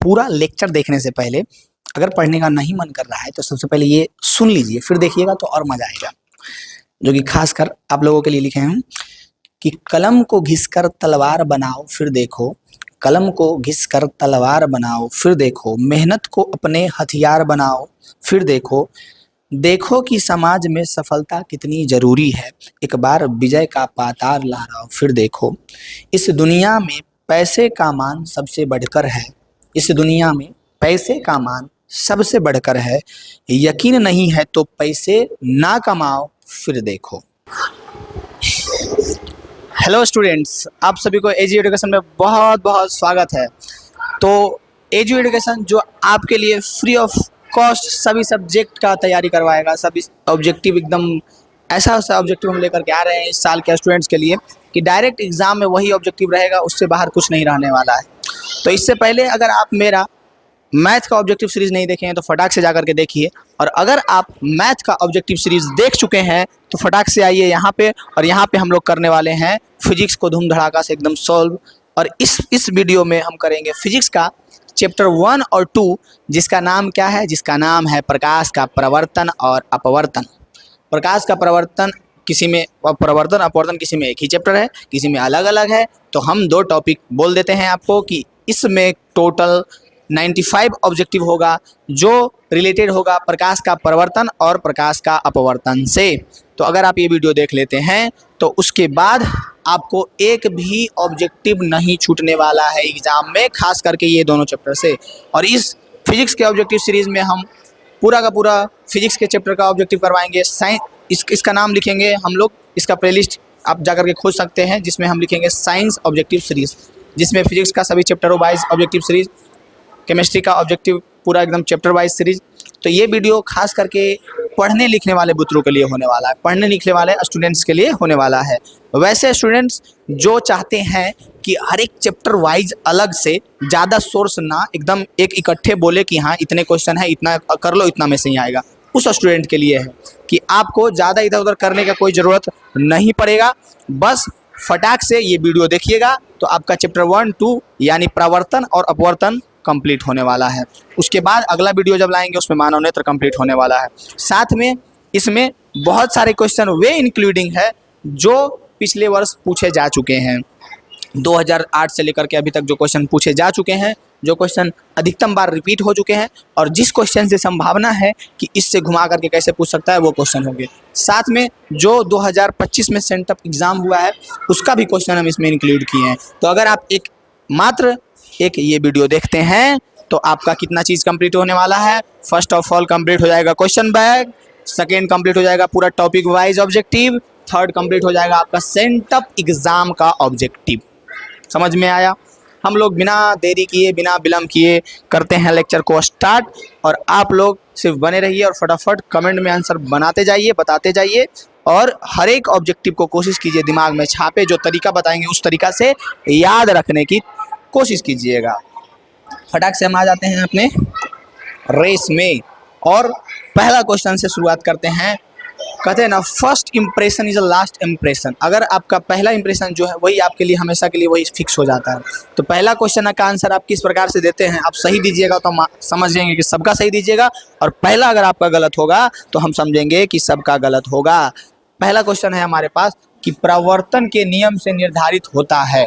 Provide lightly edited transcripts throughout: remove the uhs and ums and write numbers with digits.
पूरा लेक्चर देखने से पहले अगर पढ़ने का नहीं मन कर रहा है तो सबसे पहले ये सुन लीजिए, फिर देखिएगा तो और मजा आएगा। जो कि खासकर आप लोगों के लिए लिखे हैं कि कलम को घिसकर तलवार बनाओ फिर देखो, कलम को घिसकर तलवार बनाओ फिर देखो, मेहनत को अपने हथियार बनाओ फिर देखो, देखो कि समाज में सफलता कितनी जरूरी है, एक बार विजय का पातार लहराओ फिर देखो। इस दुनिया में पैसे का मान सबसे बढ़कर है, इस दुनिया में पैसे का मान सबसे बढ़कर है, यकीन नहीं है तो पैसे ना कमाओ फिर देखो। हेलो स्टूडेंट्स, आप सभी को एजी एजुकेशन में बहुत बहुत स्वागत है। तो एजी एजुकेशन जो आपके लिए फ्री ऑफ कॉस्ट सभी सब्जेक्ट का तैयारी करवाएगा, सभी ऑब्जेक्टिव एकदम ऐसा ऑब्जेक्टिव हम लेकर के आ रहे हैं इस साल के स्टूडेंट्स के लिए कि डायरेक्ट एग्जाम में वही ऑब्जेक्टिव रहेगा, उससे बाहर कुछ नहीं रहने वाला है। तो इससे पहले अगर आप मेरा मैथ का ऑब्जेक्टिव सीरीज नहीं देखे हैं तो फटाक से जाकर के देखिए, और अगर आप मैथ का ऑब्जेक्टिव सीरीज देख चुके हैं तो फटाक से आइए यहाँ पे, और यहाँ पे हम लोग करने वाले हैं फिजिक्स को धूम धड़ाका से एकदम सॉल्व। और इस वीडियो में हम करेंगे फिजिक्स का चैप्टर 1 और 2, जिसका नाम क्या है, जिसका नाम है प्रकाश का प्रवर्तन और अपवर्तन। प्रकाश का प्रवर्तन किसी में, प्रवर्तन अपवर्तन किसी में एक ही चैप्टर है, किसी में अलग अलग है। तो हम दो टॉपिक बोल देते हैं आपको कि इसमें टोटल 95 ऑब्जेक्टिव होगा जो रिलेटेड होगा प्रकाश का प्रवर्तन और प्रकाश का अपवर्तन से। तो अगर आप ये वीडियो देख लेते हैं तो उसके बाद आपको एक भी ऑब्जेक्टिव नहीं छूटने वाला है एग्जाम में, खास करके ये दोनों चैप्टर से। और इस फिजिक्स के ऑब्जेक्टिव सीरीज में हम पूरा का पूरा फिजिक्स के चैप्टर का ऑब्जेक्टिव करवाएंगे। इसका नाम लिखेंगे हम लोग, इसका प्लेलिस्ट आप जाकर के खोज सकते हैं, जिसमें हम लिखेंगे साइंस ऑब्जेक्टिव सीरीज, जिसमें फिजिक्स का सभी चैप्टरों वाइज ऑब्जेक्टिव सीरीज, केमिस्ट्री का ऑब्जेक्टिव पूरा एकदम चैप्टर वाइज सीरीज। तो ये वीडियो खास करके पढ़ने लिखने वाले बुतरों के लिए होने वाला है, पढ़ने लिखने वाले स्टूडेंट्स के लिए होने वाला है। वैसे स्टूडेंट्स जो चाहते हैं कि हर एक चैप्टर वाइज अलग से ज़्यादा सोर्स ना एकदम एक इकट्ठे बोले कि हाँ इतने क्वेश्चन है, इतना कर लो, इतना में से ही आएगा, उस स्टूडेंट के लिए है कि आपको ज़्यादा इधर उधर करने का कोई ज़रूरत नहीं पड़ेगा। बस फटाक से ये वीडियो देखिएगा तो आपका चैप्टर 1, 2 यानी प्रवर्तन और अपवर्तन कंप्लीट होने वाला है। उसके बाद अगला वीडियो जब लाएंगे उसमें मानव नेत्र कंप्लीट होने वाला है। साथ में इसमें बहुत सारे क्वेश्चन वे इंक्लूडिंग है जो पिछले वर्ष पूछे जा चुके हैं, 2008 से लेकर के अभी तक जो क्वेश्चन पूछे जा चुके हैं, जो क्वेश्चन अधिकतम बार रिपीट हो चुके हैं, और जिस क्वेश्चन से संभावना है कि इससे घुमा करके कैसे पूछ सकता है वो क्वेश्चन होंगे। साथ में जो 2025 में सेंटअप एग्जाम हुआ है उसका भी क्वेश्चन हम इसमें इंक्लूड किए हैं। तो अगर आप मात्र एक ये वीडियो देखते हैं तो आपका कितना चीज़ कंप्लीट होने वाला है। फर्स्ट ऑफ ऑल कंप्लीट हो जाएगा क्वेश्चन बैंक, सेकेंड कंप्लीट हो जाएगा पूरा topic wise objective, third complete हो जाएगा आपका सेंटअप एग्जाम का ऑब्जेक्टिव। समझ में आया? हम लोग बिना देरी किए, बिना विलम्ब किए करते हैं लेक्चर को स्टार्ट, और आप लोग सिर्फ बने रहिए और फटाफट कमेंट में आंसर बनाते जाइए, बताते जाइए, और हर एक ऑब्जेक्टिव को कोशिश कीजिए दिमाग में छापे, जो तरीका बताएंगे उस तरीका से याद रखने की कोशिश कीजिएगा। फटाक से हम आ जाते हैं अपने रेस में, और पहला क्वेश्चन से शुरुआत करते हैं। कहते हैं ना, first impression is a last impression. अगर आपका पहला इंप्रेशन जो है वही आपके लिए हमेशा के लिए वही फिक्स हो जाता है। तो पहला क्वेश्चन का आंसर आप किस प्रकार से देते हैं, आप सही दीजिएगा तो हम समझेंगे कि सबका सही दीजिएगा, और पहला अगर आपका गलत होगा तो हम समझेंगे कि सबका गलत होगा। पहला क्वेश्चन है हमारे पास कि प्रवर्तन के नियम से निर्धारित होता है।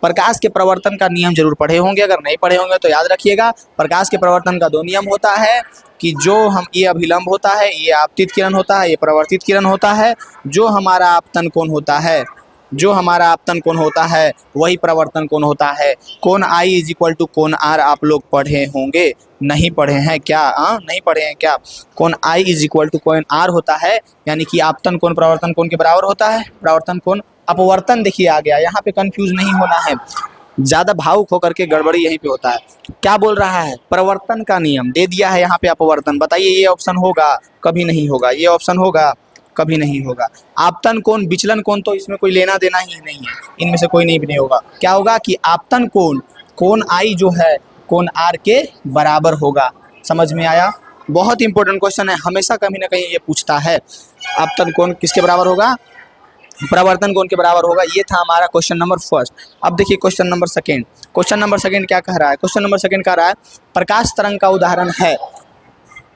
प्रकाश के प्रवर्तन का नियम जरूर पढ़े होंगे, अगर नहीं पढ़े होंगे तो याद रखिएगा। प्रकाश के प्रवर्तन का 2 नियम होता है कि जो हम ये अभिलंब होता है, ये आपतित किरण होता है, ये प्रवर्तित किरण होता है। जो हमारा आपतन कोण होता है, जो हमारा आपतन कोण होता है वही प्रवर्तन कोण होता है। कोण I इज इक्वल टू कोण R आप लोग पढ़े होंगे, नहीं पढ़े हैं क्या? नहीं पढ़े हैं क्या? कोण I इज इक्वल टू कोण R होता है, यानी कि आपतन कोण प्रवर्तन कोण के बराबर होता है। प्रवर्तन कोण अपवर्तन देखिए आ गया, यहाँ पे कंफ्यूज नहीं होना है, ज़्यादा भावुक होकर के गड़बड़ी यहीं पे होता है। क्या बोल रहा है? प्रवर्तन का नियम दे दिया है यहाँ पे अपवर्तन। बताइए ये ऑप्शन होगा? कभी नहीं होगा। ये ऑप्शन होगा? कभी नहीं होगा। आपतन कोण, विचलन कोण तो इसमें कोई लेना देना ही नहीं है, इनमें से कोई नहीं होगा। क्या होगा कि आपतन कोण, कोण I जो है कोण R के बराबर होगा। समझ में आया? बहुत इंपॉर्टेंट क्वेश्चन है, हमेशा कहीं ना कहीं ये पूछता है। आपतन कोण किसके बराबर होगा? परावर्तन कोण के बराबर होगा। ये था हमारा क्वेश्चन नंबर फर्स्ट। अब देखिए question number second. Question number second क्या कह रहा है? क्वेश्चन नंबर सेकंड कह रहा है प्रकाश तरंग का उदाहरण है।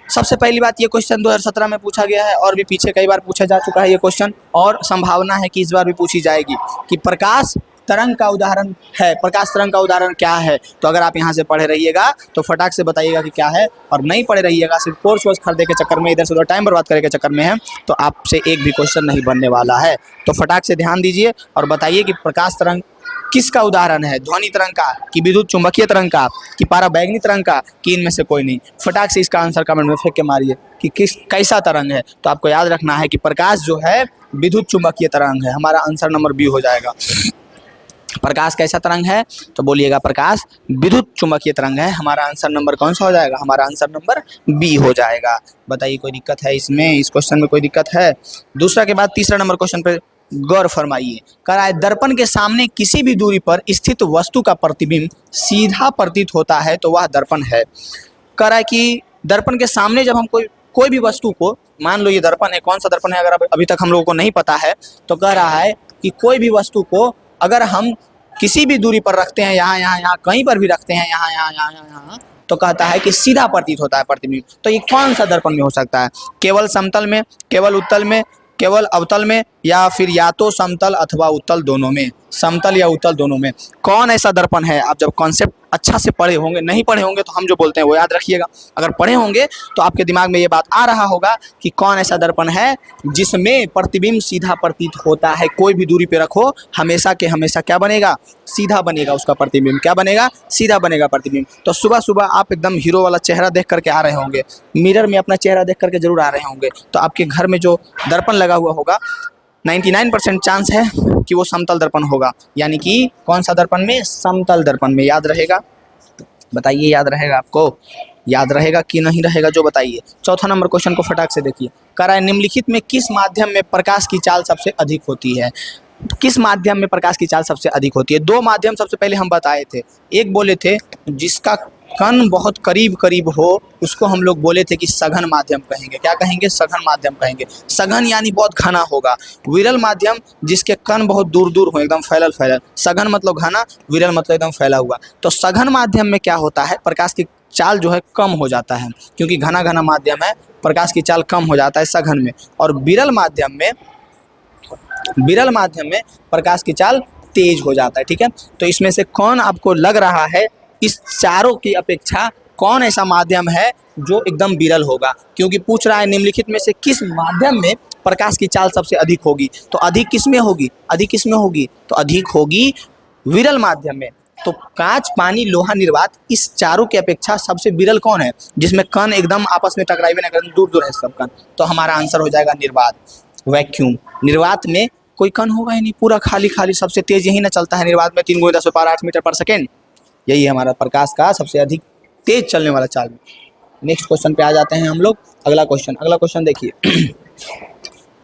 सबसे पहली बात, ये क्वेश्चन 2017 में पूछा गया है और भी पीछे कई बार पूछा जा चुका है ये क्वेश्चन, और संभावना है कि इस बार भी पूछी जाएगी कि प्रकाश तरंग का उदाहरण है। प्रकाश तरंग का उदाहरण क्या है? तो अगर आप यहाँ से पढ़े रहिएगा तो फटाक से बताइएगा कि क्या है, और नहीं पढ़े रहिएगा, सिर्फ कोर्स वोर्स खरीदे के चक्कर में, इधर से उधर टाइम बर्बाद करने के चक्कर में है, तो आपसे एक भी क्वेश्चन नहीं बनने वाला है। तो फटाक से ध्यान दीजिए और बताइए कि प्रकाश तरंग किसका उदाहरण है? ध्वनि तरंग का, कि विद्युत चुंबकीय तरंग का, कि पाराबैंगनी तरंग का, कि इनमें से कोई नहीं? फटाक से इसका आंसर कमेंट में फेंक के मारिए कि कैसा तरंग है। तो आपको याद रखना है कि प्रकाश जो है विद्युत चुंबकीय तरंग है। हमारा आंसर नंबर बी हो जाएगा। प्रकाश कैसा तरंग है? तो बोलिएगा प्रकाश विद्युत चुंबकीय तरंग है। हमारा आंसर नंबर कौन सा हो जाएगा? हमारा आंसर नंबर बी हो जाएगा। बताइए कोई दिक्कत है इसमें? इस क्वेश्चन में कोई दिक्कत है? दूसरा के बाद तीसरा नंबर क्वेश्चन पे गौर फरमाइए। कह रहा है दर्पण के सामने किसी भी दूरी पर स्थित वस्तु का प्रतिबिंब सीधा प्रतीत होता है तो वह दर्पण है। कह रहा है कि दर्पण के सामने जब हम कोई भी वस्तु को, मान लो ये दर्पण है, कौन सा दर्पण है अगर अभी तक हम लोगों को नहीं पता है, तो कह रहा है कि कोई भी वस्तु को अगर हम किसी भी दूरी पर रखते हैं, यहाँ कहीं पर भी रखते हैं, यहाँ, तो कहता है कि सीधा प्रतीत होता है प्रतिबिंब। तो ये कौन सा दर्पण में हो सकता है? केवल समतल में, केवल उत्तल में, केवल अवतल में, या फिर या तो समतल अथवा उत्तल दोनों में? समतल या उत्तल दोनों में कौन ऐसा दर्पण है? आप जब कॉन्सेप्ट अच्छा से पढ़े होंगे, नहीं पढ़े होंगे तो हम जो बोलते हैं वो याद रखिएगा, अगर पढ़े होंगे तो आपके दिमाग में ये बात आ रहा होगा कि कौन ऐसा दर्पण है जिसमें प्रतिबिंब सीधा प्रतीत होता है। कोई भी दूरी पे रखो, हमेशा के हमेशा क्या बनेगा? सीधा बनेगा उसका प्रतिबिंब। क्या बनेगा? सीधा बनेगा प्रतिबिंब। तो सुबह सुबह आप एकदम हीरो वाला चेहरा देख करके आ रहे होंगे, मिरर में अपना चेहरा देख करके जरूर आ रहे होंगे, तो आपके घर में जो दर्पण लगा हुआ होगा 99% चांस है कि वो समतल दर्पण होगा। यानी कि कौन सा दर्पण में? समतल दर्पण में। याद रहेगा? बताइए याद रहेगा आपको? याद रहेगा कि नहीं रहेगा जो बताइए। चौथा नंबर क्वेश्चन को फटाक से देखिए। कह रहा है निम्नलिखित में किस माध्यम में प्रकाश की चाल सबसे अधिक होती है? किस माध्यम में प्रकाश की चाल सबसे अधिक होती है? दो माध्यम सबसे पहले हम बताए थे। एक बोले थे जिसका कण बहुत करीब करीब हो, उसको हम लोग बोले थे कि सघन माध्यम कहेंगे। क्या कहेंगे? सघन माध्यम कहेंगे। सघन यानी बहुत घना होगा। विरल माध्यम जिसके कण बहुत दूर दूर हो, एकदम फैलल फैलल। सघन मतलब घना, विरल मतलब एकदम फैला हुआ। तो सघन माध्यम में क्या होता है? प्रकाश की चाल जो है कम हो जाता है, क्योंकि घना घना माध्यम है, प्रकाश की चाल कम हो जाता है सघन में। और विरल माध्यम में प्रकाश की चाल तेज हो जाता है। ठीक है, तो इसमें से कौन आपको लग रहा है, इस चारों की अपेक्षा कौन ऐसा माध्यम है जो एकदम विरल होगा? क्योंकि पूछ रहा है निम्नलिखित में से किस माध्यम में प्रकाश की चाल सबसे अधिक होगी। तो अधिक किस में होगी? अधिक किस में होगी? तो अधिक होगी विरल माध्यम में। तो कांच, पानी, लोहा, निर्वात, इस चारों की अपेक्षा सबसे विरल कौन है जिसमें कण एकदम आपस में टकराइबे न करें, दूर दूर है सब कण? तो हमारा आंसर हो जाएगा निर्वात, वैक्यूम। निर्वात में कोई कण होगा ही नहीं, पूरा खाली खाली। सबसे तेज यही ना चलता है निर्वात में, 3 × 10⁸ मीटर पर सेकेंड। यही है हमारा प्रकाश का सबसे अधिक तेज चलने वाला चाल। नेक्स्ट क्वेश्चन पे आ जाते हैं हम लोग। अगला क्वेश्चन देखिए।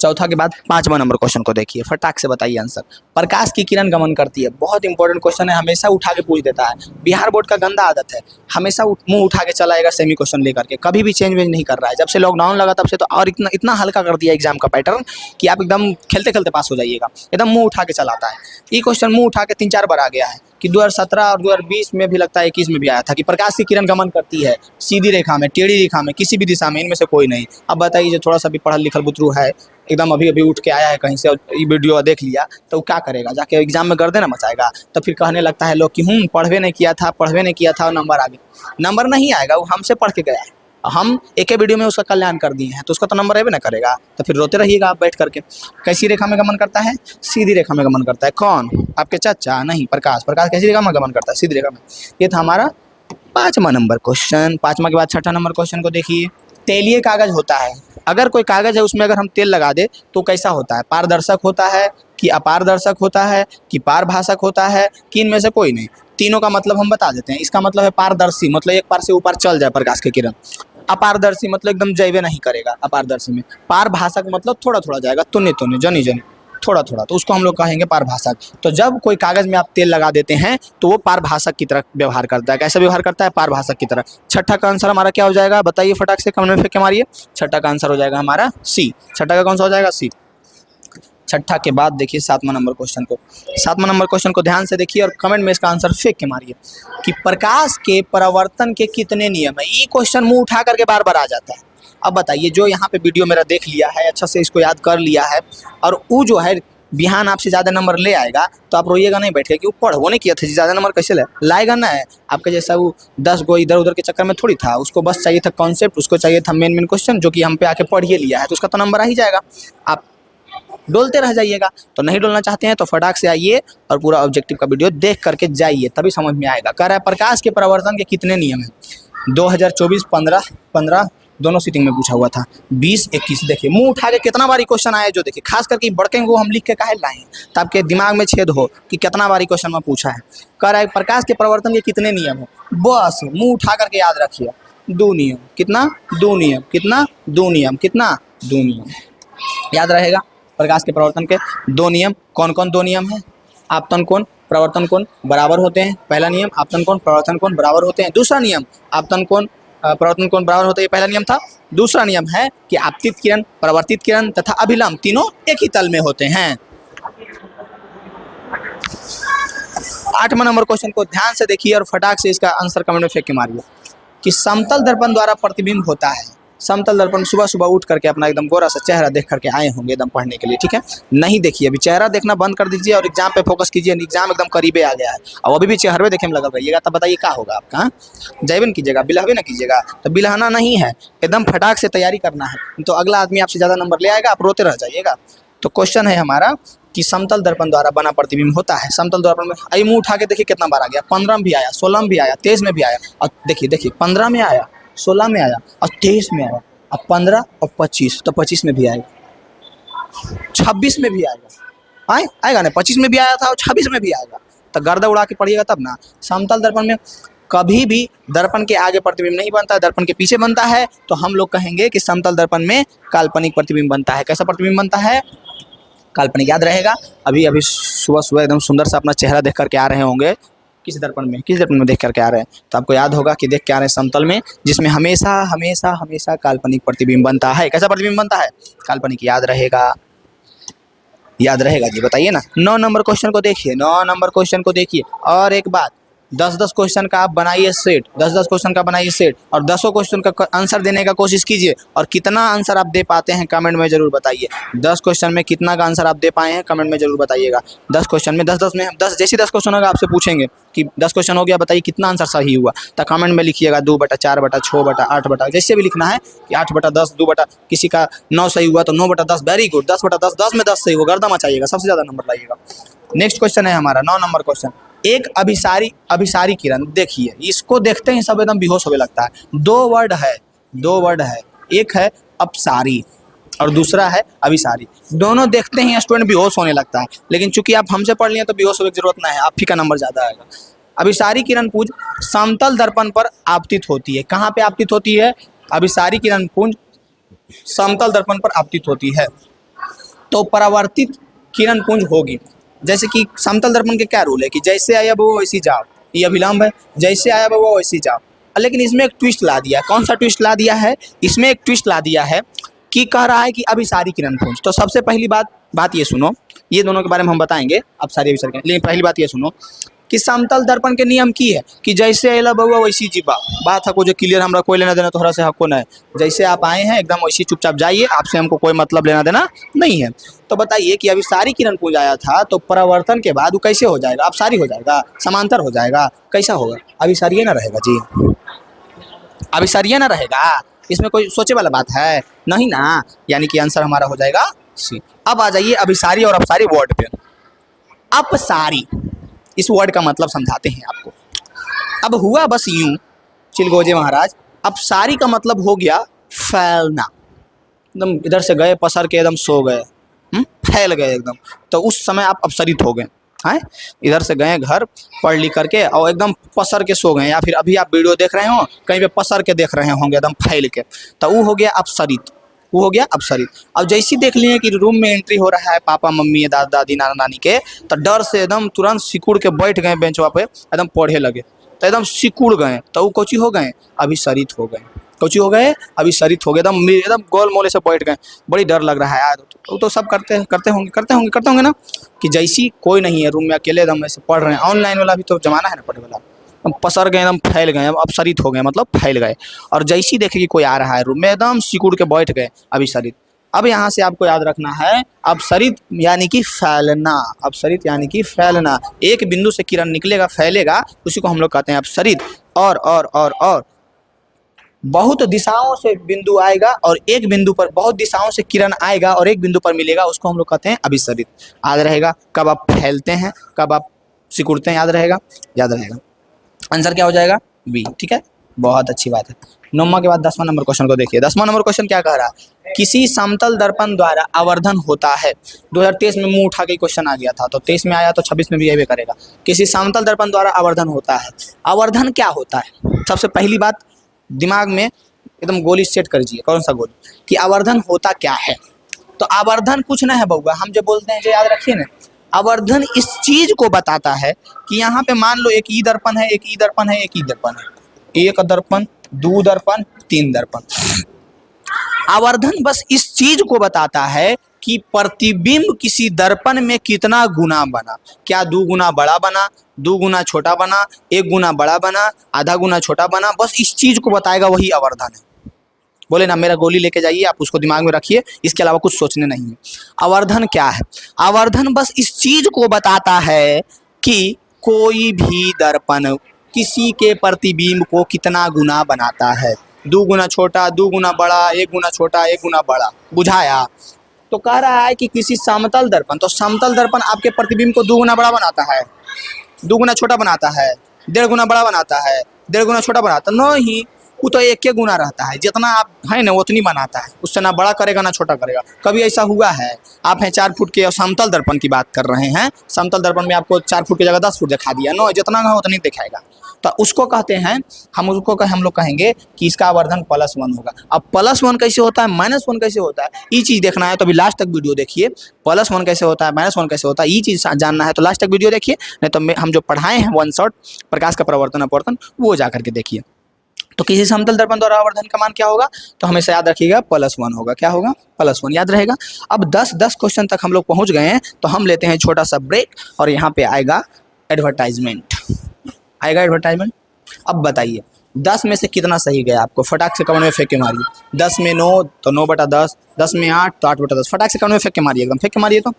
चौथा के बाद 5वां नंबर क्वेश्चन को देखिए, फटाक से बताइए आंसर। प्रकाश की किरण गमन करती है, बहुत इंपॉर्टेंट क्वेश्चन है, हमेशा उठा के पूछ देता है। बिहार बोर्ड का गंदा आदत है, हमेशा मुंह उठा के चला आएगा सेमी क्वेश्चन लेकर के, कभी भी चेंज वेंज नहीं कर रहा है। जब से लॉकडाउन लगा तब से तो और इतना हल्का कर दिया एग्जाम का पैटर्न कि आप एकदम खेलते खेलते पास हो जाइएगा। एकदम मुंह उठा के चलाता है। ये क्वेश्चन मुंह उठा के 3-4 बार आ गया है कि 2017 और 2020 में भी लगता है 21 में भी आया था कि प्रकाश की किरण गमन करती है सीधी रेखा में, टेढ़ी रेखा में, किसी भी दिशा में, इनमें से कोई नहीं। अब बताइए जो थोड़ा सा भी पढ़ल लिखल बुतरू है, एकदम अभी अभी उठ के आया है कहीं से और ये वीडियो देख लिया, तो क्या करेगा? जाके एग्जाम में गर्दन मचाएगा। तो फिर कहने लगता है लोग कि पढ़वे नहीं किया था और नंबर आ गया। नंबर नहीं आएगा, वो हमसे पढ़ के गया है, हम एक ही वीडियो में उसका कल्याण कर दिए हैं, तो उसका तो नंबर आवे ना करेगा। तो फिर रोते रहिएगा आप बैठ करके। कैसी रेखा में गमन करता है? सीधी रेखा में गमन करता है। कौन? आपके चाचा? नहीं, प्रकाश कैसी रेखा में गमन करता है? सीधी रेखा में। ये था हमारा 5वां नंबर क्वेश्चन। 5वां के बाद 6ठा नंबर क्वेश्चन को देखिए। तेलीय कागज होता है, अगर कोई कागज है उसमें अगर हम तेल लगा दे तो कैसा होता है? पारदर्शक होता है कि अपारदर्शक होता है कि पारभाषक होता है कि इनमें से कोई नहीं? तीनों का मतलब हम बता देते हैं। इसका मतलब है पारदर्शी, मतलब एक पार से ऊपर चल जाए प्रकाश की किरण। अपारदर्शी मतलब एकदम जैवे नहीं करेगा अपारदर्शी में। पारभाषक मतलब थोड़ा थोड़ा जाएगा, तुने तुने, जनी जनी, थोड़ा थोड़ा, तो उसको हम लोग कहेंगे पारभाषक। तो जब कोई कागज में आप तेल लगा देते हैं तो वो पारभाषक की तरह व्यवहार करता है। कैसे व्यवहार करता है? पारभाषक की तरह। 6ठा का आंसर हमारा क्या हो जाएगा? बताइए फटाक से, कमेंट में फेंक के मारिए। 6ठा का आंसर हो जाएगा हमारा सी। 6ठा का कौन सा हो जाएगा? सी। छठा के बाद देखिए 7वां नंबर क्वेश्चन को। 7वां नंबर क्वेश्चन को ध्यान से देखिए और कमेंट में इसका आंसर फेंक के मारिए कि प्रकाश के परावर्तन के कितने नियम है। ये क्वेश्चन मुंह उठा करके बार बार आ जाता है। अब बताइए, जो यहाँ पे वीडियो मेरा देख लिया है, अच्छा से इसको याद कर लिया है, और वो जो है बिहान आपसे ज़्यादा नंबर ले आएगा तो आप रोइएगा नहीं बैठ के कि वो पढ़ो नहीं किया था, ज़्यादा नंबर कैसे लाएगा ना है आपके जैसा। वो 10 गो इधर उधर के चक्कर में थोड़ी था, उसको बस चाहिए था कॉन्सेप्ट, उसको चाहिए था मेन क्वेश्चन जो कि हम पे आके पढ़ ही लिया है, तो उसका तो नंबर आ ही जाएगा। आप डोलते रह जाइएगा। तो नहीं डोलना चाहते हैं तो फटाक से आइए और पूरा ऑब्जेक्टिव का वीडियो देख करके जाइए, तभी समझ में आएगा। कह रहा है प्रकाश के परावर्तन के कितने नियम हैं। 2024 15 दोनों सीटिंग में पूछा हुआ था, 20 21। देखिए मुंह उठा के कितना बारी क्वेश्चन आया, जो देखिए खास करके बड़के वो हम लिख के काहे लाए हैं, तो आपके दिमाग में छेद हो कि कितना बारी क्वेश्चन में पूछा है। कह रहा है प्रकाश के परावर्तन के कितने नियम हैं, बस मुंह उठा करके याद रखिए, 2 नियम। कितना? 2 नियम। कितना? 2 नियम। कितना? 2 नियम। याद रहेगा प्रकाश के परावर्तन के 2 नियम। कौन कौन 2 नियम है? आपतन कोण प्रवर्तन कोण बराबर होते हैं, पहला नियम। आपतन कोण प्रवर्तन कोण बराबर होते हैं, दूसरा नियम। आपतन कोण प्रवर्तन कोण बराबर होते हैं, पहला नियम था। दूसरा नियम है कि आपतित किरण, परावर्तित किरण तथा अभिलंब तीनों एक ही तल में होते हैं। 8वां नंबर क्वेश्चन को ध्यान से देखिए और फटाक से इसका आंसर कमेंट में फेंक के मारिए कि समतल दर्पण द्वारा प्रतिबिंब होता है। समतल दर्पण सुबह सुबह उठ करके अपना एकदम गोरा सा चेहरा देख करके आए होंगे एकदम पढ़ने के लिए, ठीक है। नहीं देखिए, अभी चेहरा देखना बंद कर दीजिए और एग्जाम पे फोकस कीजिए। एग्जाम एकदम करीबे आ गया है और अभी भी चेहरे देखे में लगा रहिएगा, तब बताइए क्या होगा आपका। जैबन कीजिएगा, बिलहबे ना कीजिएगा। तो बिलहना नहीं है, एकदम फटाक से तैयारी करना है, तो अगला आदमी आपसे ज़्यादा नंबर ले आएगा, आप रोते रह जाइएगा। तो क्वेश्चन है हमारा कि समतल दर्पण द्वारा बना प्रतिबिंब होता है। समतल दर्पण में आई मुंह उठा के देखिए कितना बार आ गया, 15 में भी आया, 16 में भी आया, 23 में भी आया। और देखिए 15 में आया, 16 में आया और 23 में आया। अब 15 और 25, तो 25 में भी आएगा, 26 में भी आएगा। आएगा ना, 25 में भी आया था और 26 में भी आएगा। तो गर्दा उड़ा के पढ़िएगा तब ना। समतल दर्पण में कभी भी दर्पण के आगे प्रतिबिंब नहीं बनता है, दर्पण के पीछे बनता है। तो हम लोग कहेंगे कि समतल दर्पण में काल्पनिक प्रतिबिंब बनता है। कैसा प्रतिबिंब बनता है? काल्पनिक। याद रहेगा। अभी अभी सुबह सुबह एकदम सुंदर सा अपना चेहरा देख करके आ रहे होंगे, किस दर्पण में देख करके आ रहे हैं, तो आपको याद होगा कि देख के आ रहे हैं समतल में, जिसमें हमेशा हमेशा हमेशा काल्पनिक प्रतिबिंब बनता है। कैसा प्रतिबिंब बनता है? काल्पनिक। याद रहेगा, याद रहेगा जी, बताइए ना। 9 नंबर क्वेश्चन को देखिए, 9 नंबर क्वेश्चन को देखिए। और एक बात, 10-10 क्वेश्चन का आप बनाइए सेट, 10-10 क्वेश्चन का बनाइए सेट और 10 क्वेश्चन का आंसर देने का कोशिश कीजिए। और कितना आंसर आप दे पाते हैं कमेंट में जरूर बताइए। 10 क्वेश्चन में कितना का आंसर आप दे पाए हैं कमेंट में जरूर बताइएगा। 10 क्वेश्चन में 10-10 में 10 जैसे 10 क्वेश्चन होगा आपसे पूछेंगे कि 10 क्वेश्चन हो गया, बताइए कितना आंसर सही हुआ, तो कमेंट में लिखिएगा 2/4/6/8, जैसे भी लिखना है कि 8/10, 2 किसी का 9 सही हुआ तो 9/10, वेरी गुड। 10/10, 10 में 10 सही हुआ, गर्दा मचाइएगा, सबसे ज़्यादा नंबर लाइएगा। नेक्स्ट क्वेश्चन है हमारा 9 नंबर क्वेश्चन। एक अभिसारी किरण, देखिए इसको देखते ही सब एकदम बेहोश होने लगता है। 2 वर्ड है, एक है अपसारी और दूसरा है अभिसारी। दोनों देखते ही स्टूडेंट बेहोश होने लगता है, लेकिन चूंकि आप हमसे पढ़ लिए तो बेहोश होने की जरूरत नहीं है, आप ही का नंबर ज़्यादा आएगा। अभिसारी किरण पुंज समतल दर्पण पर आपतित होती है। कहाँ पे आपतित होती है? अभिसारी किरण पुंज समतल दर्पण पर आपतित होती है, तो परावर्तित किरण पुंज होगी। जैसे कि समतल दर्पण के क्या रूल है कि जैसे आया वो वैसी जाओ, ये अभिलंब है, जैसे आया वो वैसी जाओ। लेकिन इसमें एक ट्विस्ट ला दिया है। कौन सा ट्विस्ट ला दिया है? इसमें एक ट्विस्ट ला दिया है कि कह रहा है कि अभिसारी किरण पुंज। तो सबसे पहली बात ये सुनो, ये दोनों के बारे में हम बताएंगे अब सारी अभिसारी किरण, लेकिन पहली बात ये सुनो कि समतल दर्पण के नियम की है कि जैसे अला बउआ वैसी जीवा। बात है को जो क्लियर, हमरा कोई लेना देना तोहरा से हको नहीं। जैसे आप आए हैं एकदम वैसी चुपचाप जाइए, आपसे हमको कोई मतलब लेना देना नहीं है। तो बताइए कि अभिसारी किरण पुंज आया था, तो परावर्तन के बाद वो कैसे हो जाएगा? अपसारी हो जाएगा, समांतर हो जाएगा, कैसा होगा? अभिसारी ना रहेगा जी, अभिसारी ना रहेगा। इसमें कोई सोचे वाला बात है नहीं ना, यानी कि आंसर हमारा हो जाएगा सी। अब आ जाइए अभिसारी और अपसारी वर्ड पे। अपसारी, इस वर्ड का मतलब समझाते हैं आपको। अब हुआ बस यूं चिलगोजे महाराज, अपसारी का मतलब हो गया फैलना। एकदम इधर से गए पसर के एकदम सो गए, फैल गए एकदम, तो उस समय आप अपसरित हो गए हैं। इधर से गए घर पढ़ लिख करके और एकदम पसर के सो गए, या फिर अभी आप वीडियो देख रहे हो कहीं पे पसर के देख रहे होंगे एकदम फैल के, तो वो हो गया अपसरित, वो हो गया अपसरित। अब जैसे देख लिए कि रूम में एंट्री हो रहा है पापा मम्मी दादा दादी नाना नानी के, तो डर से एकदम तुरंत सिकुड़ के बैठ गए बेंचवा पे, एकदम पढ़े लगे, तो एकदम सिकुड़ गए, तो वो कोची हो गए? अभिसरित हो गए। कुछ हो गए, अभिसरित हो गए, एकदम एकदम गोल मोले से बैठ गए, बड़ी डर लग रहा है यार। तो सब करते होंगे ना, कि जैसी कोई नहीं है रूम में, अकेले एकदम ऐसे पढ़ रहे हैं। ऑनलाइन वाला भी तो जमाना है ना पढ़े वाला, हम पसर गए, एकदम फैल गए, अब अपसरित हो गए, मतलब फैल गए। और जैसी देखे कि कोई आ रहा है रूम में, एकदम सिकुड़ के बैठ गए, अभिसरित। अब यहाँ से आपको याद रखना है, अपसरित यानी कि फैलना, अपसरित यानी कि फैलना। एक बिंदु से किरण निकलेगा, फैलेगा, उसी को हम लोग कहते हैं अपसरित। और बहुत दिशाओं से बिंदु आएगा और एक बिंदु पर बहुत दिशाओं से किरण आएगा और एक बिंदु पर मिलेगा, उसको हम लोग कहते हैं अभिसरित। याद रहेगा, कब आप फैलते हैं, कब आप सिकुड़ते हैं, याद रहेगा, याद रहेगा। आंसर क्या हो जाएगा? बी। ठीक है, बहुत अच्छी बात है। 9वां के बाद 10वां नंबर क्वेश्चन को देखिए। 10वां नंबर क्वेश्चन क्या कह रहा है? किसी समतल दर्पण द्वारा आवर्धन होता है। 2023 में मुंह उठा के क्वेश्चन आ गया था, तो 23 में आया, तो 26 में भी यही करेगा। किसी समतल दर्पण द्वारा आवर्धन होता है। आवर्धन क्या होता है? सबसे पहली बात दिमाग में एकदम गोली सेट कर दीजिए। कौन सा गोली? कि आवर्धन होता क्या है। तो आवर्धन कुछ ना है बउआ, हम जो बोलते हैं, जो याद रखिए ना, आवर्धन इस चीज को बताता है कि यहाँ पे मान लो एक ई दर्पण है, एक ई दर्पण है, एक ई दर्पण है, एक दर्पण, दो दर्पण, तीन दर्पण। आवर्धन बस इस चीज को बताता है कि प्रतिबिंब किसी दर्पण में कितना गुना बना। क्या 2 गुना बड़ा बना, 2 गुना छोटा बना, 1 गुना बड़ा बना, आधा गुना छोटा बना, बस इस चीज को बताएगा, वही आवर्धन है। बोले ना, मेरा गोली लेके जाइए, आप उसको दिमाग में रखिए, इसके अलावा कुछ सोचने नहीं है। आवर्धन क्या है? आवर्धन बस इस चीज को बताता है कि कोई भी दर्पण किसी के प्रतिबिंब को कितना गुना बनाता है। 2 गुना छोटा, 2 गुना बड़ा, 1 गुना छोटा, 1 गुना बड़ा। बुझाया? तो कह रहा है कि किसी समतल दर्पण, तो समतल दर्पण आपके प्रतिबिंब को 2 गुना बड़ा बनाता है, 2 गुना छोटा बनाता है, 1.5 गुना बड़ा बनाता है, 1.5 गुना छोटा बनाता है। नहीं, वो तो 1 गुना रहता है, जितना आप है ना उतनी बनाता है, उससे ना बड़ा करेगा ना छोटा करेगा। कभी ऐसा हुआ है? आप हैं 4 फुट के और समतल दर्पण की बात कर रहे हैं, समतल दर्पण में आपको 4 फुट की जगह 10 फुट दिखा दिया, नो, जितना ना उतनी दिखाएगा। तो उसको कहते हैं, हम लोग कहेंगे कि इसका आवर्धन +1 होगा। अब +1 कैसे होता है, -1 कैसे होता है, ये चीज़ देखना है तो अभी लास्ट तक वीडियो देखिए। +1 कैसे होता है, -1 कैसे होता है, ये चीज़ जानना है तो लास्ट तक वीडियो देखिए, नहीं तो हम जो पढ़ाए हैं 1 शॉट प्रकाश का प्रवर्तन अपवर्तन, वो जा करके देखिए। तो किसी समतल दर्पण द्वारा आवर्धन का मान क्या होगा? तो हमेशा याद रखिएगा, +1 होगा। क्या होगा? +1, याद रहेगा। अब 10 क्वेश्चन तक हम लोग पहुंच गए हैं, तो हम लेते हैं छोटा सा ब्रेक और यहाँ पे आएगा एडवर्टाइजमेंट, आएगा एडवर्टाइजमेंट। अब बताइए 10 में से कितना सही गया आपको? फटाक से कमेंट में फेंक के मारिए। 10 में 9 तो 9/10, 10 में 8 तो 8/10। फटाक से कमेंट में फेंक के मारिए, एकदम फेंक के मारिए। तो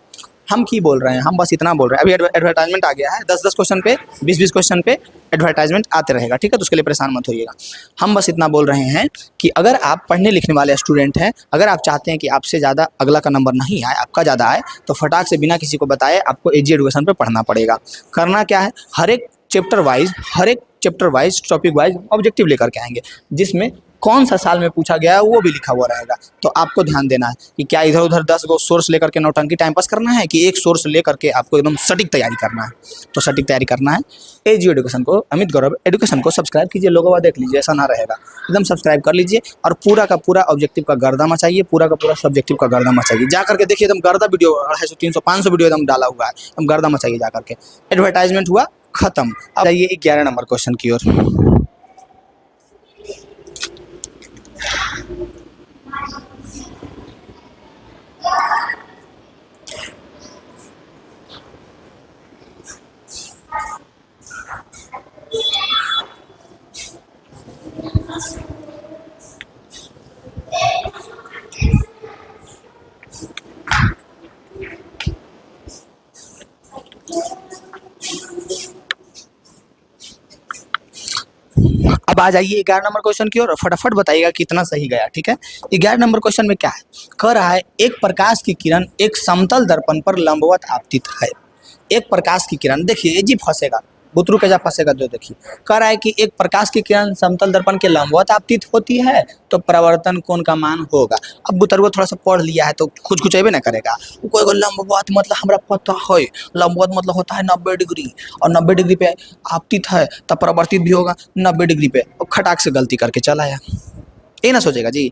हम की बोल रहे हैं, हम बस इतना बोल रहे हैं। अभी एडवर्टाइजमेंट आ गया है, 10 क्वेश्चन पे, 20 क्वेश्चन पे एडवर्टाइजमेंट आते रहेगा, ठीक है? तो उसके लिए परेशान मत होइएगा। हम बस इतना बोल रहे हैं कि अगर आप पढ़ने लिखने वाले स्टूडेंट हैं, अगर आप चाहते हैं कि आपसे ज़्यादा अगला का नंबर नहीं आए, आपका ज़्यादा आए, तो फटाक से बिना किसी को बताए आपको एजी एजुकेशन पे पढ़ना पड़ेगा। करना क्या है, हर एक chapter wise topic wise objective लेकर के आएंगे, जिसमें कौन सा साल में पूछा गया है वो भी लिखा हुआ रहेगा। तो आपको ध्यान देना है कि क्या इधर उधर 10 गो सोर्स लेकर के नौटंकी टाइम पास करना है, कि एक सोर्स लेकर के आपको एकदम सटीक तैयारी करना है। तो सटीक तैयारी करना है, एजी एजुकेशन को, अमित गौरव एजुकेशन को सब्सक्राइब कीजिए। लोगों देख लीजिए, ऐसा ना रहेगा, एकदम सब्सक्राइब कर लीजिए और पूरा का पूरा ऑब्जेक्टिव का गर्दा मचाइए, पूरा का पूरा सब्जेक्टिव का गर्दा मचाइए। जा करके देखिए, एकदम गर्दा वीडियो 250, 300, 500 वीडियो एकदम डाला हुआ है, एकदम गर्दा मचाइए जा करके। एडवर्टाइजमेंट हुआ खत्म। अब आइए 11 नंबर क्वेश्चन की ओर। अब आ जाइए 11 नंबर क्वेश्चन की ओर, फटाफट बताइएगा कितना सही गया, ठीक है? 11 नंबर क्वेश्चन में क्या है? कह रहा है एक प्रकाश की किरण एक समतल दर्पण पर लंबवत आपतित है। एक प्रकाश की किरण, देखिए ये जी फंसेगा, बुतरू के जा फंसेगा, जो देखिए कह रहा है कि एक प्रकाश की किरण समतल दर्पण के लंबवत आपतित होती है, तो प्रवर्तन कोण का मान होगा। अब बुतरू थोड़ा सा पढ़ लिया है तो कुछ अबे ना करेगा। कोई लंबवत मतलब हमरा पता है, लंबवत मतलब होता है 90 डिग्री, और 90 डिग्री पे आपतित है तो प्रवर्तित भी होगा 90 डिग्री पे। और खटाक से गलती करके चला आया, ये ना सोचेगा जी।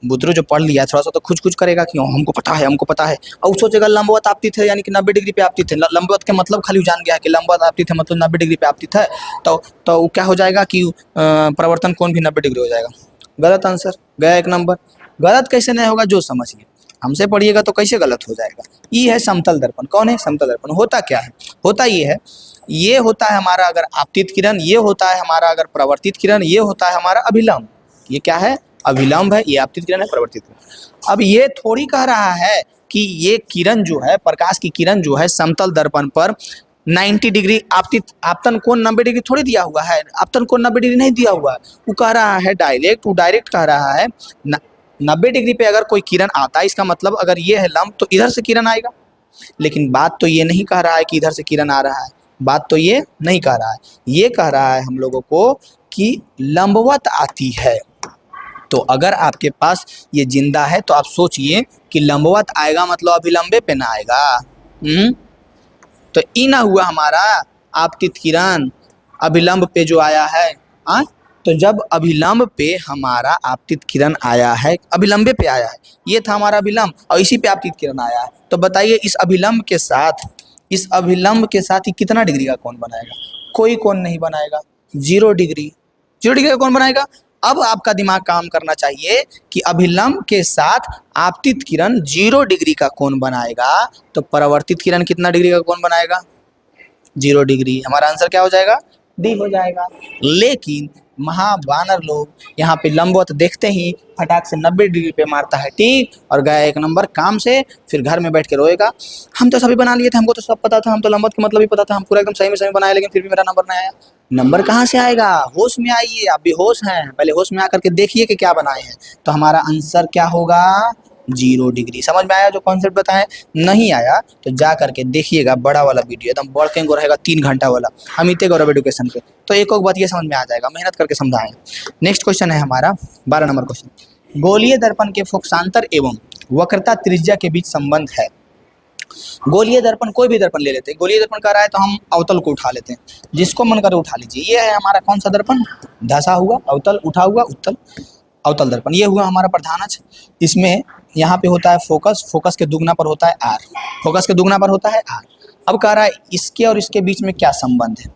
बुतरू जो पढ़ लिया है थोड़ा सा तो कुछ खाली कि हमको पता है, और सोचेगा लंबवत आपतित है यानी कि 90 डिग्री पे आपतित है। लंबवत के मतलब खाली जान गया है कि लंबवत आपतित है मतलब 90 डिग्री पे आपतित है, तो क्या हो जाएगा कि प्रवर्तन कोण भी 90 डिग्री हो जाएगा। गलत आंसर, गया 1 नंबर। गलत कैसे नहीं होगा, जो समझिए, हमसे पढ़िएगा तो कैसे गलत हो जाएगा। ई है समतल दर्पण। कौन है समतल दर्पण? होता क्या है, होता ये है, ये होता है हमारा अगर आपतित किरण, ये होता है हमारा अगर प्रवर्तित किरण, ये होता है हमारा अभिलंब। ये क्या है, अभिलंब है, ये आपतित किरण है, प्रवर्तित किरण। अब ये थोड़ी कह रहा है कि ये किरण जो है, प्रकाश की किरण जो है समतल दर्पण पर 90 डिग्री आपतन कोण 90 डिग्री थोड़ी दिया हुआ है, आपतन कोण 90 डिग्री नहीं दिया हुआ है। वो कह रहा है डायरेक्ट, वो डायरेक्ट कह रहा है 90 डिग्री पे अगर कोई किरण आता है, इसका मतलब अगर ये है लंब तो इधर से किरण आएगा। लेकिन बात तो ये नहीं कह रहा है कि इधर से किरण आ रहा है, बात तो ये नहीं कह रहा है। ये कह रहा है हम लोगों को कि लंबवत आती है। तो अगर आपके पास ये जिंदा है तो आप सोचिए कि लंबवत आएगा मतलब अभिलंबे पे ना आएगा। तो ई ना हुआ हमारा आपतित किरण अभिलंब पे जो आया है। तो जब अभिलंब पे हमारा आपतित किरण आया है, अभिलंबे पे आया है, ये था हमारा अभिलंब और इसी पे आपतित किरण आया है, तो बताइए इस अभिलंब के साथ, इस अभिलंब के साथ ही कितना डिग्री का कोण बनाएगा? कोई कोण नहीं बनाएगा, 0 डिग्री। 0 डिग्री का कोण बनाएगा। अब आपका दिमाग काम करना चाहिए कि अभिलंब के साथ आपतित किरण 0 डिग्री का कोण बनाएगा, तो परावर्तित किरण कितना डिग्री का कोण बनाएगा? 0 डिग्री। हमारा आंसर क्या हो जाएगा? डी हो जाएगा। लेकिन महाबानर लोग यहाँ पे लंबवत देखते ही फटाक से 90 डिग्री पे मारता है टिक और गया 1 नंबर काम से। फिर घर में बैठ के रोएगा, हम तो सभी बना लिए थे, हमको तो सब पता था, हम तो लंबवत का मतलब ही पता था, हम पूरा एकदम सही में सही बनाया, लेकिन फिर भी मेरा नंबर नहीं आया। नंबर कहाँ से आएगा? होश में आइए, आप भी होश हैं, पहले होश में आकर के देखिए कि क्या बनाए हैं। तो हमारा आंसर क्या होगा? 0 डिग्री। समझ में आया जो कॉन्सेप्ट बताएं? नहीं आया तो जा करके देखिएगा बड़ा वाला वीडियो, एकदम बढ़ के रहेगा 3 घंटा वाला अमित गौरव एजुकेशन पे, तो एक बात ये समझ में आ जाएगा, मेहनत करके समझाएं। नेक्स्ट क्वेश्चन है हमारा 12 नंबर क्वेश्चन। गोलीय दर्पण के फोकसांतर एवं वक्रता त्रिज्या के बीच संबंध है। गोलीय दर्पण, कोई भी दर्पण ले लेते हैं, गोलीय दर्पण कर रहा है तो हम अवतल को उठा लेते हैं, जिसको मन करे उठा लीजिए। ये है हमारा कौन सा दर्पण? धसा हुआ अवतल, उठा हुआ उत्तल, अवतल दर्पण। ये हुआ हमारा प्रधान अक्ष। इसमें यहाँ पे होता है फोकस, फोकस के दुगना पर होता है आर, फोकस के दुगना पर होता है आर। अब कह रहा है इसके और इसके बीच में क्या संबंध है,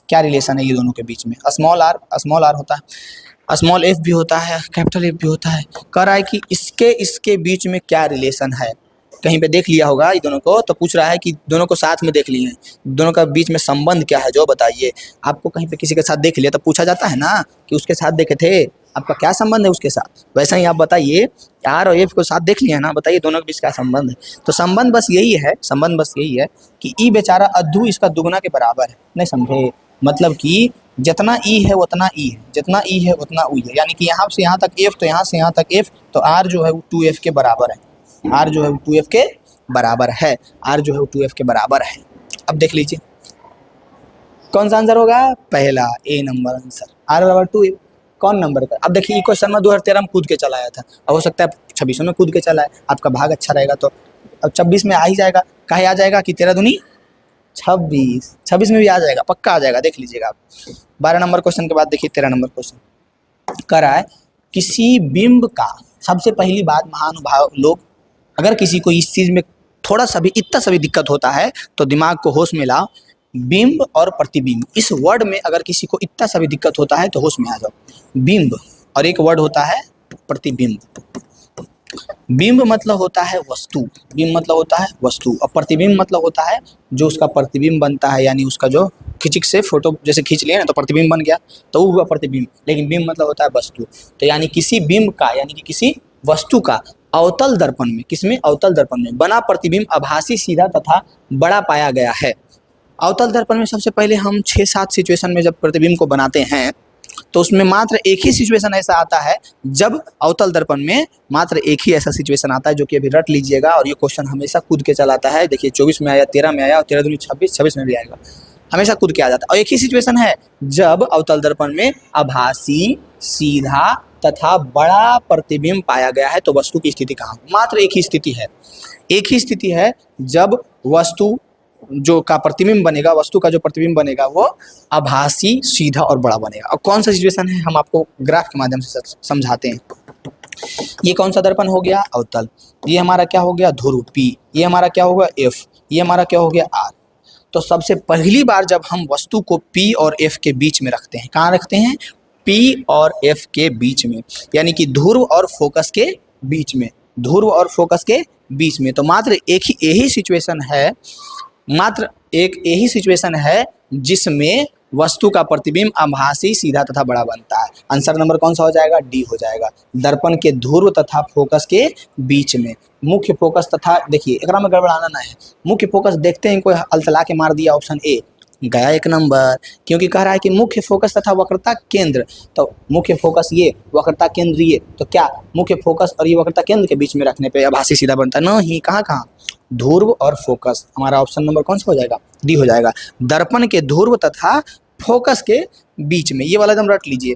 क्या रिलेशन है ये दोनों के बीच में? स्मॉल आर होता है, स्मॉल एफ भी होता है, कैपिटल एफ भी होता है। कह रहा है कि इसके बीच में क्या रिलेशन है। कहीं पे देख लिया होगा ये दोनों को, तो पूछ रहा है कि दोनों को साथ में देख लिए हैं, दोनों का बीच में संबंध क्या है जो बताइए। आपको कहीं पे किसी के साथ देख लिया तो पूछा जाता है ना कि उसके साथ देखे थे, आपका क्या संबंध है उसके साथ। वैसा ही आप बताइए, आर और एफ को साथ देख लिया ना, बताइए दोनों के बीच क्या संबंध है। तो संबंध बस यही है, संबंध बस यही है कि ई बेचारा अद्धू इसका दुगना के बराबर है। नहीं समझे? मतलब कि जितना ई है उतना ई है, जितना ई है उतना ऊ है, यानी कि यहाँ से यहाँ तक एफ तो यहाँ से यहाँ तक एफ, तो आर जो है वो 2f के बराबर है, आर जो है वो 2f के बराबर है, आर जो है वो 2f के बराबर है। अब देख लीजिए कौन सा आंसर होगा? पहला, ए नंबर आंसर, आर बराबर 2f। कौन नंबर का? अब देखिए क्वेश्चन में 2013 में कूद के चला आया था, अब हो सकता है 26 में कूद के चला है, आपका भाग अच्छा रहेगा तो अब 26 में आ ही जाएगा। काहे आ जाएगा कि 13 दूनी 26, 26 में भी आ जाएगा, पक्का आ जाएगा, देख लीजिएगा आप। 12 नंबर क्वेश्चन के बाद देखिए 13 नंबर क्वेश्चन कर रहा है, किसी बिंब का, सबसे पहली बात महानुभाव लोग, अगर किसी को इस चीज़ में थोड़ा सा भी इतना सा भी दिक्कत होता है तो दिमाग को होश में लाओ। बिंब और प्रतिबिंब, इस वर्ड में अगर किसी को इतना सा भी दिक्कत होता है तो होश में आ जाओ। बिंब और एक वर्ड होता है प्रतिबिंब। बिंब मतलब होता है वस्तु, बिंब मतलब होता है वस्तु, और प्रतिबिंब मतलब होता है जो उसका प्रतिबिंब बनता है, यानी उसका जो खिचिक से फोटो जैसे खींच लिए ना तो प्रतिबिंब बन गया, तो वो हुआ प्रतिबिंब। लेकिन बिंब मतलब होता है वस्तु, तो यानी किसी बिंब का, यानी कि किसी वस्तु का अवतल दर्पण में, किसमें? अवतल दर्पण में बना प्रतिबिंब आभासी, सीधा तथा बड़ा पाया गया है। अवतल दर्पण में सबसे पहले हम 6-7 सिचुएशन में जब प्रतिबिंब को बनाते हैं तो उसमें मात्र एक ही सिचुएशन ऐसा आता है, जब अवतल दर्पण में मात्र एक ही ऐसा सिचुएशन आता है जो कि अभी रट लीजिएगा, और ये क्वेश्चन हमेशा कूद के चलाता है। देखिए 24 में आया, 13 में आया, और 13 दूनी 26, 26 में भी आएगा, हमेशा कूद के आ जाता है। और एक ही सिचुएशन है जब अवतल दर्पण में आभासी, सीधा तथा बड़ा प्रतिबिंब पाया गया है, तो वस्तु की स्थिति कहाँ? मात्र एक ही स्थिति है, एक ही स्थिति है जब वस्तु जो का प्रतिबिंब बनेगा, वस्तु का जो प्रतिबिंब बनेगा वो आभासी, सीधा और बड़ा बनेगा। और कौन सा सिचुएशन है हम आपको ग्राफ के माध्यम से समझाते हैं। ये कौन सा दर्पण हो गया? अवतल। ये हमारा क्या हो गया? ध्रुव पी। ये हमारा क्या होगा? एफ। ये हमारा क्या हो गया? आर। तो सबसे पहली बार जब हम वस्तु को पी और एफ के बीच में रखते हैं, कहाँ रखते हैं? P P और F के बीच में, यानी कि ध्रुव और फोकस के बीच में, ध्रुव और फोकस के बीच में। तो मात्र एक ही यही सिचुएशन है, मात्र एक यही सिचुएशन है जिसमें वस्तु का प्रतिबिंब आभासी, सीधा तथा बड़ा बनता है। आंसर नंबर कौन सा हो जाएगा? डी हो जाएगा। दर्पण के ध्रुव तथा फोकस के बीच में, मुख्य फोकस तथा, देखिए एकरा में गड़बड़ाना ना है, मुख्य फोकस देखते हैं कोई अलतला के मार दिया, ऑप्शन ए गया 1 नंबर, क्योंकि कह रहा है कि मुख्य फोकस तथा वक्रता केंद्र, तो मुख्य फोकस ये, वक्रता केंद्र ये, तो क्या मुख्य फोकस और ये वक्रता केंद्र के बीच में रखने पे आभासी सीधा बनता है? नहीं, कहाँ कहाँ, ध्रुव और फोकस। हमारा ऑप्शन नंबर कौन सा हो जाएगा? डी हो जाएगा। दर्पण के ध्रुव तथा फोकस के बीच में, ये वाला एकदम रट लीजिए,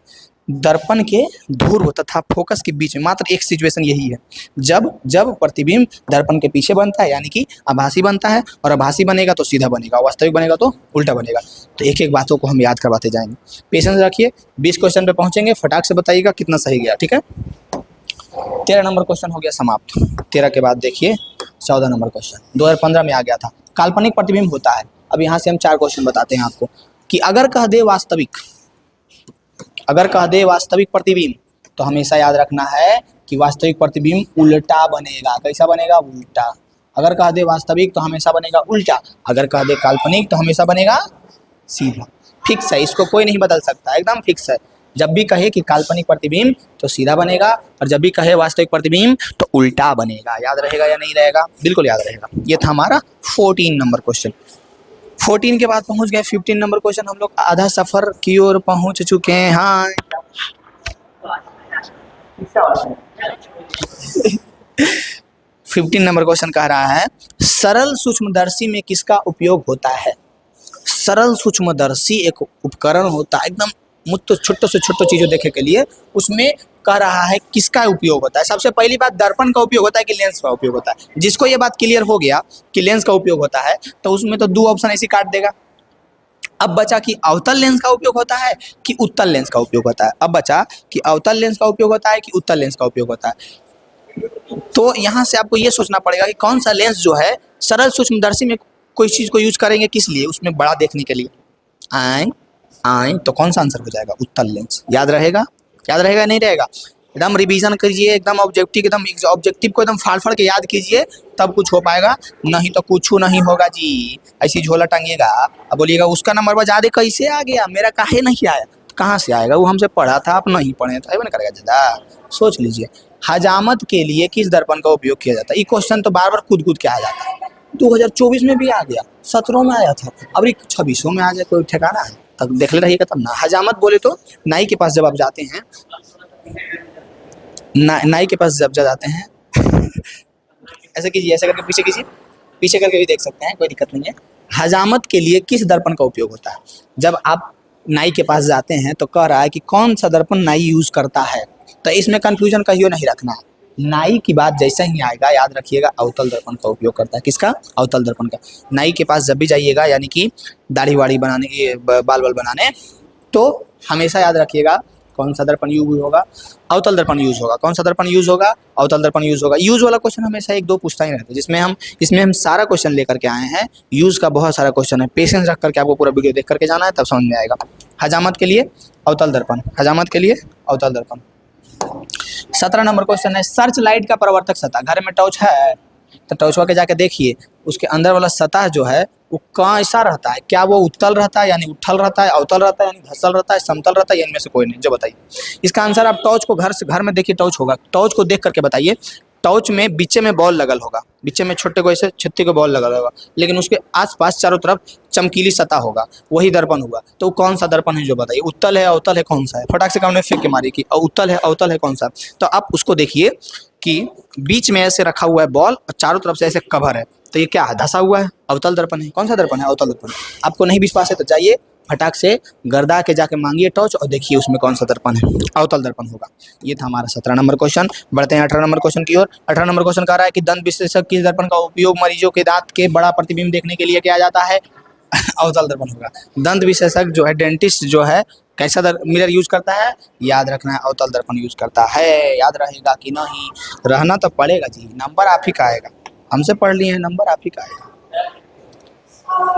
दर्पण के ध्रुव तथा फोकस के बीच में मात्र एक सिचुएशन यही है, जब प्रतिबिंब दर्पण के पीछे बनता है, यानी कि आभासी बनता है, और आभासी बनेगा तो सीधा बनेगा, वास्तविक बनेगा तो उल्टा बनेगा। तो एक एक बातों को हम याद करवाते जाएंगे, पेशेंस रखिए। 20 क्वेश्चन पे पहुंचेंगे, फटाक से बताइएगा कितना सही गया, ठीक है। 13 नंबर क्वेश्चन हो गया समाप्त। 13 के बाद देखिए 14 नंबर क्वेश्चन 2015 में आ गया था। काल्पनिक प्रतिबिंब होता है। अब यहाँ से हम 4 क्वेश्चन बताते हैं आपको कि अगर कह दे वास्तविक, अगर कह दे वास्तविक प्रतिबिंब, तो हमेशा याद रखना है कि वास्तविक प्रतिबिंब उल्टा बनेगा। कैसा बनेगा? उल्टा। अगर कह दे वास्तविक तो हमेशा बनेगा उल्टा, अगर कह दे काल्पनिक तो हमेशा बनेगा सीधा। फिक्स है, इसको कोई नहीं बदल सकता, एकदम फिक्स है। जब भी कहे कि काल्पनिक प्रतिबिंब तो सीधा बनेगा, और जब भी कहे वास्तविक प्रतिबिंब तो उल्टा बनेगा। याद रहेगा या नहीं रहेगा? बिल्कुल याद रहेगा। ये था हमारा 14 नंबर क्वेश्चन। 14 के बाद पहुंच गए 15 नंबर क्वेश्चन। हम लोग आधा सफर की ओर पहुंच चुके हैं। हाँ 15 नंबर क्वेश्चन कह रहा है, सरल सूक्ष्मदर्शी में किसका उपयोग होता है? सरल सूक्ष्मदर्शी एक उपकरण होता है, एकदम मुझको छोटे से छोटे चीज़ों देखे के लिए, उसमें कह रहा है किसका उपयोग होता है। सबसे पहली बात, दर्पण का उपयोग होता है कि लेंस का उपयोग होता है? जिसको ये बात क्लियर हो गया कि लेंस का उपयोग होता है, तो उसमें तो 2 ऑप्शन ऐसे काट देगा। अब बचा कि अवतल लेंस का उपयोग होता है कि उत्तल लेंस का उपयोग होता है। अब बचा कि अवतल लेंस का उपयोग होता है कि उत्तल लेंस का उपयोग होता है। तो यहाँ से आपको ये सोचना पड़ेगा कि कौन सा लेंस जो है सरल सूक्ष्मदर्शी में कोई चीज़ को यूज करेंगे किस लिए? उसमें बड़ा देखने के लिए। आए तो कौन सा आंसर हो जाएगा? उत्तल लेंस। याद रहेगा? याद रहेगा नहीं रहेगा? एकदम रिवीजन कीजिए, एकदम ऑब्जेक्टिव को एकदम फाड़ फाड़ के याद कीजिए, तब कुछ हो पाएगा, नहीं तो कुछ नहीं होगा जी। ऐसी झोला टांगिएगा, अब बोलिएगा उसका नंबर ज़्यादा कैसे आ गया, मेरा काहे नहीं आया? तो कहाँ से आएगा? वो हमसे पढ़ा था, आप नहीं पढ़े तो ऐसा नहीं करेगा ज़्यादा। सोच लीजिए, हजामत के लिए किस दर्पण का उपयोग किया जाता है? ये क्वेश्चन तो बार बार कूद के आ जाता है। 2024 में भी आ गया, 17 में आया था, अब 26 में आ जाए, कोई ठिकाना है? तब देख ले रहिएगा तब ना। हजामत बोले तो नाई के पास जब आप जाते हैं, नाई के पास जब जाते हैं ऐसे कीजिए, ऐसे करके पीछे कीजिए, पीछे करके भी देख सकते हैं, कोई दिक्कत नहीं है। हजामत के लिए किस दर्पण का उपयोग होता है? जब आप नाई के पास जाते हैं तो कह रहा है कि कौन सा दर्पण नाई यूज करता है, तो इसमें कंफ्यूजन कहियो नहीं रखना है। नाई की बात जैसा ही आएगा याद रखिएगा अवतल दर्पण का उपयोग करता है। किसका? अवतल दर्पण का। नाई के पास जब भी जाइएगा, यानी कि दाढ़ी वाड़ी बनाने की, बाल बनाने, तो हमेशा याद रखिएगा कौन सा दर्पण यूज होगा? अवतल दर्पण यूज होगा। कौन सा दर्पण यूज होगा? अवतल दर्पण यूज होगा। यूज वाला क्वेश्चन हमेशा 1-2 पूछता ही रहता है, इसमें हम सारा क्वेश्चन लेकर के आए हैं। यूज का बहुत सारा क्वेश्चन है, पेशेंस रख करके आपको पूरा वीडियो देख करके जाना है, तब समझ में आएगा। हजामत के लिए अवतल दर्पण, हजामत के लिए अवतल दर्पण। 17 नंबर क्वेश्चन है, सर्च लाइट का परावर्तक सतह। घर में टॉर्च है तो टॉर्चवा के जाके देखिए, उसके अंदर वाला सतह जो है वो कैसा रहता है? क्या वो उत्तल रहता है यानी उठल रहता है, अवतल रहता है यानी धसल रहता है, समतल रहता है, इनमें से कोई नहीं? जो बताइए इसका आंसर। आप टॉर्च को घर में देखिए, टॉर्च होगा, टॉर्च को देख करके बताइए। टॉर्च में बीचे में बॉल लगल होगा, बीचे में छोटे को ऐसे छत्ती को बॉल लगल होगा, लेकिन उसके आसपास चारों तरफ चमकीली सतह होगा, वही दर्पण होगा। तो कौन सा दर्पण है? जो बताइए, उत्तल है, अवतल है, कौन सा है? फटाक से कान में फेंक के मारिए कि उत्तल है, अवतल है, कौन सा? तो आप उसको देखिए कि बीच में ऐसे रखा हुआ है बॉल और चारों तरफ से ऐसे कवर है, तो ये क्या है? धसा हुआ है, अवतल दर्पण है। कौन सा दर्पण है? अवतल दर्पण। आपको नहीं विश्वास है तो जाइए फटाक से गर्दा के जाके मांगिए टॉर्च और देखिए उसमें कौन सा दर्पण है, अवतल दर्पण होगा। ये था हमारा 17 नंबर क्वेश्चन। बढ़ते हैं 18 नंबर क्वेश्चन की ओर। 18 नंबर क्वेश्चन कह रहा है कि दंत विशेषज्ञ किस दर्पण का उपयोग मरीजों के दांत के बड़ा प्रतिबिंब देखने के लिए किया जाता है? अवतल दर्पण होगा। दंत विशेषज्ञ जो है, डेंटिस्ट जो है, कैसा मिरर यूज करता है? याद रखना है, अवतल दर्पण यूज करता है। याद रहेगा कि नहीं? रहना तो पड़ेगा जी, नंबर आप ही का आएगा। हमसे पढ़ लिए हैं, नंबर आप ही का आएगा।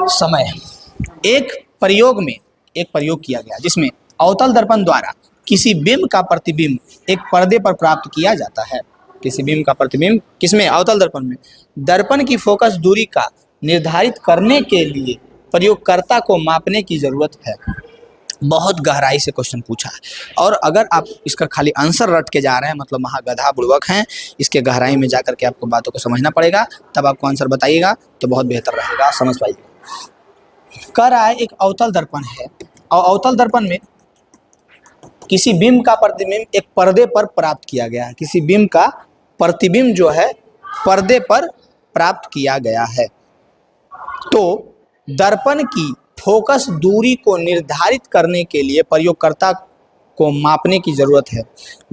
समय। एक प्रयोग किया गया जिसमें अवतल दर्पण द्वारा किसी बिंब का प्रतिबिंब एक पर्दे पर प्राप्त किया जाता है। किसी बिंब का प्रतिबिंब किसमें? अवतल दर्पण में। दर्पण की फोकस दूरी का निर्धारित करने के लिए प्रयोगकर्ता को मापने की जरूरत है। बहुत गहराई से क्वेश्चन पूछा है, और अगर आप इसका खाली आंसर रट के जा रहे हैं मतलब महागधा बुड़वक हैं। इसके गहराई में जाकर के आपको बातों को समझना पड़ेगा, तब आपको आंसर बताइएगा तो बहुत बेहतर रहेगा, समझ पाइएगा। कह रहा है एक अवतल दर्पण है, और अवतल दर्पण में किसी बिंब का प्रतिबिंब एक पर्दे पर प्राप्त किया गया है। किसी बिंब का प्रतिबिंब जो है पर्दे पर प्राप्त किया गया है, तो दर्पण की फोकस दूरी को निर्धारित करने के लिए प्रयोगकर्ता को मापने की जरूरत है।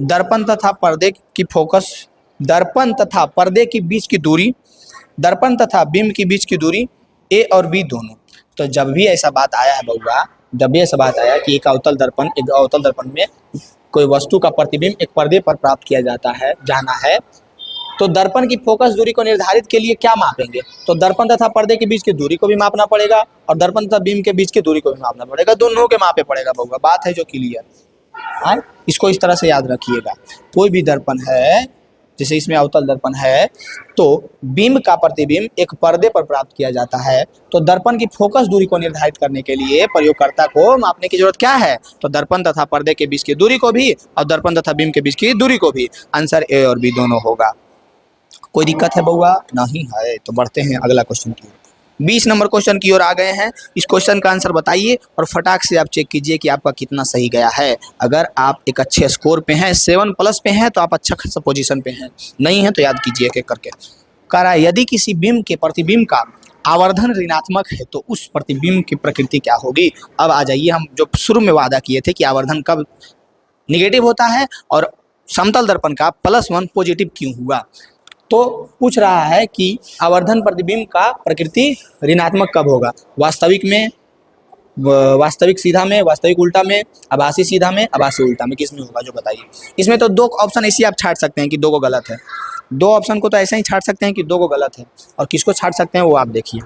दर्पण तथा पर्दे की फोकस, दर्पण तथा पर्दे के बीच की दूरी, दर्पण तथा बिंब के बीच की दूरी ए और बी दोनों। तो जब भी ऐसा बात आया है बउआ, जब भी ऐसा बात आया कि एक अवतल दर्पण में कोई वस्तु का प्रतिबिंब एक पर्दे पर प्राप्त किया जाना है, तो दर्पण की फोकस दूरी को निर्धारित के लिए क्या मापेंगे? तो दर्पण तथा पर्दे के बीच की दूरी को भी मापना पड़ेगा, और दर्पण तथा बिंब के बीच की दूरी को भी मापना पड़ेगा। दोनों के मापे पड़ेगा बउआ, बात है जो क्लियर है। इसको इस तरह से याद रखिएगा। कोई भी दर्पण है, जैसे इसमें अवतल दर्पण है, तो बिंब का प्रतिबिंब एक पर्दे पर प्राप्त किया जाता है, तो दर्पण की फोकस दूरी को निर्धारित करने के लिए प्रयोगकर्ता को मापने की जरूरत क्या है? तो दर्पण तथा पर्दे के बीच की दूरी को भी और दर्पण तथा बिंब के बीच की दूरी को भी। आंसर ए और बी दोनों होगा। कोई दिक्कत है बउआ? नहीं है। तो बढ़ते हैं अगला क्वेश्चन की ओर। 20 नंबर क्वेश्चन की ओर आ गए हैं। इस क्वेश्चन का आंसर बताइए और फटाक से आप चेक कीजिए कि आपका कितना सही गया है। अगर आप एक अच्छे स्कोर पे हैं, 7+ पे हैं, तो आप अच्छा खासा पोजीशन पे हैं। नहीं है तो याद कीजिए एक एक करके। कह रहा है यदि किसी बिंब के प्रतिबिंब का आवर्धन ऋणात्मक है तो उस प्रतिबिंब की प्रकृति क्या होगी? अब आ जाइए, हम जो शुरू में वादा किए थे कि आवर्धन कब निगेटिव होता है और समतल दर्पण का +1 पॉजिटिव क्यों हुआ, तो पूछ रहा है कि आवर्धन प्रतिबिंब का प्रकृति ऋणात्मक कब होगा? वास्तविक में, वास्तविक सीधा में, वास्तविक उल्टा में, आभासी सीधा में, आभासी उल्टा में, किस में होगा जो बताइए। इसमें तो 2 ऑप्शन ऐसे आप छाट सकते हैं कि 2 को गलत है। 2 ऑप्शन को तो ऐसे ही छाट सकते हैं कि 2 को गलत है, और किसको छाट सकते हैं वो आप देखिए।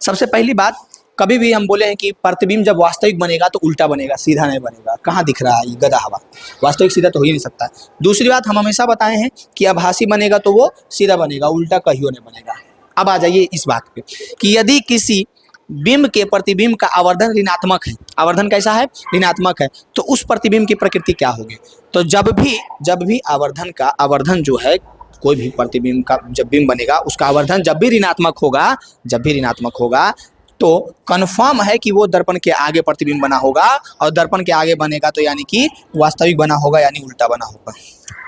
सबसे पहली बात, कभी भी हम बोले हैं कि प्रतिबिंब जब वास्तविक बनेगा तो उल्टा बनेगा, सीधा नहीं बनेगा। कहाँ दिख रहा है ये गधा हवा? वास्तविक सीधा तो हो ही नहीं सकता। दूसरी बात, हम हमेशा बताए हैं कि आभासी बनेगा तो वो सीधा बनेगा, उल्टा कहीं नहीं बनेगा। अब आ जाइए इस बात पे कि यदि किसी बिंब के प्रतिबिंब का आवर्धन ऋणात्मक है, आवर्धन कैसा है? ऋणात्मक है, तो उस प्रतिबिंब की प्रकृति क्या होगी? तो जब भी आवर्धन जो है, कोई भी प्रतिबिंब का जब बिंब बनेगा उसका आवर्धन जब भी ऋणात्मक होगा, तो कन्फर्म है कि वो दर्पण के आगे प्रतिबिंब बना होगा, और दर्पण के आगे बनेगा तो यानी कि वास्तविक बना होगा, यानी उल्टा बना होगा।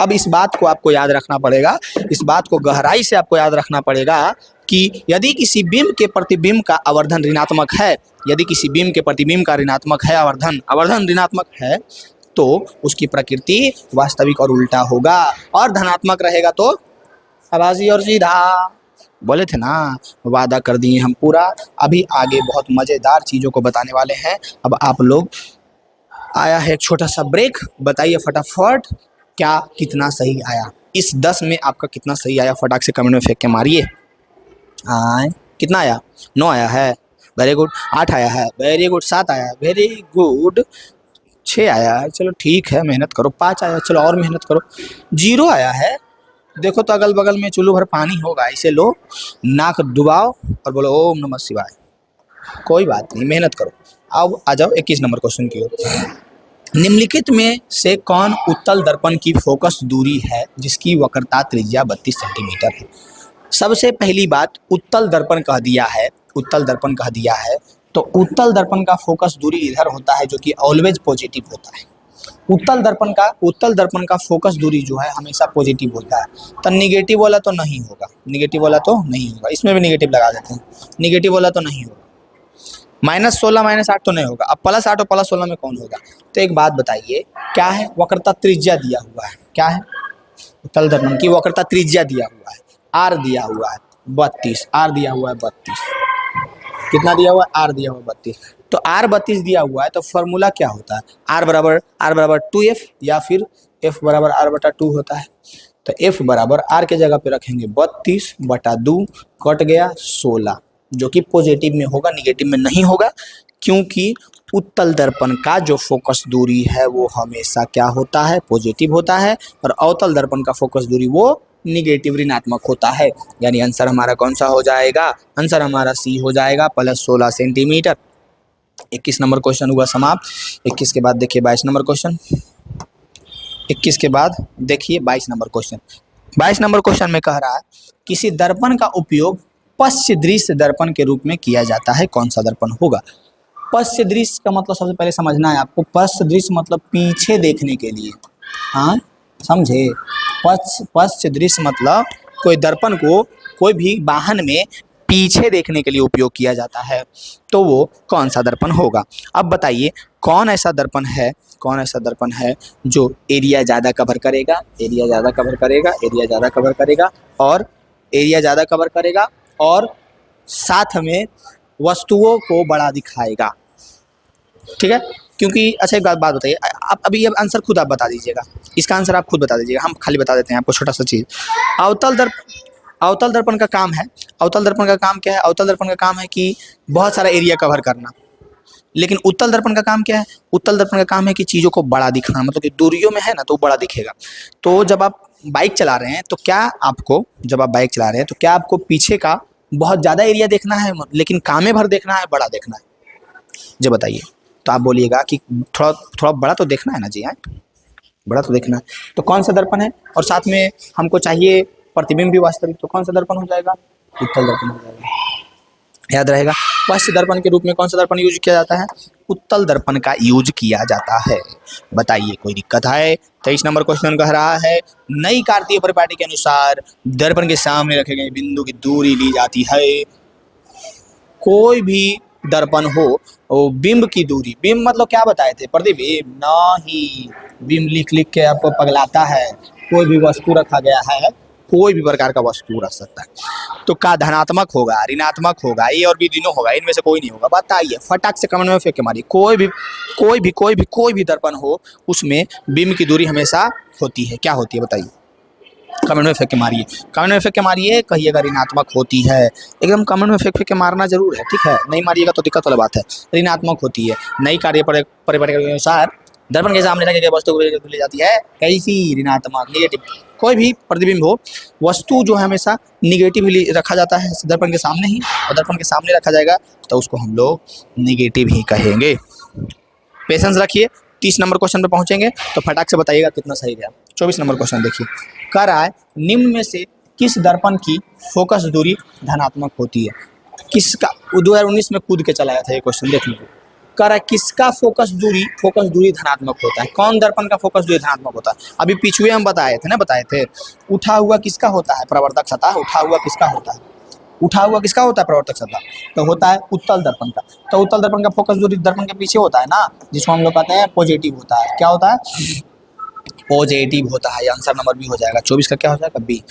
अब इस बात को आपको याद रखना पड़ेगा, इस बात को गहराई से आपको याद रखना पड़ेगा कि यदि किसी बिंब के प्रतिबिंब का आवर्धन ऋणात्मक है, यदि किसी बिंब के प्रतिबिंब का ऋणात्मक है, आवर्धन ऋणात्मक है, तो उसकी प्रकृति वास्तविक और उल्टा होगा, और धनात्मक रहेगा तो आभासी और सीधा। बोले थे ना, वादा कर दिए हम पूरा। अभी आगे बहुत मज़ेदार चीज़ों को बताने वाले हैं। अब आप लोग, आया है एक छोटा सा ब्रेक, बताइए फटाफट क्या कितना सही आया। इस 10 में आपका कितना सही आया फटाक से कमेंट में फेंक के मारिए। कितना आया? 9 आया है, वेरी गुड। 8 आया है, वेरी गुड। 7 आया है, वेरी गुड। 6 आया है, चलो ठीक है, मेहनत करो। 5 आया, चलो और मेहनत करो। 0 आया है, देखो तो अगल बगल में चुल्लू भर पानी होगा, इसे लो, नाक डुबाओ और बोलो ओम नमः शिवाय। कोई बात नहीं, मेहनत करो। अब आ जाओ 21 नंबर क्वेश्चन की ओर। निम्नलिखित में से कौन उत्तल दर्पण की फोकस दूरी है जिसकी वक्रता त्रिज्या 32 सेंटीमीटर है? सबसे पहली बात, उत्तल दर्पण कह दिया है, तो उत्तल दर्पण का फोकस दूरी इधर होता है, जो कि ऑलवेज पॉजिटिव होता है। उत्तल दर्पण का फोकस दूरी जो है हमेशा पॉजिटिव होता है। तो निगेटिव वाला तो नहीं होगा, इसमें भी निगेटिव लगा देते हैं। निगेटिव वाला तो नहीं होगा। -16 -8 तो नहीं होगा। अब +8 और +16 में कौन होगा? तो एक बात बताइए, क्या है? वक्रता त्रिज्या दिया हुआ है। क्या है? उत्तल दर्पण की वक्रता त्रिज्या दिया हुआ है, R दिया हुआ है 32, R दिया हुआ है 32। कितना दिया हुआ है? R दिया हुआ है 32। तो R 32 दिया हुआ है, तो फॉर्मूला क्या होता है? R बराबर 2F, या फिर F बराबर R/2 होता है। तो F बराबर R के जगह पे रखेंगे 32/2, कट गया 16, जो कि पॉजिटिव में होगा, निगेटिव में नहीं होगा। क्योंकि उत्तल दर्पण का जो फोकस दूरी है वो हमेशा क्या होता है, पॉजिटिव होता है, और अवतल दर्पण का फोकस दूरी वो निगेटिव ऋणात्मक होता है। यानी आंसर हमारा कौन सा हो जाएगा, आंसर हमारा सी हो जाएगा, +16 सेंटीमीटर। 21 नंबर क्वेश्चन हुआ समाप्त। 21 के बाद देखिए 22 नंबर क्वेश्चन। 21 के बाद देखिए 22 नंबर क्वेश्चन। 22 नंबर क्वेश्चन में कह रहा है किसी दर्पण का उपयोग पश्च दृश्य दर्पण के रूप में किया जाता है, कौन सा दर्पण होगा। पश्च दृश्य का मतलब सबसे पहले समझना है आपको, पश्च दृश्य मतलब पीछे देखने के लिए, हाँ समझे। पश्च दृश्य मतलब कोई दर्पण को कोई भी वाहन में पीछे देखने के लिए उपयोग किया जाता है, तो वो कौन सा दर्पण होगा। अब बताइए कौन ऐसा दर्पण है, कौन ऐसा दर्पण है जो एरिया ज़्यादा कवर करेगा, एरिया ज़्यादा कवर करेगा, एरिया ज़्यादा कवर करेगा, और एरिया ज़्यादा कवर करेगा और साथ में वस्तुओं को बड़ा दिखाएगा, ठीक है। क्योंकि अच्छा एक बात बताइए, आप अभी अब आंसर खुद आप बता दीजिएगा, इसका आंसर आप खुद बता दीजिएगा, हम खाली बता देते हैं आपको छोटा सा चीज़। अवतल दर्पण का काम है, अवतल दर्पण का काम क्या है, अवतल दर्पण का काम है कि बहुत सारा एरिया कवर करना। लेकिन उत्तल दर्पण का काम क्या है, उत्तल दर्पण का काम है कि चीज़ों को बड़ा दिखाना, मतलब कि दूरियों में है ना तो बड़ा दिखेगा। तो जब आप बाइक चला रहे हैं तो क्या आपको, जब आप बाइक चला रहे हैं तो क्या आपको पीछे का बहुत ज़्यादा एरिया देखना है, लेकिन कामे भर देखना है, बड़ा देखना है, जब बताइए। तो आप बोलिएगा कि थोड़ा थोड़ा बड़ा तो देखना है ना जी, हाँ बड़ा तो देखना है। तो कौन सा दर्पण है, और साथ में हमको चाहिए प्रतिबिंब भी वास्तविक, तो कौन सा दर्पण हो जाएगा, उत्तल दर्पण हो जाएगा, याद रहेगा। पश्च दर्पण के रूप में कौन सा दर्पण यूज किया जाता है, उत्तल दर्पण का यूज किया जाता है। बताइए कोई दिक्कत है। 23 नंबर क्वेश्चन कह रहा है नई कार्तीय परिपाटी के अनुसार दर्पण के सामने रखे गए बिंदु की दूरी ली जाती है। कोई भी दर्पण हो वो बिंब की दूरी, बिंब मतलब क्या बताए थे, प्रतिबिंब नहीं, बिंब लिख लिख के आपको पगलाता है। कोई भी वस्तु रखा गया है, कोई भी प्रकार का वस्तु रख सकता है, तो का धनात्मक होगा, ऋणात्मक होगा, ये और भी तीनों होगा, इनमें से कोई नहीं होगा। बताइए फटाक से कमेंट में फेंक के मारिए। कोई भी दर्पण हो उसमें बिंब की दूरी हमेशा होती है, क्या होती है बताइए, कमेंट में फेंक के मारिए, कमेंट में फेंक के मारिए, कहिएगा ऋणात्मक होती है। एकदम कमेंट में फेंक फेंक के मारना जरूर है, ठीक है, नहीं मारिएगा तो दिक्कत वाली बात है। ऋणात्मक होती है। नई कार्य परिपाटी के अनुसार दर्पण के सामने रखे गए वस्तु को ली जाती है कैसी, ऋणात्मक, निगेटिव। कोई भी प्रतिबिंब हो, वस्तु जो है हमेशा निगेटिव ही रखा जाता है दर्पण के सामने ही, और दर्पण के सामने रखा जाएगा तो उसको हम लोग निगेटिव ही कहेंगे। पेशेंस रखिए, 30 नंबर क्वेश्चन पे पहुंचेंगे तो फटाक से बताइएगा कितना सही गया। 24 नंबर क्वेश्चन देखिए, कह रहा है निम्न में से किस दर्पण की फोकस दूरी धनात्मक होती है। किसका, 2019 में कूद के चलाया था ये क्वेश्चन, देख लीजिए। कह रहा है किसका फोकस दूरी धनात्मक होता है, कौन दर्पण का फोकस दूरी धनात्मक होता है। अभी पिछुए हम बताए थे उठा हुआ किसका होता है, प्रवर्तक सतह उठा हुआ किसका होता है, उठा हुआ किसका होता है, प्रवर्तक सतह, तो होता है उत्तल दर्पण का। तो उत्तल दर्पण का फोकस दूरी दर्पण के पीछे होता है ना, जिसको हम लोग कहते हैं पॉजिटिव होता है। क्या होता है, पॉजिटिव होता है। आंसर नंबर बी हो जाएगा। 24 का क्या हो जाएगा, बी।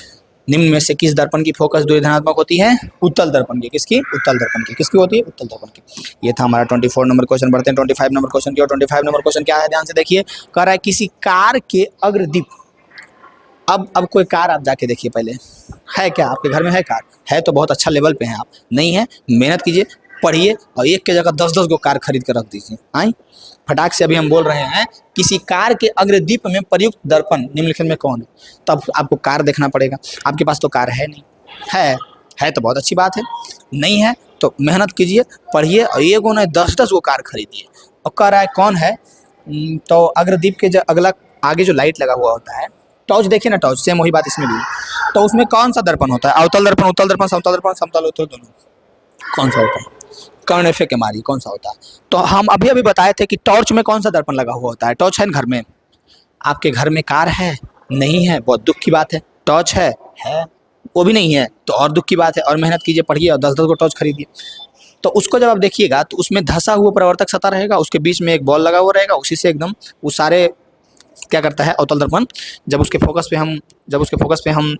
निम्न में से किस दर्पण की फोकस दूरी धनात्मक होती है, उत्तल दर्पण की। किसकी, उत्तल दर्पण की। किसकी होती है, उत्तल दर्पण की। ये था हमारा 24 नंबर क्वेश्चन। बढ़ते हैं 25 नंबर क्वेश्चन की और 25 नंबर क्वेश्चन क्या है, ध्यान से देखिए। कह रहा है किसी कार के अग्रदीप, अब कोई कार आप जाके देखिए पहले, है क्या आपके घर में, है कार, है तो बहुत अच्छा लेवल पे हैं आप, नहीं है मेहनत कीजिए, पढ़िए, और एक के जगह 10-10 गो कार खरीद कर रख दीजिए। आई फटाक से अभी हम बोल रहे हैं किसी कार के अग्रदीप में प्रयुक्त दर्पण निम्नलिखित में कौन है। तब आपको कार देखना पड़ेगा, आपके पास तो कार है नहीं, है तो बहुत अच्छी बात है, नहीं है तो मेहनत कीजिए, पढ़िए, और एक गो नहीं 10-10 गो कार खरीदिए। और कह रहा है कौन है, तो अग्रदीप के अगला आगे जो लाइट लगा हुआ होता है, टॉर्च देखिए ना, टॉर्च, सेम वही बात इसमें भी। तो उसमें कौन सा दर्पण होता है, अवतल दर्पण, उत्तल दर्पण, समतल दर्पण, समतल उत्तल दोनों, कौन सा होता है, कर्ण फेंक के मारिए कौन सा होता है। तो हम अभी बताए थे कि टॉर्च में कौन सा दर्पण लगा हुआ होता है, टॉर्च है घर में। आपके घर में कार है, नहीं है, बहुत दुख की बात है। टॉर्च है, वो भी नहीं है तो और दुख की बात है। और मेहनत कीजिए, पढ़िए, और 10-10 को टॉर्च खरीदिए। तो उसको जब आप देखिएगा तो उसमें धंसा हुआ प्रवर्तक सतह रहेगा, उसके बीच में एक बॉल लगा हुआ रहेगा, उसी से एकदम वो सारे क्या करता है अवतल दर्पण, जब उसके फोकस पे हम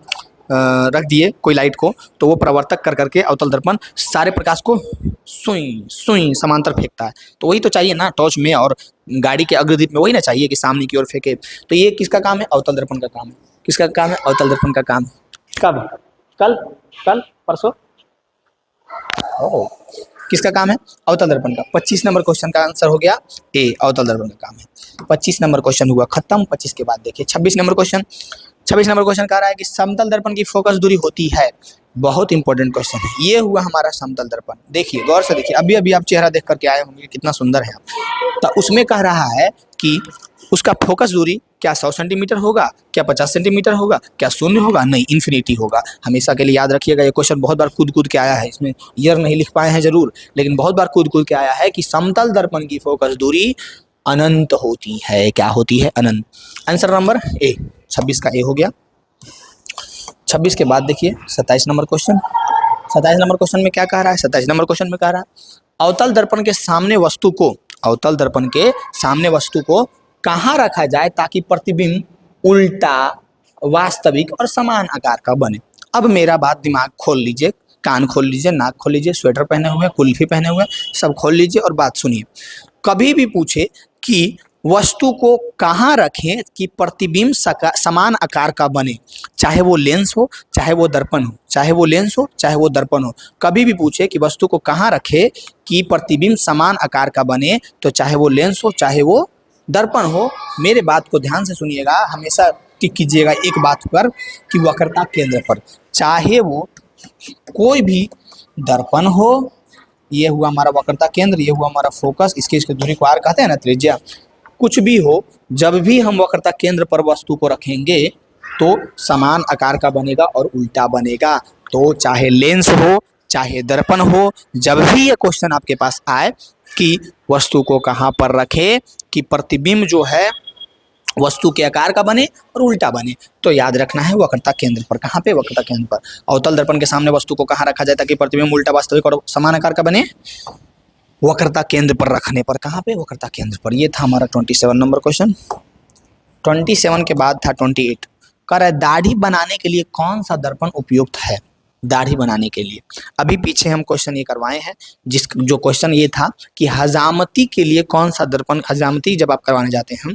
रख दिए कोई लाइट को, तो वो प्रवर्तक कर करके अवतल दर्पण सारे प्रकाश को सुई समांतर फेंकता है। तो वही तो चाहिए ना टॉर्च में, और गाड़ी के अग्रदीप में वही ना चाहिए कि सामने की ओर फेंके। तो ये किसका काम है, अवतल दर्पण का काम है। किसका काम है, अवतल दर्पण का काम। कब, कल परसों, किसका काम है? अवतल दर्पण का। 25 नंबर क्वेश्चन का आंसर हो गया ए, अवतल दर्पण का काम है। 25 नंबर क्वेश्चन हुआ खत्म। 25 के बाद देखिए 26 नंबर क्वेश्चन। 26 नंबर क्वेश्चन कह रहा है कि समतल दर्पण की फोकस दूरी होती है। बहुत इंपॉर्टेंट क्वेश्चन है। ये हुआ हमारा समतल दर्पण। देखिए गौर से देखिए, अभी अभी आप चेहरा देख करके आए होंगे, कितना सुंदर है आप। तो उसमें कह रहा है कि उसका फोकस दूरी क्या 100 सेंटीमीटर होगा, क्या 50 सेंटीमीटर होगा, क्या शून्य होगा? नहीं, इन्फिनिटी होगा। हमेशा के लिए याद रखिएगा, ये क्वेश्चन बहुत बार कूद कूद के आया है, इसमें ईयर नहीं लिख पाए हैं जरूर, लेकिन बहुत बार कूद कूद के आया है कि समतल दर्पण की फोकस दूरी अनंत होती है। क्या होती है? अनंत। आंसर नंबर ए, 26 का ए हो गया। 26 के बाद देखिए 27 नंबर क्वेश्चन। 27 नंबर क्वेश्चन में क्या कह रहा है? 27 नंबर क्वेश्चन में कह रहा है अवतल दर्पण के सामने वस्तु को, अवतल दर्पण के सामने वस्तु को कहाँ रखा जाए ताकि प्रतिबिंब उल्टा, वास्तविक और समान आकार का बने। अब मेरा बात दिमाग खोल लीजिए, कान खोल लीजिए, नाक खोल लीजिए, स्वेटर पहने हुए, कुल्फी पहने हुए, सब खोल लीजिए और बात सुनिए। कभी भी पूछे कि वस्तु को कहाँ रखें कि प्रतिबिंब समान आकार का बने, चाहे वो लेंस हो चाहे वो दर्पण हो, चाहे वो लेंस हो चाहे वो दर्पण हो, कभी भी पूछे कि वस्तु को कहाँ रखे कि प्रतिबिंब समान आकार का बने, तो चाहे वो लेंस हो चाहे वो दर्पण हो, मेरे बात को ध्यान से सुनिएगा, हमेशा टिक कीजिएगा एक बात पर कि वक्रता केंद्र पर, चाहे वो कोई भी दर्पण हो, ये हुआ हमारा वक्रता केंद्र, ये हुआ हमारा फोकस, इसकी दूरी को आर कहते हैं ना, त्रिज्या, कुछ भी हो, जब भी हम वक्रता केंद्र पर वस्तु को रखेंगे तो समान आकार का बनेगा और उल्टा बनेगा। तो चाहे लेंस हो चाहे दर्पण हो, जब भी ये क्वेश्चन आपके पास आए कि वस्तु को कहाँ पर रखे कि प्रतिबिंब जो है वस्तु के आकार का बने और उल्टा बने, तो याद रखना है वक्रता केंद्र पर। कहाँ पे? वक्रता केंद्र पर। अवतल दर्पण के सामने वस्तु को कहाँ रखा जाए ताकि प्रतिबिंब उल्टा, वास्तविक और समान आकार का बने? वक्रता केंद्र पर रखने पर। कहाँ पे? वक्रता केंद्र पर। ये था हमारा 27 नंबर क्वेश्चन। 27 के बाद था 28। कह रहा है दाढ़ी बनाने के लिए कौन सा दर्पण उपयुक्त है? दाढ़ी बनाने के लिए अभी पीछे हम क्वेश्चन ये करवाए हैं, जो क्वेश्चन ये था कि हजामती के लिए कौन सा दर्पण, हजामती जब आप करवाने जाते हैं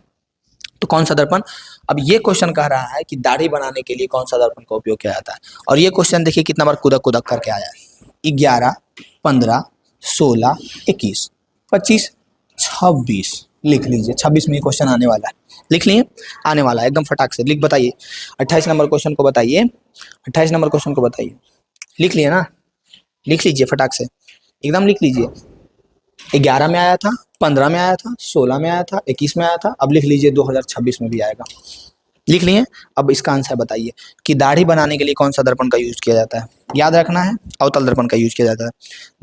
तो कौन सा दर्पण, अब ये क्वेश्चन कह रहा है कि दाढ़ी बनाने के लिए कौन सा दर्पण का उपयोग किया जाता है। और ये क्वेश्चन देखिए कितना बार कुदक कुदक करके आया है। 11, 15, 16, 21, 25, 26 लिख लीजिए। 26 में ये क्वेश्चन आने वाला है, लिख लिए? आने वाला है एकदम फटाक से लिख बताइए। 28 नंबर क्वेश्चन को बताइए, 28 नंबर क्वेश्चन को बताइए। लिख लिए ना? लिख लीजिए फटाक से, एकदम लिख लीजिए। 11 में आया था, 15 में आया था, 16 में आया था, 21 में आया था, अब लिख लीजिए 2026 में भी आएगा। लिख लिए? अब इसका आंसर बताइए कि दाढ़ी बनाने के लिए कौन सा दर्पण का यूज किया जाता है। याद रखना है अवतल दर्पण का यूज किया जाता है।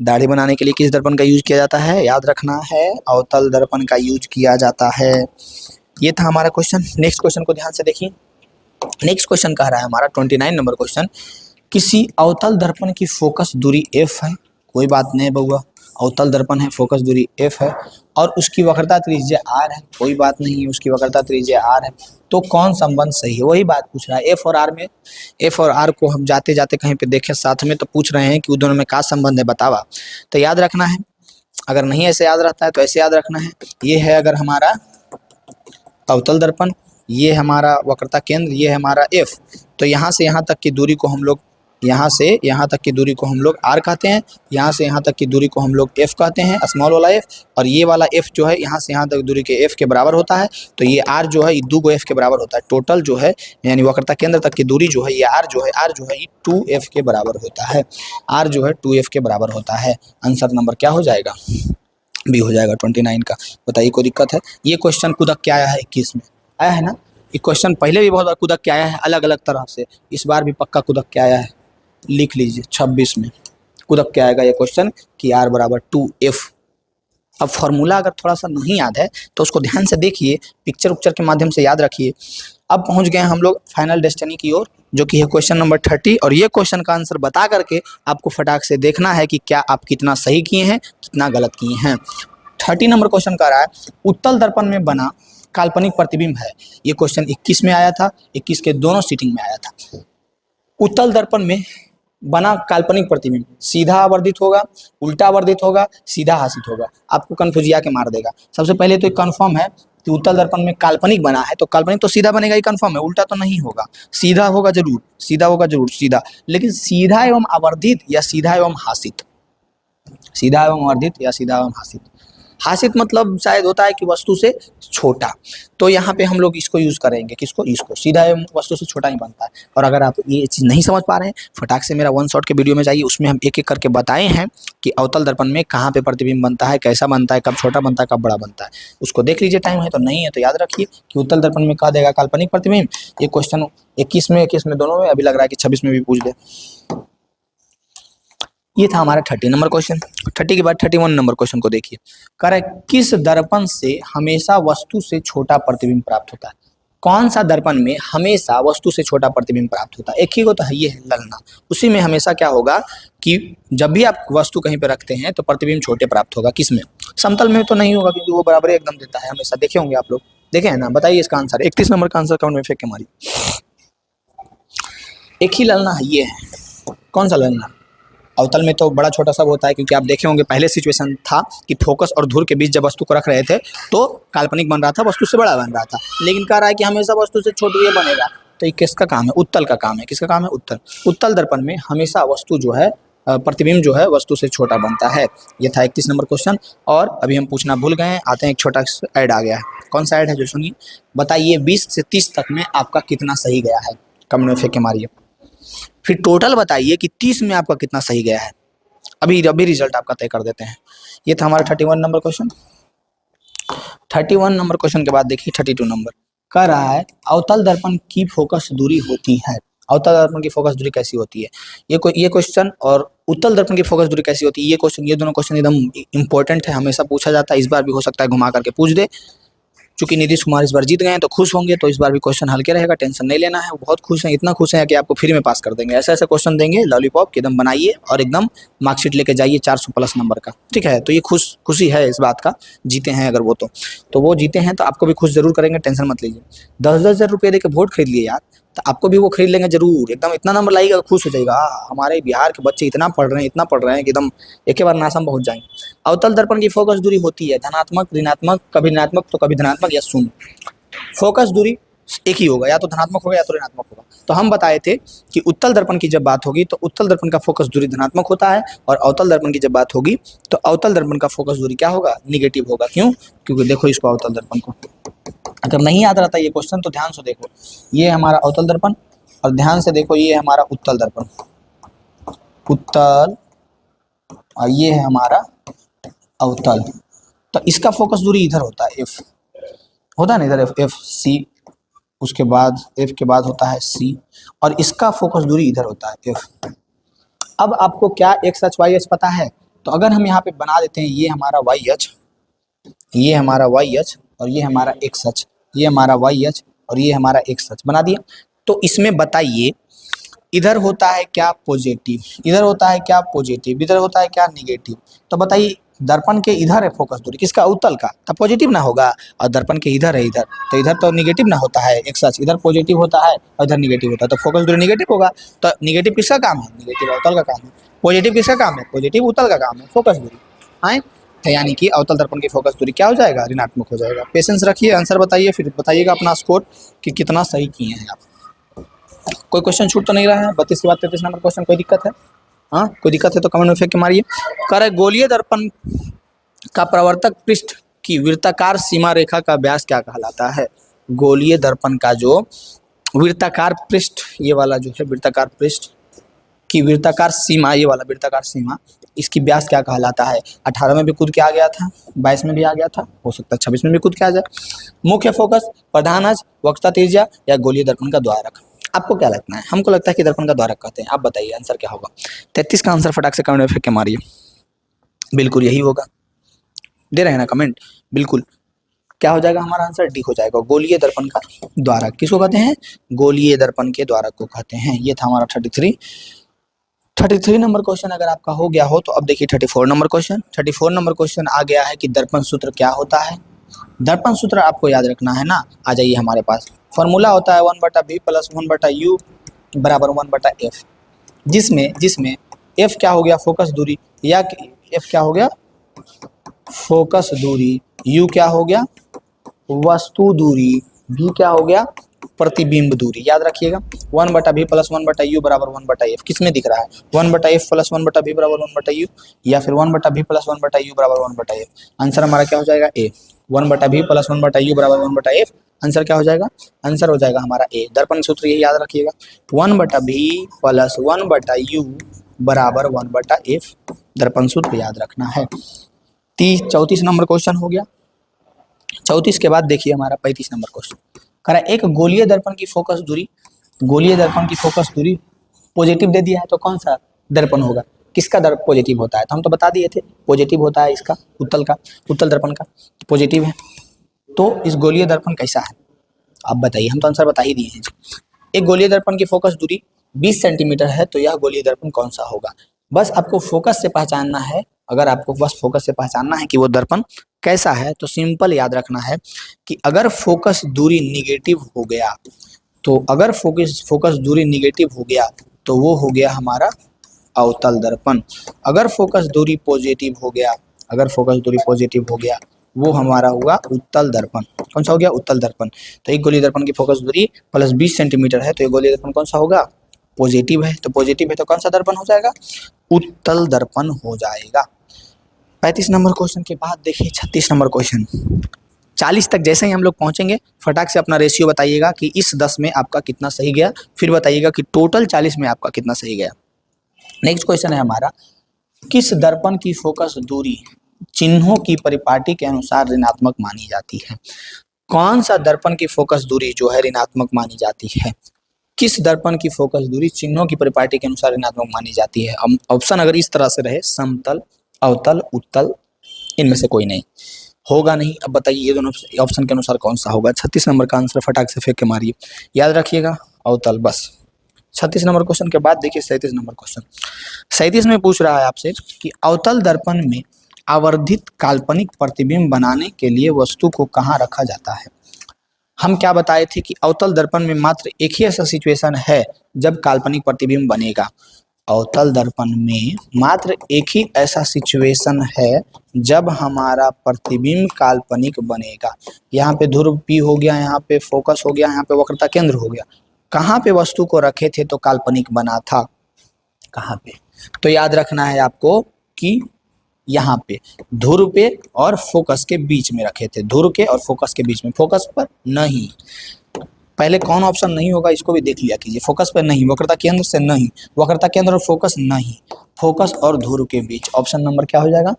दाढ़ी बनाने के लिए किस दर्पण का यूज किया जाता है? याद रखना है अवतल दर्पण का यूज किया जाता है। ये था हमारा क्वेश्चन। नेक्स्ट क्वेश्चन को ध्यान से देखिए। नेक्स्ट क्वेश्चन कह रहा है हमारा 29 नंबर क्वेश्चन, किसी अवतल दर्पण की फोकस दूरी f है, कोई बात नहीं बउआ, अवतल दर्पण है, फोकस दूरी f है और उसकी वक्रता त्रिज्या r है, कोई बात नहीं है, उसकी वक्रता त्रिज्या r है, तो कौन संबंध सही है? वही बात पूछ रहा है। f और r में, f और r को हम जाते जाते कहीं पे देखें साथ में तो पूछ रहे हैं कि उन दोनों में क्या संबंध है बतावा। तो याद रखना है, अगर नहीं ऐसे याद रहता है तो ऐसे याद रखना है। ये है अगर हमारा अवतल दर्पण, ये हमारा वक्रता केंद्र, ये है हमारा f, तो यहाँ से यहाँ तक की दूरी को हम लोग, यहाँ से यहाँ तक की दूरी को हम लोग r कहते हैं, यहाँ से यहाँ तक की दूरी को हम लोग f कहते हैं, स्मॉल वाला f, और ये वाला f जो है यहाँ से यहाँ तक दूरी के f के बराबर होता है, तो ये r जो है ये 2 f के बराबर होता है। टोटल जो है यानी वक्रता केंद्र तक की दूरी जो है ये r जो है ये 2f के बराबर होता है। r जो है 2f के बराबर होता है। आंसर नंबर क्या हो जाएगा? बी हो जाएगा 29 का। बताइए कोई दिक्कत है? ये क्वेश्चन कुदक के आया है 21 में, आया है ना? ये क्वेश्चन पहले भी बहुत बार कुदक के आया है अलग अलग तरह से, इस बार भी पक्का कुदक के आया है। लिख लीजिए 26 में कुदक के आएगा ये क्वेश्चन कि r बराबर 2f। अब फॉर्मूला अगर थोड़ा सा नहीं याद है तो उसको ध्यान से देखिए, पिक्चर उक्चर के माध्यम से याद रखिए। अब पहुंच गए हम लोग फाइनल डेस्टिनी की ओर, जो कि है क्वेश्चन नंबर 30, और ये क्वेश्चन का आंसर बता करके आपको फटाक से देखना है कि क्या आप कितना सही किए हैं कितना गलत किए हैं। 30 नंबर क्वेश्चन कह रहा है उत्तल दर्पण में बना काल्पनिक प्रतिबिंब है। ये क्वेश्चन 21 में आया था, 21 के दोनों सीटिंग में आया था। उत्तल दर्पण में बना काल्पनिक प्रतिबिंब सीधा आवर्धित होगा, उल्टा आवर्धित होगा, सीधा हासित होगा, आपको कंफ्यूजिया के मार देगा। सबसे पहले तो कंफर्म है कि उत्तल दर्पण में काल्पनिक बना है, तो काल्पनिक तो सीधा बनेगा ही कंफर्म है, उल्टा तो नहीं होगा, सीधा होगा जरूर, सीधा होगा जरूर, सीधा। लेकिन सीधा एवं आवर्धित या सीधा एवं हासित, सीधा एवं वर्धित या सीधा एवं हासित। हासित मतलब शायद होता है कि वस्तु से छोटा, तो यहाँ पे हम लोग इसको यूज करेंगे, किसको, इसको। सीधा एवं वस्तु से छोटा ही बनता है। और अगर आप ये चीज़ नहीं समझ पा रहे हैं, फटाक से मेरा वन शॉट के वीडियो में जाइए, उसमें हम एक एक करके बताए हैं कि अवतल दर्पण में कहाँ पे प्रतिबिंब बनता है, कैसा बनता है, कब छोटा बनता है, कब बड़ा बनता है, उसको देख लीजिए। टाइम है तो, नहीं है तो याद रखिए कि उत्तल दर्पण में कहा देगा काल्पनिक प्रतिबिंब। ये क्वेश्चन 21 में दोनों में, अभी लग रहा है कि 26 में भी पूछ दे। ये था हमारा 30 नंबर क्वेश्चन। 30 के बाद 31 नंबर क्वेश्चन को देखिए। कह रहा है किस दर्पण से हमेशा वस्तु से छोटा प्रतिबिंब प्राप्त होता है। कौन सा दर्पण में हमेशा वस्तु से छोटा प्रतिबिंब प्राप्त होता है? एक ही को तो है, ये है ललना। उसी में हमेशा क्या होगा कि जब भी आप वस्तु कहीं पे रखते हैं तो प्रतिबिंब छोटे प्राप्त होगा। किसमें? समतल में तो नहीं होगा, क्योंकि वो बराबर एकदम देता है हमेशा। देखे होंगे आप लोग, देखे हैं ना? बताइए इसका आंसर। 31 नंबर का आंसर कमेंट में फेंक के मारिए। एक ही ललना है, ये है। कौन सा ललना? अवतल में तो बड़ा छोटा सब होता है, क्योंकि आप देखे होंगे पहले सिचुएशन था कि फोकस और धुर के बीच जब वस्तु को रख रहे थे तो काल्पनिक बन रहा था, वस्तु से बड़ा बन रहा था। लेकिन कह रहा है कि हमेशा वस्तु से छोटी ये बनेगा, तो ये किसका काम है? उत्तल का काम है। किसका काम है? उत्तल। उत्तल दर्पण में हमेशा वस्तु जो है, प्रतिबिंब जो है वस्तु से छोटा बनता है। ये था 31 नंबर क्वेश्चन। और अभी हम पूछना भूल गए हैं, आते हैं एक छोटा ऐड आ गया है। कौन सा ऐड है जो सुनिए। बताइए 20 से 30 तक में आपका कितना सही गया है? कमेंट में फेंक के मारिए। फिर टोटल बताइए कि 30 में आपका कितना सही गया है। अभी रिजल्ट आपका तय कर देते हैं। ये था हमारा 31 नंबर क्वेश्चन। 31 नंबर क्वेश्चन के बाद देखिए 32 नंबर। कह रहा है अवतल दर्पण की फोकस दूरी होती है। अवतल दर्पण की फोकस दूरी कैसी होती है? ये क्वेश्चन और उत्तल दर्पण की फोकस दूरी कैसी होती है, ये क्वेश्चन, ये दोनों क्वेश्चन एकदम इंपॉर्टेंट है, हमेशा पूछा जाता है। इस बार भी हो सकता है घुमा करके पूछ दे। चूंकि नीतीश कुमार इस बार जीत गए हैं तो खुश होंगे, तो इस बार भी क्वेश्चन हल्के रहेगा, टेंशन नहीं लेना है। वो बहुत खुश हैं, इतना खुश हैं कि आपको फ्री में पास कर देंगे। ऐसा ऐसा क्वेश्चन देंगे लॉलीपॉप के, एकदम बनाइए और एकदम मार्कशीट लेके जाइए 400 प्लस नंबर का। ठीक है, तो ये खुशी है इस बात का, जीते हैं अगर वो तो वो जीते हैं तो आपको भी खुश जरूर करेंगे, टेंशन मत लीजिए। 10-10 हज़ार रुपये देकर वोट खरीद लिए यार, तो आपको भी वो खरीद लेंगे जरूर। एकदम इतना नंबर लाइएगा, खुश हो जाएगा। हमारे बिहार के बच्चे इतना पढ़ रहे हैं कि एकदम एक बार नासम पहुंच जाएंगे। अवतल दर्पण की फोकस दूरी होती है धनात्मक, ऋणात्मक, कभी ऋणात्मक तो कभी धनात्मक या शून्य। फोकस दूरी एक ही होगा, या तो धनात्मक होगा या तो ऋणात्मक होगा। तो हम बताए थे कि उत्तल दर्पण की जब बात होगी तो उत्तल दर्पण का फोकस दूरी धनात्मक होता है, और अवतल दर्पण की जब बात होगी तो अवतल दर्पण का फोकस दूरी क्या होगा? निगेटिव होगा। क्यों? क्योंकि देखो इसको, अवतल दर्पण को अगर नहीं याद रहता ये क्वेश्चन तो ध्यान से देखो, ये हमारा अवतल दर्पण, और ध्यान से देखो ये हमारा उत्तल दर्पण, उत्तल, और ये है हमारा अवतल। तो इसका फोकस दूरी इधर होता है, एफ होता है ना, इधर एफ सी, उसके बाद एफ के बाद होता है सी, और इसका फोकस दूरी इधर होता है एफ। अब आपको क्या एक्स एच वाई एच पता है? तो अगर हम यहाँ पे बना देते हैं, ये हमारा वाई एच, ये हमारा वाई एच, और ये हमारा एक्स एच, ये हमारा वाई एच, और ये हमारा एक्स एच बना दिया। तो इसमें बताइए इधर होता है क्या? पॉजिटिव। इधर होता है क्या? पॉजिटिव। इधर होता है क्या? निगेटिव। तो बताइए दर्पण के इधर है फोकस दूरी किसका? उत्तल का, तब पॉजिटिव ना होगा। और दर्पण के इधर है, इधर, तो इधर तो निगेटिव ना होता है। एक सच, इधर पॉजिटिव होता है और इधर निगेटिव होता है, तो फोकस दूरी निगेटिव होगा। तो निगेटिव किसका काम है? निगेटिव अवतल का काम है। पॉजिटिव किसका काम है? पॉजिटिव उत्तल का काम है। फोकस दूरी आए, तो यानी कि अवतल दर्पण की फोकस दूरी क्या हो जाएगा? ऋणात्मक हो जाएगा। पेशेंस रखिए, आंसर बताइए, फिर बताइएगा अपना स्कोर कि कितना सही किए हैं आप। कोई क्वेश्चन छूट तो नहीं रहा है? 32 के बाद 33 नंबर क्वेश्चन, कोई दिक्कत है? हाँ, कोई दिक्कत है तो कमेंट में फेंक के मारिए। कह रहे गोलीय दर्पण का प्रवर्तक पृष्ठ की वृत्ताकार सीमा रेखा का व्यास क्या कहलाता है? गोलीय दर्पण का जो वृत्ताकार पृष्ठ, ये वाला जो है वृत्ताकार पृष्ठ की वृत्ताकार सीमा, ये वाला वृत्ताकार सीमा, इसकी व्यास क्या कहलाता है? 18 में भी कूद के आ गया था, 22 में भी आ गया था, हो सकता है 26 में भी कूद के आ जाए। मुख्य फोकस, प्रधान अक्ष, वक्रता त्रिज्या, या गोलीय दर्पण का द्वारक? आपको क्या लगता है? हमको लगता है कि दर्पण का द्वारक कहते हैं। आप बताइए आंसर क्या होगा? 33 का आंसर फटाक से कमेंट में फेंक के मारिए। बिल्कुल यही होगा, दे रहे हैं ना कमेंट? बिल्कुल। क्या हो जाएगा हमारा आंसर? डी हो जाएगा, गोलीय दर्पण का द्वारक। किसको कहते हैं? गोलीय दर्पण के द्वारक को कहते हैं। ये था हमारा 33 नंबर क्वेश्चन अगर आपका हो गया हो तो अब देखिए 34 नंबर क्वेश्चन। 34 नंबर क्वेश्चन आ गया है कि दर्पण सूत्र क्या होता है। दर्पण सूत्र आपको याद रखना है ना। आ जाइए हमारे पास, फॉर्मूला होता है 1/v + 1/u बराबर 1/f, जिसमें f क्या हो गया? फोकस दूरी, या f क्या हो गया? फोकस दूरी, u क्या हो गया? वस्तु दूरी, v क्या हो गया? प्रतिबिंब दूरी, याद रखिएगा 1/v प्लस 1/u बराबर 1/f। किसमें दिख रहा है 1/f प्लस 1/v बराबर 1/u, या फिर 1/v प्लस 1/u बराबर 1/f। आंसर हमारा क्या हो जाएगा ए, 1/v प्लस 1/u बराबर 1/f। आंसर क्या हो जाएगा, आंसर हो जाएगा हमारा ए। दर्पण सूत्र ये याद रखिएगा 1/v प्लस 1/u बराबर 1/f, दर्पण सूत्र याद रखना है। 34 नंबर क्वेश्चन हो गया। 34 के बाद देखिए हमारा 35 नंबर क्वेश्चन करा, एक गोलीय दर्पण की फोकस दूरी, गोलीय दर्पण की फोकस दूरी पॉजिटिव दे दिया है, तो कौन सा दर्पण होगा, किसका दर्पण पॉजिटिव होता है, तो हम तो बता दिए थे पॉजिटिव होता है इसका, उत्तल का, उत्तल दर्पण का पॉजिटिव है। तो इस गोलीय दर्पण कैसा है आप बताइए, हम तो आंसर बता ही दिए हैं। एक गोलीय दर्पण की फोकस दूरी 20 सेंटीमीटर है, तो यह गोलीय दर्पण कौन सा होगा। बस आपको फोकस से पहचानना है, अगर आपको बस फोकस से पहचानना है कि वो दर्पण कैसा है, तो सिंपल याद रखना है कि अगर फोकस दूरी निगेटिव हो गया, तो अगर फोकस दूरी निगेटिव हो गया तो वो हो गया हमारा अवतल दर्पण। अगर फोकस दूरी पॉजिटिव हो गया, अगर फोकस दूरी पॉजिटिव हो गया वो हमारा हुआ उत्तल दर्पण। कौन सा हो गया, उत्तल दर्पण। तो एक गोलीय दर्पण की फोकस दूरी प्लस 20 सेंटीमीटर है, तो एक गोलीय दर्पण कौन सा होगा, पॉजिटिव है। तो पॉजिटिव है तो कौन सा दर्पण हो जाएगा, उत्तल दर्पण हो जाएगा। 35 नंबर क्वेश्चन के बाद देखिए 36 नंबर क्वेश्चन। 40 तक जैसे ही हम लोग पहुंचेंगे फटाक से अपना रेशियो बताइएगा कि इस 10 में आपका कितना सही गया, फिर बताइएगा कि टोटल 40 में आपका कितना सही गया। नेक्स्ट क्वेश्चन है हमारा, किस दर्पण की फोकस दूरी चिन्हों की परिपाटी के अनुसार ऋणात्मक मानी जाती है। कौन सा दर्पण की फोकस दूरी जो है ऋणात्मक मानी जाती है, किस दर्पण की फोकस दूरी चिन्हों की परिपाटी के अनुसार ऋणात्मक मानी जाती है। ऑप्शन अगर इस तरह से रहे समतल, अवतल, उत्तल, इनमें से कोई नहीं होगा नहीं। अब बताइए ये दोनों ऑप्शन के अनुसार कौन सा होगा। 36 नंबर का आंसर फटाक से फेंक के मारिए, याद रखिएगा अवतल बस। 36 नंबर क्वेश्चन के बाद देखिए 37 नंबर क्वेश्चन। 37 में पूछ रहा है आपसे कि अवतल दर्पण में आवर्धित काल्पनिक प्रतिबिंब बनाने के लिए वस्तु को कहाँ रखा जाता है। हम क्या बताए थे कि अवतल दर्पण में मात्र एक ही ऐसा सिचुएशन है जब काल्पनिक प्रतिबिंब बनेगा। अवतल दर्पण में मात्र एक ही ऐसा सिचुएशन है जब हमारा प्रतिबिंब काल्पनिक बनेगा। यहाँ पे ध्रुव P हो गया, यहाँ पे फोकस हो गया, यहाँ पे वक्रता केंद्र हो गया। कहाँ पे वस्तु को रखे थे तो काल्पनिक बना था, कहाँ पे, तो याद रखना है आपको कि यहाँ पे ध्रुव पे और फोकस के बीच में रखे थे, ध्रुव के और फोकस के बीच में, फोकस पर नहीं। पहले कौन ऑप्शन नहीं होगा इसको भी देख लिया कीजिए, फोकस पर नहीं, वक्रता केंद्र से नहीं, वक्रता केंद्र और फोकस नहीं, फोकस और ध्रुव के बीच। ऑप्शन नंबर क्या हो जाएगा,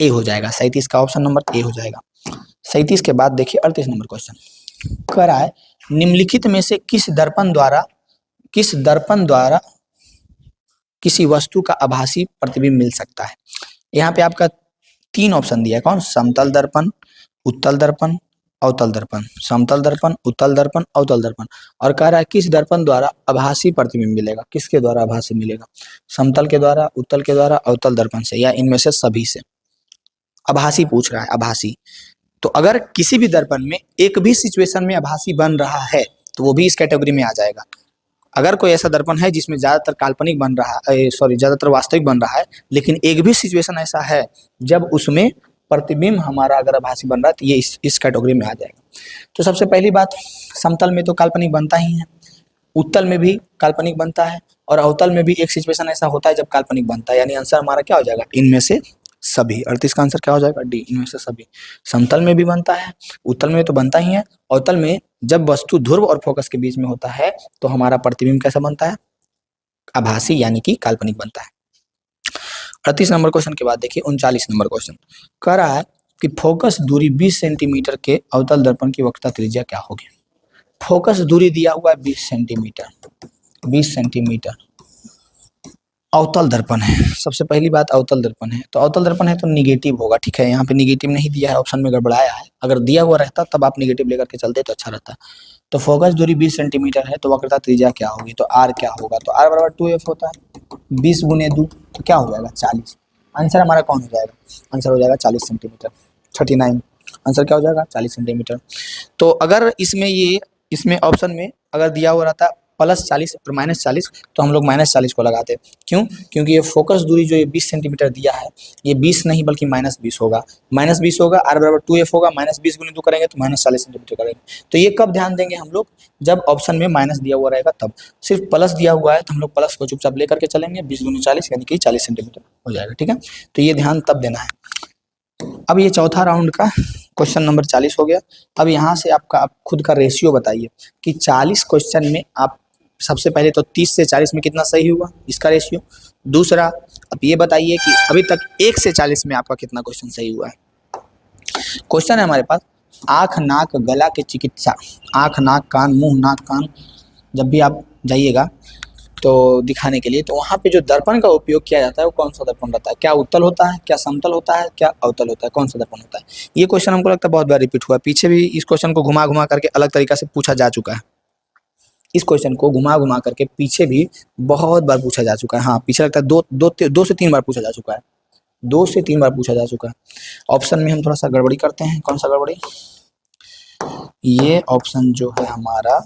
ए हो जाएगा। 37 का ऑप्शन नंबर ए हो जाएगा। 37 के बाद देखिए 38 नंबर क्वेश्चन कह रहा है, निम्नलिखित में से किस दर्पण द्वारा किसी वस्तु का आभासी प्रतिबिंब मिल सकता है। यहाँ पे आपका 3 ऑप्शन दिया है, कौन, समतल दर्पण, उत्तल दर्पण, अवतल दर्पण, समतल दर्पण, उत्तल दर्पण, अवतल दर्पण। और कह रहा है किस दर्पण द्वारा आभासी प्रतिबिंब मिलेगा, किसके द्वारा आभासी मिलेगा, समतल के द्वारा, उत्तल के द्वारा, अवतल दर्पण से, या इनमें से सभी से। आभासी पूछ रहा है, आभासी। तो अगर किसी भी दर्पण में एक भी सिचुएशन में आभासी बन रहा है तो वो भी इस कैटेगरी में आ जाएगा। अगर कोई ऐसा दर्पण है जिसमें ज्यादातर काल्पनिक बन रहा है, ज्यादातर वास्तविक बन रहा है, लेकिन एक भी सिचुएशन ऐसा है जब उसमें प्रतिबिंब हमारा अगर आभासी बन रहा है, तो ये इस कैटेगरी में आ जाएगा। तो सबसे पहली बात, समतल में तो काल्पनिक बनता ही है, उत्तल में भी काल्पनिक बनता है, और अवतल में भी एक सिचुएशन ऐसा होता है जब काल्पनिक बनता है। यानी आंसर हमारा क्या हो जाएगा, इनमें से सभी। 38 का आंसर क्या हो जाएगा, डी, इनमें से सभी। समतल में भी बनता है, उत्तल में तो बनता ही है, अवतल में जब वस्तु ध्रुव और फोकस के बीच में होता है तो हमारा प्रतिबिंब कैसा बनता है, आभासी, यानी कि काल्पनिक बनता है। 38 नंबर क्वेश्चन के बाद देखिए 39 नंबर क्वेश्चन कह रहा है कि फोकस दूरी 20 सेंटीमीटर के अवतल दर्पण की वक्रता त्रिज्या क्या होगी। फोकस दूरी दिया हुआ है 20 सेंटीमीटर, 20 सेंटीमीटर अवतल दर्पण है। सबसे पहली बात अवतल दर्पण है, तो अवतल दर्पण है तो निगेटिव होगा, ठीक है। यहाँ पे निगेटिव नहीं दिया है, ऑप्शन में गड़बड़ाया है। अगर दिया हुआ रहता तब आप निगेटिव लेकर के चलते तो अच्छा रहता। तो फोकस दूरी 20 सेंटीमीटर है, तो वक्रता त्रिज्या क्या होगी, तो आर क्या होगा, तो आर बराबर 2f होता है, 20 गुने 2 तो क्या हो जाएगा 40। आंसर हमारा कौन हो जाएगा, आंसर हो जाएगा 40 सेंटीमीटर, 39। आंसर क्या हो जाएगा 40 सेंटीमीटर। तो अगर इसमें ऑप्शन में अगर दिया हुआ रहता +40 और -40, तो हम लोग -40 को लगाते हैं। क्यों? क्योंकि ये फोकस दूरी जो ये 20 सेंटीमीटर दिया है, ये 20 नहीं बल्कि -20 होगा। -20 होगा, r बराबर 2f होगा, -20 गुणित 2 करेंगे तो -40 सेंटीमीटर करेंगे। तो ये कब ध्यान देंगे हम लोग? जब ऑप्शन में माइनस दिया हुआ रहेगा तब। सिर्फ प्लस दिया हुआ है तो हम लोग प्लस को चुपचाप लेकर के चलेंगे, 20 गुणित 40 यानी कि 40 सेंटीमीटर हो जाएगा। ठीक है, तो ये ध्यान तब देना है। अब ये चौथा राउंड का क्वेश्चन नंबर 40 हो गया। अब यहाँ से आपका आप खुद का रेशियो बताइए कि 40 क्वेश्चन में आप सबसे पहले तो 30 से 40 में कितना सही हुआ, इसका रेशियो। दूसरा, अब ये बताइए कि अभी तक 1 से 40 में आपका कितना क्वेश्चन सही हुआ है। क्वेश्चन है हमारे पास, आँख नाक गला के चिकित्सा। आँख नाक कान मुंह नाक कान जब भी आप जाइएगा तो दिखाने के लिए, तो वहाँ पे जो दर्पण का उपयोग किया जाता है वो कौन सा दर्पण रहता है? क्या उत्तल होता है, क्या समतल होता है, क्या अवतल होता है, कौन सा दर्पण होता है? ये क्वेश्चन हमको लगता है बहुत बार रिपीट हुआ है। पीछे भी इस क्वेश्चन को घुमा घुमा करके अलग तरीका से पूछा जा चुका है। इस क्वेश्चन को घुमा घुमा करके पीछे भी बहुत बार पूछा जा चुका है। हाँ, पीछे लगता है दो से तीन बार पूछा जा चुका है। 2 से 3 बार पूछा जा चुका है। ऑप्शन में हम थोड़ा सा गड़बड़ी करते हैं। कौन सा गड़बड़ी? ये ऑप्शन जो है हमारा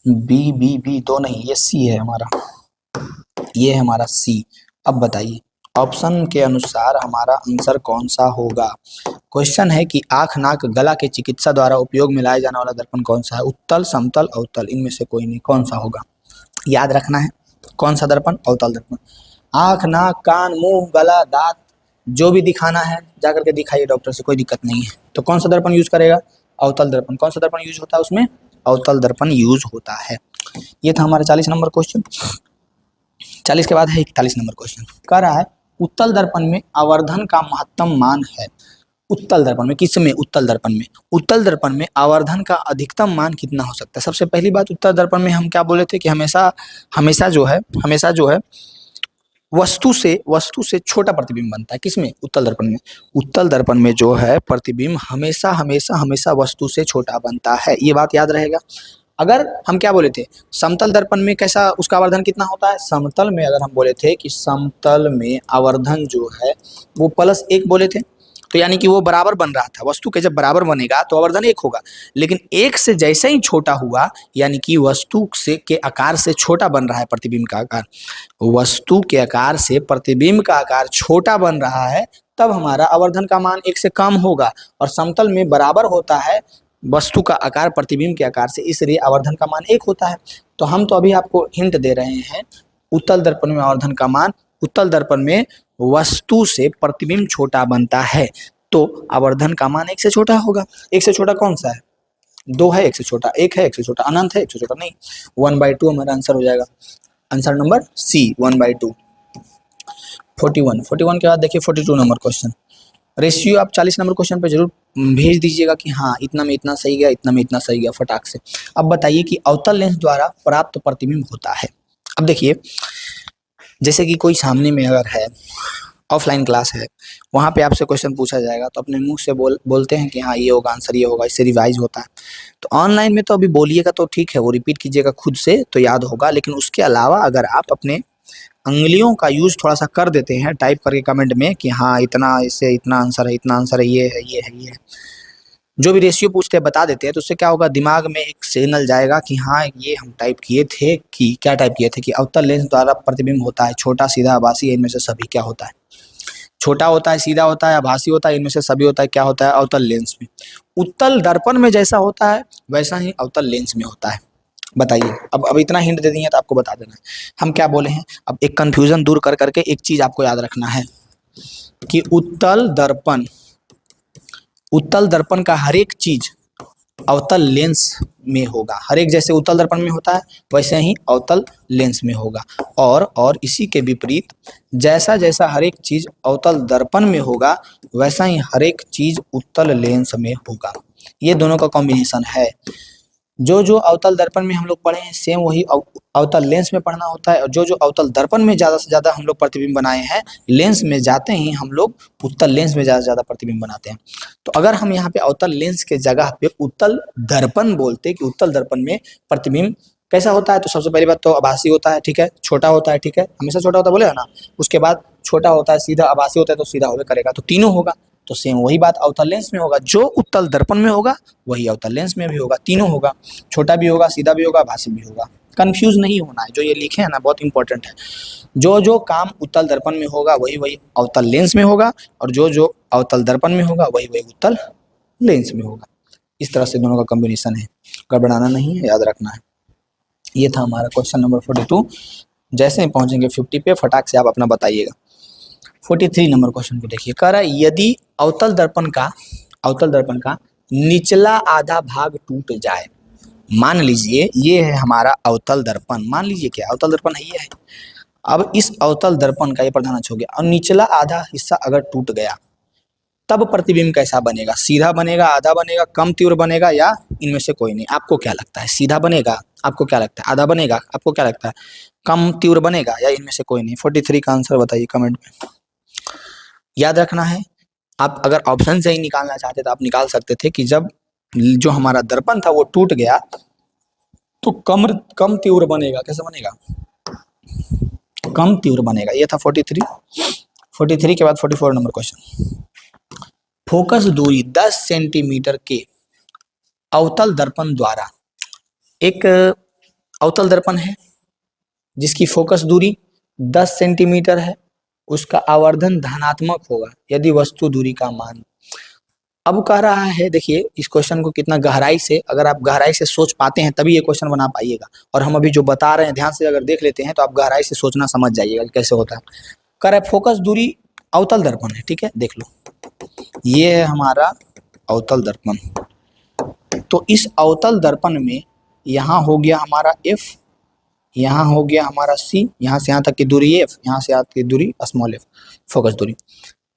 बी 2 नहीं, ये सी है हमारा, ये है हमारा सी। अब बताइए ऑप्शन के अनुसार हमारा आंसर कौन सा होगा। क्वेश्चन है कि आँख नाक गला के चिकित्सा द्वारा उपयोग में लाया जाने वाला दर्पण कौन सा है? उत्तल समतल अवतल, इनमें से कोई नहीं। कौन सा होगा याद रखना है। कौन सा दर्पण? अवतल दर्पण। आँख नाक कान मुंह गला दांत जो भी दिखाना है जाकर के दिखाइए डॉक्टर से, कोई दिक्कत नहीं है। तो कौन सा दर्पण यूज करेगा? अवतल दर्पण। कौन सा दर्पण यूज होता है उसमें? अवतल दर्पण यूज होता है। ये था हमारा 40 नंबर क्वेश्चन। 40 के बाद है 41 नंबर क्वेश्चन। कह रहा है उत्तल दर्पण में आवर्धन का महत्तम मान है। उत्तल दर्पण में, किसमें? उत्तल दर्पण में। उत्तल दर्पण में आवर्धन का अधिकतम मान कितना हो सकता है? सबसे पहली बात, उत्तल दर्पण में हम क्या बोले थे कि हमेशा जो है वस्तु से छोटा प्रतिबिंब बनता है। किसमें? उत्तल दर्पण में। उत्तल दर्पण में जो है प्रतिबिंब हमेशा वस्तु से छोटा बनता है। ये बात याद रहेगा। अगर हम क्या बोले थे, समतल दर्पण में कैसा उसका आवर्धन कितना होता है? समतल में अगर हम बोले थे कि समतल में आवर्धन जो है वो +1 बोले थे, तो यानी कि वो बराबर बन रहा था। वस्तु के जब बराबर बनेगा तो आवर्धन 1 होगा, लेकिन 1 से जैसे ही छोटा हुआ यानी कि वस्तु से के आकार से छोटा बन रहा है प्रतिबिंब का आकार, वस्तु के आकार से प्रतिबिंब का आकार छोटा बन रहा है, तब हमारा आवर्धन का मान 1 से कम होगा। और समतल में बराबर होता है वस्तु का आकार प्रतिबिंब के आकार से, इसलिए आवर्धन का मान 1 होता है। तो हम तो अभी आपको हिंट दे रहे हैं, उत्तल दर्पण में आवर्धन का मान, उत्तल दर्पण में वस्तु से प्रतिबिंब छोटा बनता है तो आवर्धन का मान 1 से छोटा होगा। 1 से छोटा कौन सा है? 2 है 1 से छोटा, 1 है 1 से छोटा, अनंत है 1 से छोटा नहीं। 1/2 हमारा आंसर हो जाएगा। Answer number C 1/2। 41 के बाद देखिए 42 नंबर क्वेश्चन। रेशियो आप 40 नंबर क्वेश्चन पे जरूर भेज दीजिएगा कि हाँ इतना में इतना सही गया, इतना में इतना सही गया, फटाक से। अब बताइए कि अवतल लेंस द्वारा प्राप्त प्रतिबिंब होता है। अब देखिए, जैसे कि कोई सामने में अगर है, ऑफलाइन क्लास है, वहाँ पे आपसे क्वेश्चन पूछा जाएगा तो अपने मुंह से बोलते हैं कि हाँ ये होगा आंसर, ये होगा, इससे रिवाइज होता है। तो ऑनलाइन में तो अभी बोलिएगा तो ठीक है, वो रिपीट कीजिएगा खुद से तो याद होगा, लेकिन उसके अलावा अगर आप अपने अंगुलियों का यूज थोड़ा सा कर देते हैं टाइप करके कमेंट में कि हाँ इतना, इससे इतना आंसर है, इतना आंसर है, ये है, ये है, ये है, जो भी रेशियो पूछते हैं बता देते हैं, तो उससे क्या होगा, दिमाग में एक सिग्नल जाएगा कि हाँ ये हम टाइप किए थे। कि क्या टाइप किए थे? कि अवतल लेंस द्वारा प्रतिबिंब होता है छोटा सीधा आभासी, इनमें से सभी क्या होता है? छोटा होता है, सीधा होता है, आभासी होता है, इनमें से सभी होता है। क्या होता है? अवतल लेंस में। उत्तल दर्पण में जैसा होता है वैसा ही अवतल लेंस में होता है। बताइए, अब इतना हिंट दे दिए तो आपको बता देना है हम क्या बोले हैं। अब एक कंफ्यूजन दूर कर करके एक चीज आपको याद रखना है कि उत्तल दर्पण का हर एक चीज अवतल लेंस में होगा। हर एक जैसे उत्तल दर्पण में होता है वैसे ही अवतल लेंस में होगा। और इसी के विपरीत जैसा जैसा हर एक चीज अवतल दर्पण में होगा वैसा ही हर एक चीज उत्तल लेंस में होगा। ये दोनों का कॉम्बिनेशन है। जो अवतल दर्पण में हम लोग पढ़े हैं सेम वही अवतल लेंस में पढ़ना होता है। और जो अवतल दर्पण में ज़्यादा से ज़्यादा हम लोग प्रतिबिंब बनाए हैं, लेंस में जाते ही हम लोग उत्तल लेंस में ज़्यादा से ज़्यादा प्रतिबिंब बनाते हैं। तो अगर हम यहाँ पे अवतल लेंस के जगह पे उत्तल दर्पण बोलते कि उत्तल दर्पण में प्रतिबिंब कैसा होता है, तो सबसे पहली बात तो आभासी होता है, ठीक है, छोटा होता है, ठीक है, हमेशा छोटा होता है बोले ना। उसके बाद छोटा होता है, सीधा, आभासी होता है तो सीधा होगा करेगा, तो तीनों होगा। तो सेम वही बात अवतल लेंस में होगा, जो उत्तल दर्पण में होगा वही अवतल लेंस में भी होगा, तीनों होगा, छोटा भी होगा, सीधा भी होगा, भाषी भी होगा। कंफ्यूज नहीं होना है, जो ये लिखे हैं ना बहुत इंपॉर्टेंट है। जो जो काम उत्तल दर्पण में होगा वही वही अवतल लेंस में होगा, और जो जो अवतल दर्पण में होगा वही वही उत्तल लेंस में होगा। इस तरह से दोनों का कॉम्बिनेशन है, गड़बड़ाना नहीं है, याद रखना है। ये था हमारा क्वेश्चन नंबर 42। जैसे ही पहुंचेंगे 50 पे फटाक से आप अपना बताइएगा। 43 नंबर क्वेश्चन को देखिए, कह रहा है यदि अवतल दर्पण का निचला आधा भाग टूट जाए, मान लीजिए ये है हमारा अवतल दर्पण, मान लीजिए क्या अवतल दर्पण है ये है। अब इस अवतल दर्पण का ये प्रधान अक्ष हो गया और निचला आधा हिस्सा अगर टूट गया, तब प्रतिबिंब कैसा बनेगा? सीधा बनेगा, आधा बनेगा, कम तीव्र बनेगा, या इनमें से कोई नहीं? आपको क्या लगता है? सीधा बनेगा? आपको क्या लगता है? आधा बनेगा? आपको क्या लगता है? कम तीव्र बनेगा, या इनमें से कोई नहीं? 43 का आंसर बताइए कमेंट में। याद रखना है, आप अगर ऑप्शन से ही निकालना चाहते तो आप निकाल सकते थे कि जब जो हमारा दर्पण था वो टूट गया तो कम तीव्र बनेगा। कैसे बनेगा? कम तीव्र बनेगा। ये था 43 के बाद 44 नंबर क्वेश्चन। फोकस दूरी 10 सेंटीमीटर के अवतल दर्पण द्वारा, एक अवतल दर्पण है जिसकी फोकस दूरी 10 सेंटीमीटर है, उसका आवर्धन धनात्मक होगा यदि वस्तु दूरी का मान। अब कह रहा है, देखिए इस क्वेश्चन को कितना गहराई से, अगर आप गहराई से सोच पाते हैं तभी ये क्वेश्चन बना पाइएगा, और हम अभी जो बता रहे हैं ध्यान से अगर देख लेते हैं तो आप गहराई से सोचना समझ जाइएगा कैसे होता है। कह रहा है फोकस दूरी अवतल दर्पण है, ठीक है, देख लो ये है हमारा अवतल दर्पण। तो इस अवतल दर्पण में यहाँ हो गया हमारा F, यहाँ हो गया हमारा C, यहाँ से यहाँ तक की दूरी F, यहाँ से यहाँ तक की दूरी स्मॉल f, फोकस दूरी।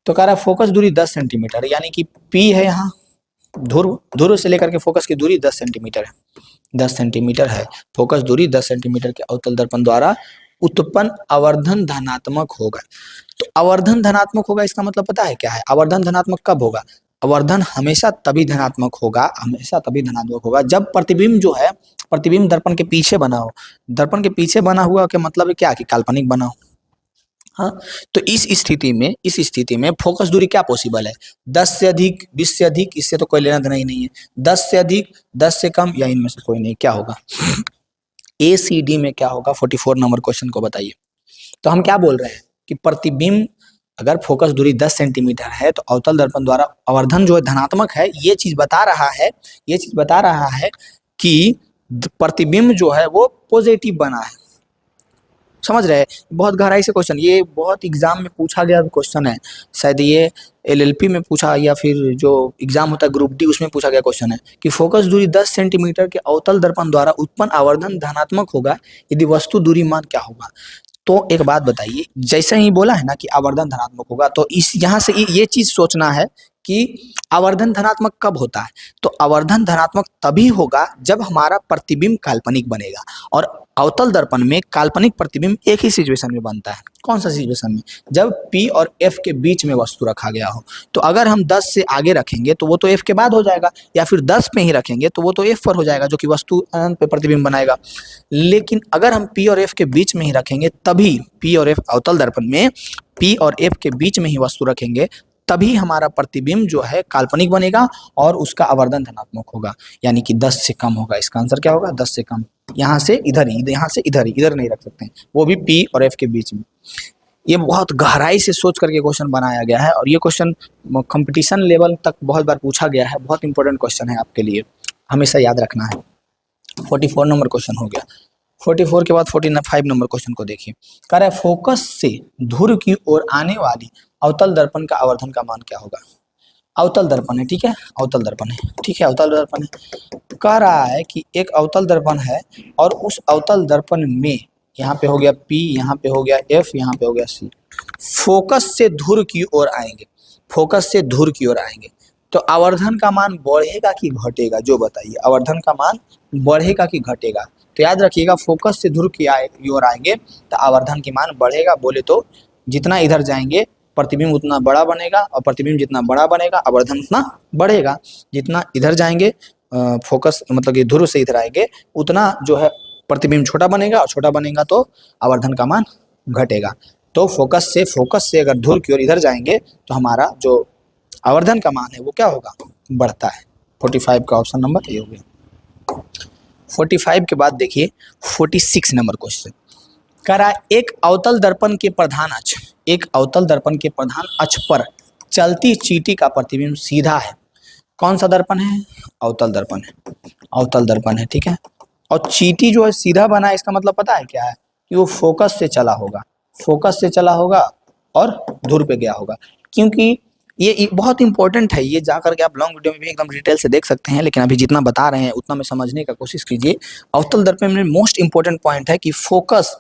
तो कह रहा है फोकस दूरी 10 सेंटीमीटर, यानी कि P है यहाँ ध्रुव से लेकर के फोकस की दूरी 10 सेंटीमीटर है, 10 सेंटीमीटर है फोकस दूरी। 10 सेंटीमीटर के अवतल दर्पण द्वारा उत्पन्न आवर्धन धनात्मक होगा। तो आवर्धन धनात्मक होगा इसका मतलब पता है क्या है? आवर्धन धनात्मक कब होगा? आवर्धन हमेशा तभी धनात्मक होगा जब प्रतिबिंब जो है, प्रतिबिंब दर्पण के पीछे बना हो। दर्पण के पीछे बना हुआ के मतलब क्या कि काल्पनिक बना हो। हाँ, तो इस स्थिति में फोकस दूरी क्या पॉसिबल है? 10 से अधिक, 20 से अधिक, इससे तो कोई लेना देना ही नहीं है। 10 से अधिक, 10 से कम, या इनमें से कोई नहीं। क्या होगा? ACD में क्या होगा? 44 नंबर क्वेश्चन को बताइए। तो हम क्या बोल रहे हैं कि प्रतिबिंब अगर फोकस दूरी 10 सेंटीमीटर है तो अवतल दर्पण द्वारा आवर्धन जो है धनात्मक है। ये चीज बता रहा है कि प्रतिबिंब जो है वो पॉजिटिव बना है। समझ रहे हैं? बहुत गहराई से क्वेश्चन, ये बहुत एग्जाम में पूछा गया क्वेश्चन है, शायद ये LLP में पूछा या फिर जो एग्जाम होता है ग्रुप D उसमें पूछा गया क्वेश्चन है कि फोकस दूरी 10 सेंटीमीटर के अवतल दर्पण द्वारा उत्पन्न आवर्धन धनात्मक होगा यदि वस्तु दूरी मान क्या होगा। तो एक बात बताइए, जैसे ही बोला है ना कि आवर्धन धनात्मक होगा, तो इस यहाँ से ये चीज सोचना है कि आवर्धन धनात्मक कब होता है? तो आवर्धन धनात्मक तभी होगा जब हमारा प्रतिबिंब काल्पनिक बनेगा। और अवतल दर्पण में काल्पनिक प्रतिबिंब एक ही सिचुएशन में बनता है। कौन सा सिचुएशन में? जब P और F के बीच में वस्तु रखा गया हो। तो अगर हम 10 से आगे रखेंगे तो वो तो F के बाद हो जाएगा, या फिर 10 पे ही रखेंगे तो वो तो F पर हो जाएगा, जो कि वस्तु अनंत पे प्रतिबिंब बनाएगा। लेकिन अगर हम P और F के बीच में ही रखेंगे, तभी P और F अवतल दर्पण में P और F के बीच में ही वस्तु रखेंगे, तभी हमारा प्रतिबिंब जो है काल्पनिक बनेगा और उसका आवर्धन धनात्मक होगा, यानी कि 10 से कम होगा। इसका आंसर क्या होगा? 10 से कम। यहाँ से इधर ही, यहाँ से इधर ही, इधर नहीं रख सकते हैं, वो भी P और F के बीच में। ये बहुत गहराई से सोच करके क्वेश्चन बनाया गया है, और ये क्वेश्चन कंपटीशन लेवल तक बहुत बार पूछा गया है। बहुत इंपॉर्टेंट क्वेश्चन है आपके लिए, हमेशा याद रखना है। 44 नंबर क्वेश्चन हो गया। 44 के बाद 45 नंबर क्वेश्चन को देखिए। कह रहा है फोकस से ध्रुव की ओर आने वाली अवतल दर्पण का आवर्धन का मान क्या होगा? अवतल दर्पण है, ठीक है, अवतल दर्पण है, ठीक है, अवतल दर्पण है। कह रहा है कि एक अवतल दर्पण है और उस अवतल दर्पण में यहाँ पे हो गया P, यहाँ पे हो गया F, यहाँ पे हो गया C। फोकस से ध्रुव की ओर आएंगे, फोकस से ध्रुव की ओर आएंगे, तो आवर्धन का मान बढ़ेगा कि घटेगा? जो बताइए, आवर्धन का मान बढ़ेगा कि घटेगा? तो याद रखिएगा, फोकस से ध्रुव की ओर आएंगे तो आवर्धन की मान बढ़ेगा। बोले तो जितना इधर जाएंगे प्रतिबिंब उतना बड़ा बनेगा, और प्रतिबिंब जितना बड़ा बनेगा आवर्धन उतना बढ़ेगा। जितना इधर जाएंगे फोकस मतलब कि ध्रुव से इधर आएंगे उतना जो है प्रतिबिंब छोटा बनेगा, और छोटा बनेगा तो आवर्धन का मान घटेगा। तो फोकस से अगर ध्रुव की ओर इधर जाएंगे तो हमारा जो आवर्धन का मान है वो क्या होगा, बढ़ता है। 45 का ऑप्शन नंबर ए हो गया। 45 के बाद देखिए 46 नंबर क्वेश्चन कह रहा है, एक अवतल दर्पण के प्रधान अक्ष, एक अवतल दर्पण के प्रधान अक्ष पर चलती चींटी का प्रतिबिंब सीधा है। कौन सा दर्पण है, अवतल दर्पण है, अवतल दर्पण है, ठीक है। और चींटी जो है सीधा बना है, इसका मतलब पता है क्या है, कि वो फोकस से चला होगा, फोकस से चला होगा और धुर पे गया होगा। क्योंकि ये बहुत इंपॉर्टेंट है, ये जाकर के आप लॉन्ग वीडियो में भी एकदम डिटेल से देख सकते हैं, लेकिन अभी जितना बता रहे हैं उतना में समझने का कोशिश कीजिए। अवतल दर्पण में मोस्ट इंपॉर्टेंट पॉइंट है कि फोकस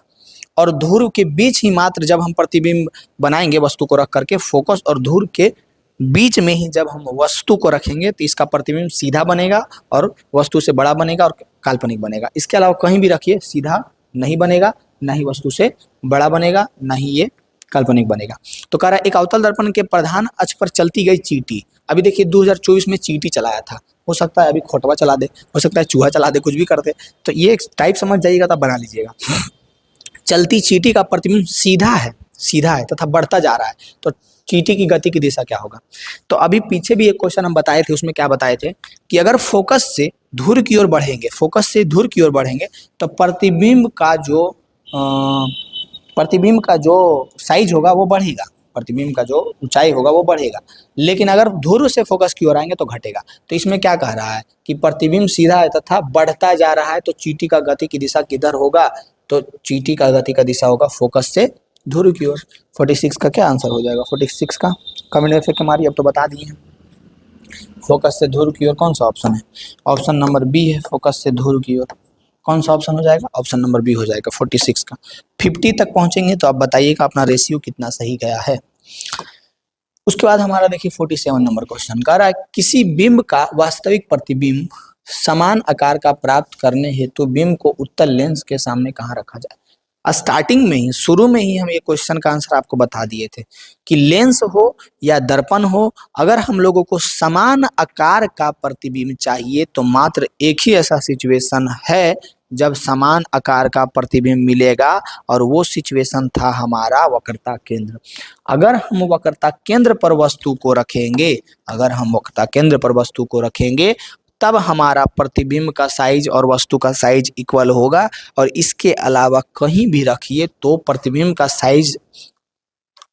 और धुर के बीच ही मात्र जब हम प्रतिबिंब बनाएंगे वस्तु को रख करके, फोकस और धुर के बीच में ही जब हम वस्तु को रखेंगे तो इसका प्रतिबिंब सीधा बनेगा और वस्तु से बड़ा बनेगा और काल्पनिक बनेगा। इसके अलावा कहीं भी रखिए सीधा नहीं बनेगा, ना ही वस्तु से बड़ा बनेगा, ना ही ये काल्पनिक बनेगा। तो कह रहा है एक अवतल दर्पण के प्रधान अक्ष पर चलती गई चींटी, अभी देखिए 2024 में चींटी चलाया था, हो सकता है अभी खोटवा चला दे, हो सकता है चूहा चला दे, कुछ भी कर दे, तो ये एक टाइप समझ जाइएगा तब बना लीजिएगा। चलती चींटी का प्रतिबिंब सीधा है, सीधा है तथा बढ़ता जा रहा है, तो चींटी की गति की दिशा क्या होगा। तो अभी पीछे भी एक क्वेश्चन हम बताए थे, उसमें क्या बताए थे कि अगर फोकस से धुर की ओर बढ़ेंगे, फोकस से धुर की ओर बढ़ेंगे तो प्रतिबिंब का जो साइज होगा वो बढ़ेगा, प्रतिबिंब का जो ऊंचाई होगा वो बढ़ेगा। लेकिन अगर धुर से फोकस की ओर आएंगे तो घटेगा। तो इसमें क्या कह रहा है कि प्रतिबिंब सीधा है तथा बढ़ता जा रहा है, तो चींटी का गति की दिशा किधर होगा, तो चींटी का गति का दिशा होगा फोकस से धुर की ओर। 46 का क्या आंसर हो जाएगा, 46 का कमेंट में फेंक मारिए, अब तो बता दिए हैं। फोकस से धुर की ओर कौन सा ऑप्शन है, ऑप्शन नंबर बी है, फोकस से धुर की ओर। कौन सा ऑप्शन हो जाएगा, ऑप्शन नंबर बी हो जाएगा 46 का। 50 तक पहुंचेंगे तो आप बताइएगा अपना रेशियो कितना सही गया है। उसके बाद हमारा देखिए 47 नंबर क्वेश्चन कह रहा है, किसी बिंब का वास्तविक प्रतिबिंब समान आकार का प्राप्त करने हेतु बिंब को उत्तल लेंस के सामने कहाँ रखा जाए। स्टार्टिंग में ही, शुरू में ही हम ये क्वेश्चन का आंसर आपको बता दिए थे कि लेंस हो या दर्पण हो, अगर हम लोगों को समान आकार का प्रतिबिंब चाहिए तो मात्र एक ही ऐसा सिचुएशन है जब समान आकार का प्रतिबिंब मिलेगा, और वो सिचुएशन था हमारा वक्रता केंद्र। अगर हम वक्रता केंद्र पर वस्तु को रखेंगे, अगर हम वक्रता केंद्र पर वस्तु को रखेंगे तब हमारा प्रतिबिंब का साइज और वस्तु का साइज इक्वल होगा। और इसके अलावा कहीं भी रखिए तो प्रतिबिंब का साइज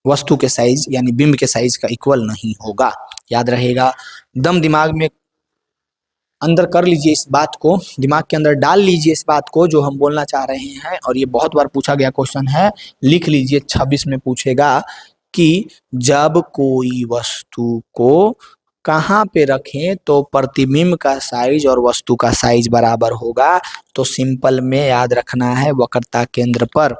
वस्तु के साइज यानी बिंब के साइज का इक्वल नहीं होगा। याद रहेगा, दम दिमाग में अंदर कर लीजिए, इस बात को दिमाग के अंदर डाल लीजिए, इस बात को जो हम बोलना चाह रहे हैं। और ये बहुत बार पूछा गया क्वेश्चन है, लिख लीजिए, 26 में पूछेगा कि जब कोई वस्तु को कहाँ पे रखें तो प्रतिबिंब का साइज और वस्तु का साइज बराबर होगा, तो सिंपल में याद रखना है वक्रता केंद्र पर।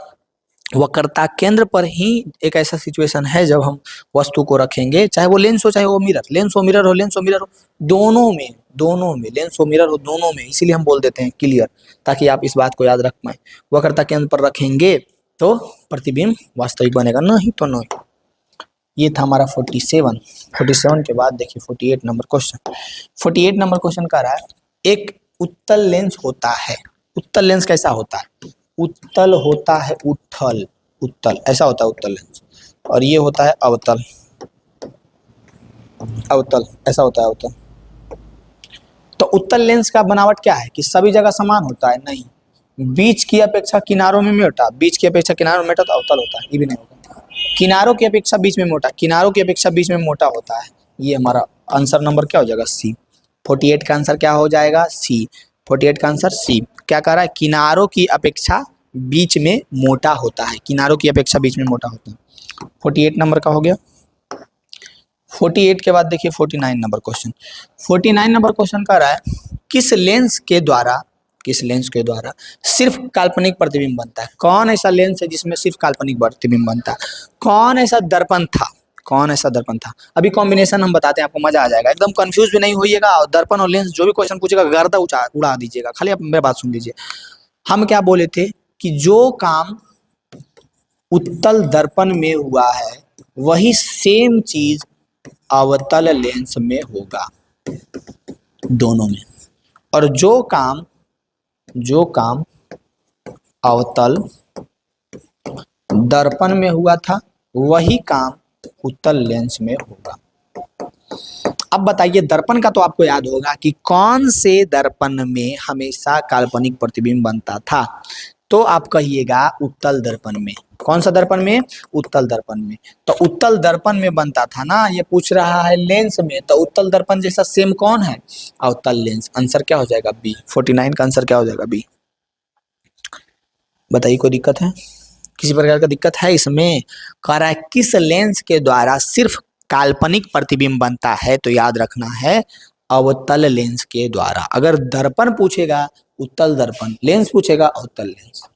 वक्रता केंद्र पर ही एक ऐसा सिचुएशन है जब हम वस्तु को रखेंगे, चाहे वो लेंस हो चाहे वो मिरर, लेंस हो मिरर हो, लेंस हो मिरर हो, दोनों में लेंस हो मिरर हो, दोनों में, इसीलिए हम बोल देते हैं क्लियर, ताकि आप इस बात को याद रख पाए। वक्रता केंद्र पर रखेंगे तो प्रतिबिंब वास्तविक बनेगा, नहीं तो नहीं। ये था हमारा 47 के बाद देखिए 48 नंबर क्वेश्चन। 48 नंबर क्वेश्चन कह रहा है, एक उत्तल लेंस होता है। उत्तल लेंस कैसा होता है, उत्तल होता है, उत्तल, उत्तल ऐसा होता है उत्तल लेंस, और ये होता है अवतल, अवतल ऐसा होता है अवतल। तो उत्तल लेंस का बनावट क्या है कि सभी जगह समान होता है, नहीं, बीच की अपेक्षा किनारों में मोटा, बीच की अपेक्षा किनारों में मोटा तो अवतल होता है, ये भी नहीं होगा। किनारों की अपेक्षा बीच में मोटा, किनारों की अपेक्षा बीच में मोटा होता है। ये हमारा आंसर नंबर क्या हो जाएगा, सी। 48 का आंसर क्या हो जाएगा, सी। 48 का आंसर सी। क्या कह रहा है, किनारों की अपेक्षा बीच में मोटा होता है, किनारों की अपेक्षा बीच में मोटा होता है। 48 नंबर का हो गया। 48 के बाद देखिए 49 नंबर क्वेश्चन। 49 नंबर क्वेश्चन कह रहा है, किस लेंस के द्वारा सिर्फ काल्पनिक प्रतिबिंब बनता है। कौन ऐसा लेंस है जिसमें सिर्फ काल्पनिक प्रतिबिंब बनता है, कौन ऐसा दर्पण था, कौन ऐसा दर्पण था। अभी कॉम्बिनेशन हम बताते हैं, आपको मजा आ जाएगा, एकदम कंफ्यूज भी नहीं होइएगा। और दर्पण और लेंस जो भी क्वेश्चन पूछेगा गर्दा उड़ा दीजिएगा, खाली आप मेरी बात सुन लीजिए। हम क्या बोले थे कि जो काम उत्तल दर्पण में हुआ है वही सेम चीज अवतल लेंस में होगा, दोनों में। और जो काम अवतल दर्पण में हुआ था वही काम उत्तल लेंस में होगा। अब बताइए, दर्पण का तो आपको याद होगा कि कौन से दर्पण में हमेशा काल्पनिक प्रतिबिंब बनता था। तो आप कहिएगा उत्तल दर्पण में। कौन सा दर्पण में? उत्तल दर्पण में। तो उत्तल दर्पण में बनता था ना, ये पूछ रहा है लेंस में, तो उत्तल दर्पण जैसा सेम कौन है? अवतल लेंस। आंसर क्या हो जाएगा? बी। 49 का आंसर क्या हो जाएगा? बी। बताइए, कोई दिक्कत है? किसी प्रकार का दिक्कत है इसमें? कह रहा है किस लेंस के द्वारा सिर्फ काल्पनिक प्रतिबिंब बनता है, तो याद रखना है अवतल लेंस के द्वारा। अगर दर्पण पूछेगा उत्तल दर्पण, लेंस पूछेगा अवतल लेंस।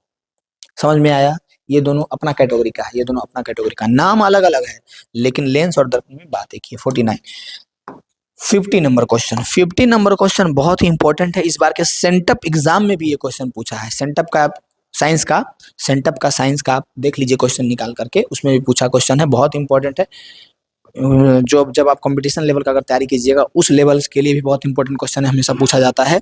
समझ में आया? ये दोनों अपना कैटेगरी का है, ये दोनों अपना कैटेगरी का, नाम अलग अलग है लेकिन लेंस और दर्पण में बात एक ही है। 49। 50 नंबर क्वेश्चन। 50 नंबर क्वेश्चन बहुत ही इंपॉर्टेंट है। इस बार के सेंटअप एग्जाम में भी ये क्वेश्चन पूछा है। सेंटअप का साइंस का, सेंटअप का साइंस का आप देख लीजिए क्वेश्चन निकाल करके, उसमें भी पूछा क्वेश्चन है, बहुत इंपॉर्टेंट है। जो जब आप कंपटीशन लेवल का अगर तैयारी कीजिएगा, उस लेवल के लिए भी बहुत इंपॉर्टेंट क्वेश्चन है, हमेशा पूछा जाता है।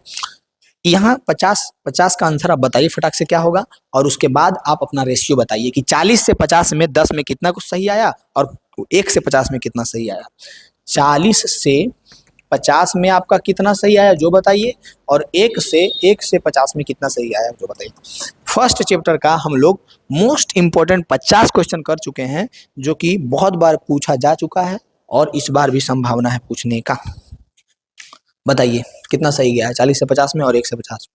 यहाँ 50 का आंसर आप बताइए फटाक से क्या होगा, और उसके बाद आप अपना रेशियो बताइए कि 40 से 50 में 10 में कितना कुछ सही आया और 1 से 50 में कितना सही आया। 40 से 50 में आपका कितना सही आया जो बताइए, और 1 से 50 में कितना सही आया जो बताइए। फर्स्ट चैप्टर का हम लोग मोस्ट इंपॉर्टेंट 50 क्वेश्चन कर चुके हैं, जो कि बहुत बार पूछा जा चुका है और इस बार भी संभावना है पूछने का। बताइए कितना सही गया है 40 से 50 में और 1 से 50 में।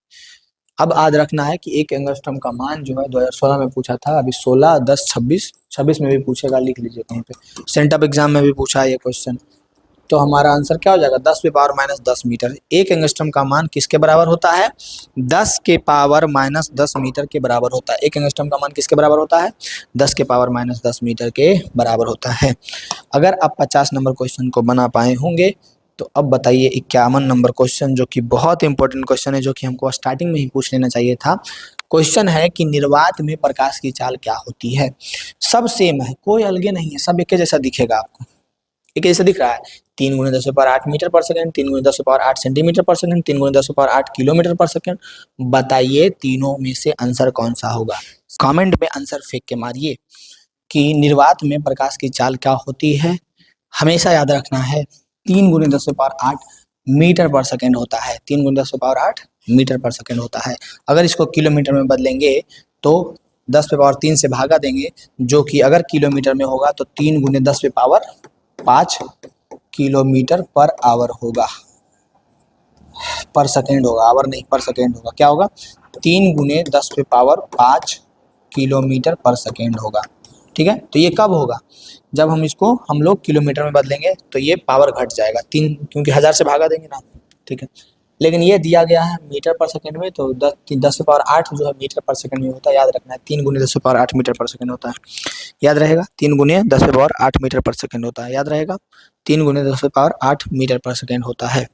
अब याद रखना है कि एक एंगस्ट्रम का मान जो है 2016 में पूछा था, अभी 16, 10, 26 में भी पूछेगा, लिख लीजिए कहीं पे। सेंटअप एग्जाम में भी पूछा है ये क्वेश्चन। तो हमारा आंसर क्या हो जाएगा? 10 के पावर माइनस 10 मीटर। एक एंगस्ट्रम का मान किसके बराबर होता है? 10 के पावर माइनस 10 मीटर के बराबर होता है। एक एंगस्ट्रम का मान किसके बराबर होता है? 10 के पावर माइनस 10 मीटर के बराबर होता है। अगर आप 50 नंबर क्वेश्चन को बना पाए होंगे, तो अब बताइए 51 नंबर क्वेश्चन, जो कि बहुत इंपॉर्टेंट क्वेश्चन है, जो कि हमको स्टार्टिंग में ही पूछ लेना चाहिए था। क्वेश्चन है कि निर्वात में प्रकाश की चाल क्या होती है। सब सेम है, कोई अलगे नहीं है, सब एक जैसा दिखेगा आपको। एक जैसा दिख रहा है। 3 गुणे 10 पावर 8 मीटर पर सेकंड, 3 गुणे 10 पावर 8 सेंटीमीटर पर सेकंड, 3 गुणे 10 पावर 8 किलोमीटर पर सेकंड। बताइए तीनों में से आंसर कौन सा होगा? कमेंट में आंसर फेंक के मारिए कि निर्वात में प्रकाश की चाल क्या होती है। हमेशा याद रखना है 3 गुणे 10 पावर 8 मीटर पर सेकंड होता है। 3 गुणे 10 पावर 8 मीटर पर सेकंड होता है। अगर इसको किलोमीटर में बदलेंगे तो 10 पे पावर 3 से भागा देंगे, जो कि अगर किलोमीटर में होगा तो 3 गुणे 10 पे पावर 5 किलोमीटर पर आवर होगा। पर सेकेंड होगा, आवर नहीं, पर सेकेंड होगा। क्या होगा? 3 गुणे 10 पे पावर 5 किलोमीटर पर सेकेंड होगा। ठीक है, तो ये कब होगा? जब हम इसको हम लोग किलोमीटर में बदलेंगे तो ये पावर घट जाएगा 3, क्योंकि 1000 से भागा देंगे ना। ठीक है, लेकिन ये दिया गया है मीटर पर सेकंड में, तो 10 पावर 8 जो है मीटर पर सेकंड में होता है। याद रखना है 3 गुने 10 पावर 8 मीटर पर सेकंड होता है। याद रहेगा, 3 गुने 10 पावर 8 मीटर पर सेकंड होता है। याद रहेगा, 3 गुने 10 पावर 8 मीटर पर सेकंड होता है।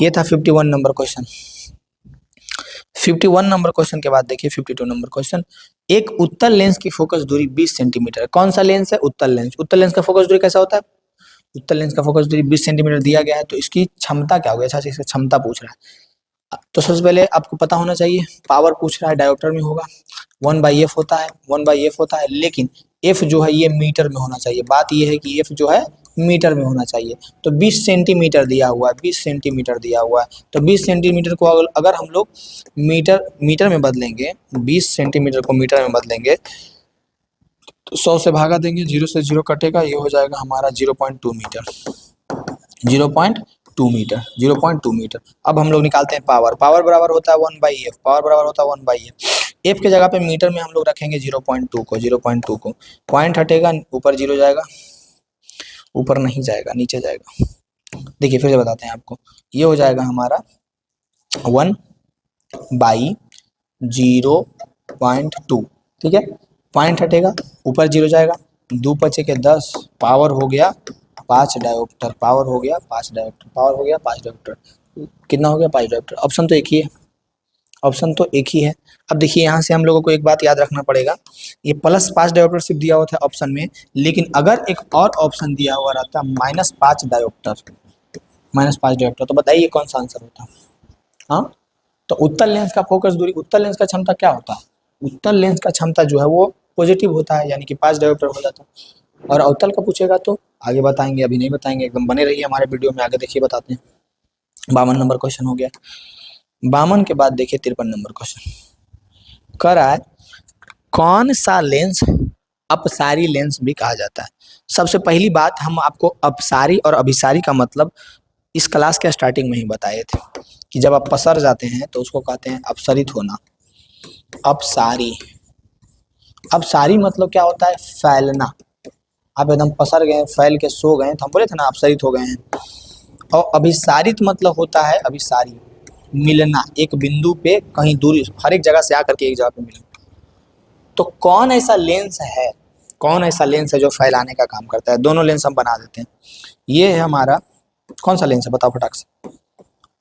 ये था 51 नंबर क्वेश्चन। 51 नंबर क्वेश्चन के बाद देखिए 52 नंबर क्वेश्चन। एक उत्तल लेंस की फोकस दूरी 20 सेंटीमीटर। कौन सा लेंस है? उत्तल लेंस। उत्तल लेंस का फोकस दूरी कैसा होता है? उत्तल लेंस का फोकस दूरी 20 सेंटीमीटर दिया गया है, तो इसकी क्षमता क्या होगी? अच्छा, इसकी क्षमता पूछ रहा है। तो सबसे पहले आपको पता होना चाहिए, पावर पूछ रहा है, डायोप्टर में होगा। 1/f होता है, 1/f होता है, लेकिन f जो है ये मीटर में होना चाहिए। बात ये है कि f जो है मीटर में होना चाहिए। तो 20 सेंटीमीटर दिया हुआ है, 20 सेंटीमीटर दिया हुआ है, तो 20 सेंटीमीटर को अगर हम लोग मीटर में बदलेंगे, 20 सेंटीमीटर को मीटर में बदलेंगे तो 100 से भागा देंगे, 0 से 0 कटेगा, ये हो जाएगा हमारा 0.2 मीटर। 0.2 metre, 0.2 metre. अब हम लोग निकालते हैं पावर। पावर बराबर होता है 1/f। पावर बराबर होता है 1/f। f के जगह पे मीटर में हम लोग रखेंगे 0.2 को, 0.2 को। पॉइंट हटेगा, ऊपर 0 जाएगा, ऊपर नहीं जाएगा, नीचे जाएगा। देखिए फिर से बताते हैं आपको, ये हो जाएगा हमारा 1/0.2। ठीक है, पॉइंट हटेगा, ऊपर 0 जाएगा, 2 पचे के 10, पावर हो गया 5 डायोप्टर। पावर हो गया 5 डायोप्टर। पावर हो गया 5 डायोप्टर। कितना हो गया? 5 डायोप्टर। ऑप्शन तो एक ही है, ऑप्शन तो एक ही है। अब देखिए यहाँ से हम लोगों को एक बात याद रखना पड़ेगा, ये प्लस 5 डायोप्टर सिर्फ दिया हुआ था ऑप्शन में, लेकिन अगर एक और ऑप्शन दिया हुआ रहता -5 डायोप्टर, -5 डायोप्टर, तो बताइए कौन सा आंसर होता? हाँ, तो उत्तल लेंस का फोकस दूरी, उत्तल लेंस का क्षमता क्या होता है? उत्तल लेंस का क्षमता जो है वो पॉजिटिव होता है, यानी कि 5 डायोप्टर हो जाता है। और अवतल का पूछेगा तो आगे बताएंगे, अभी नहीं बताएंगे, एकदम बने रहिए हमारे वीडियो में, आगे देखिए बताते हैं। 52 नंबर क्वेश्चन हो गया। 52 के बाद देखिए 53 नंबर क्वेश्चन कह रहा है कौन सा लेंस अपसारी लेंस भी कहा जाता है। सबसे पहली बात, हम आपको अपसारी और अभिसारी का मतलब इस क्लास के स्टार्टिंग में ही बताए थे कि जब आप पसर जाते हैं तो उसको कहते हैं अपसरित होना। अपसारी, अपसारी मतलब क्या होता है, फैलना। आप एकदम पसर गए, फैल के सो गए, तो हम बोले थे ना अपसरित हो गए हैं। और अभिसारित मतलब होता है अभिसारी, मिलना, एक बिंदु पे कहीं दूर, हर एक जगह से आकर के एक जगह पे मिलना। तो कौन ऐसा लेंस है, कौन ऐसा लेंस है जो फैलाने का काम करता है। दोनों लेंस हम बना देते हैं। ये है हमारा कौन सा लेंस है, बताओ फटाक से,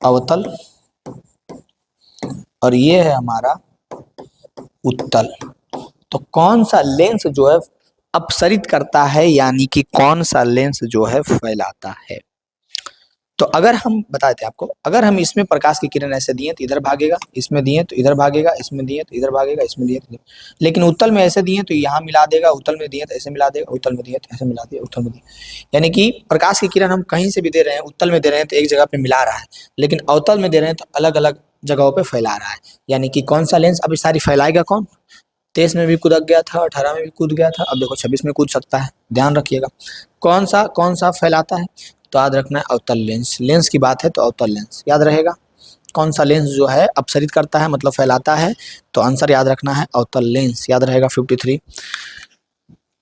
अवतल, और ये है हमारा उत्तल। तो कौन सा लेंस जो है अपसरित करता है, यानी कि कौन सा लेंस जो है फैलाता है। तो अगर हम बताए थे आपको, अगर हम इसमें प्रकाश की किरण ऐसे दिए तो इधर भागेगा, इसमें दिए तो इधर भागेगा, इसमें दिए तो इधर भागेगा, इसमें दिए तो, लेकिन उत्तल में ऐसे दिए तो यहाँ मिला देगा, उत्तल में दिए तो ऐसे मिला देगा, उत्तल में दिए तो ऐसे मिला देगा, उत्तल में दिए, यानी कि प्रकाश की किरण हम कहीं से भी दे रहे हैं, उत्तल में दे रहे हैं तो एक जगह पे मिला रहा है, लेकिन अवतल में दे रहे हैं तो अलग अलग जगहों पे फैला रहा है। यानी कि कौन सा लेंस अभी सारी फैलाएगा, कौन 23 में भी कूद गया था, 18 में भी कूद गया था, अब देखो 26 में कूद सकता है, ध्यान रखिएगा। कौन सा फैलाता है, तो याद रखना है अवतल लेंस। लेंस की बात है तो अवतल लेंस याद रहेगा। कौन सा लेंस जो है अपसरित करता है मतलब फैलाता है, तो आंसर याद रखना है अवतल लेंस, याद रहेगा।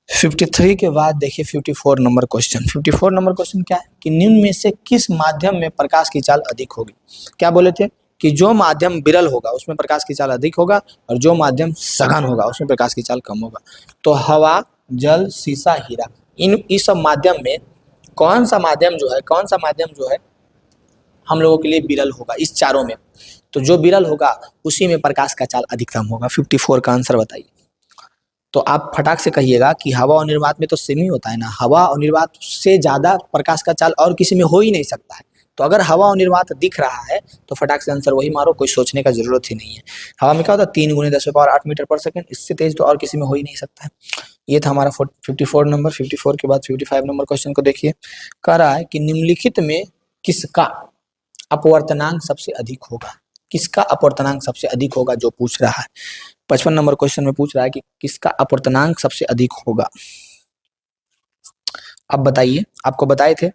53 के बाद देखिए 54 नंबर क्वेश्चन। 54 नंबर क्वेश्चन क्या है कि निम्न में से किस माध्यम में प्रकाश की चाल अधिक होगी। क्या बोले थे कि जो माध्यम विरल होगा उसमें प्रकाश की चाल अधिक होगा, और जो माध्यम सघन होगा उसमें प्रकाश की चाल कम होगा। तो हवा, जल, शीशा, हीरा, इस सब माध्यम में कौन सा माध्यम जो है, कौन सा माध्यम जो है हम लोगों के लिए विरल होगा इस चारों में। तो जो विरल होगा उसी में प्रकाश का चाल अधिकतम होगा। 54 का आंसर बताइए। तो आप फटाक से कहिएगा कि हवा और निर्वात में तो सेम ही होता है ना, हवा और निर्वात से ज्यादा प्रकाश का चाल और किसी में हो ही नहीं सकता है। तो अगर हवा और निर्वात दिख रहा है तो फटाक से आंसर वही मारो, कोई सोचने का जरूरत ही नहीं है। हवा में क्या होता है 3 × 10⁸ मीटर पर सेकंड, इससे तेज तो और किसी में हो ही नहीं सकता है। ये था हमारा 54 नंबर। 54 के बाद 55 नंबर क्वेश्चन को देखिए। कह रहा है कि निम्नलिखित में किसका अपवर्तनांक सबसे अधिक होगा। किसका अपवर्तनांक सबसे अधिक होगा जो पूछ रहा है। 55 नंबर क्वेश्चन में पूछ रहा है कि किसका अपवर्तनांक सबसे अधिक होगा। अब बताइए, आपको बताए थे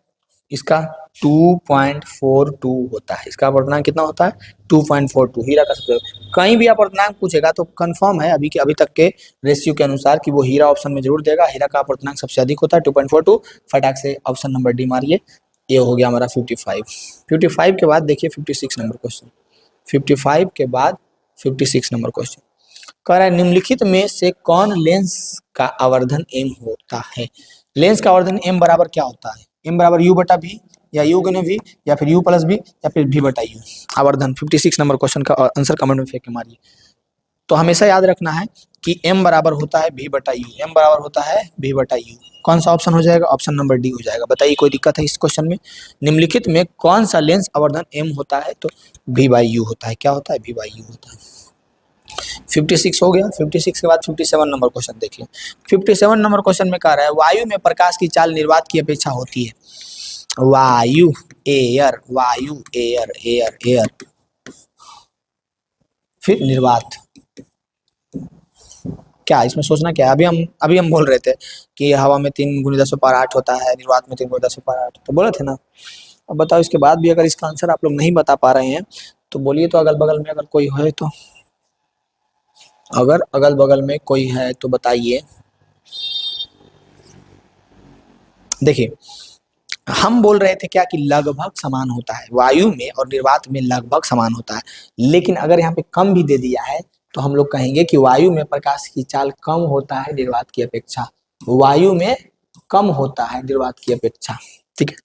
इसका 2.42 होता है। इसका अपवर्तनांक कितना होता है 2.42। हीरा का सबसे, कहीं भी अपवर्तनांक पूछेगा तो कंफर्म है अभी तक के रेशियो के अनुसार कि वो हीरा ऑप्शन में जरूर देगा। हीरा का अपवर्तनांक सबसे अधिक होता है 2.42। फटाक से ऑप्शन नंबर डी मारिए। ये हो गया हमारा 55। 55 के बाद देखिए 56 नंबर क्वेश्चन। 55 के बाद 56 नंबर क्वेश्चन कह रहा है निम्नलिखित में से कौन लेंस का आवर्धन m होता है। लेंस का आवर्धन m बराबर क्या होता है, m बराबर u बटा v, या u गुने v, या फिर u प्लस v, या फिर v बटा u। आवर्धन 56 नंबर क्वेश्चन का आंसर कमेंट में फेंक के मारिए। तो हमेशा याद रखना है कि m बराबर होता है v बटा u, m बराबर होता है v बटा u। कौन सा ऑप्शन हो जाएगा, ऑप्शन नंबर डी हो जाएगा। बताइए कोई दिक्कत है इस क्वेश्चन में। निम्नलिखित में कौन सा लेंस आवर्धन m होता है, तो v बाई u होता है। क्या होता है, v बाई u होता है। 56 हो गया। 56 के बाद 57 नंबर क्वेश्चन देखिए। 57 नंबर क्वेश्चन में कह रहा है वायु में प्रकाश की चाल निर्वात की अपेक्षा होती है। वायु, एयर, वायु, एयर, एयर, एयर, फिर निर्वात। क्या इसमें सोचना क्या है, अभी हम बोल रहे थे कि हवा में 3 × 10⁸ होता है, निर्वात में 3 × 10⁸ तो बोले थे ना। अब बताओ इसके बाद भी अगर इसका आंसर आप लोग नहीं बता पा रहे हैं तो बोलिए तो अगल बगल में अगर कोई है तो, अगर अगल बगल में कोई है तो बताइए। देखिए हम बोल रहे थे क्या कि लगभग समान होता है, वायु में और निर्वात में लगभग समान होता है। लेकिन अगर यहाँ पे कम भी दे दिया है तो हम लोग कहेंगे कि वायु में प्रकाश की चाल कम होता है निर्वात की अपेक्षा। वायु में कम होता है निर्वात की अपेक्षा, ठीक है।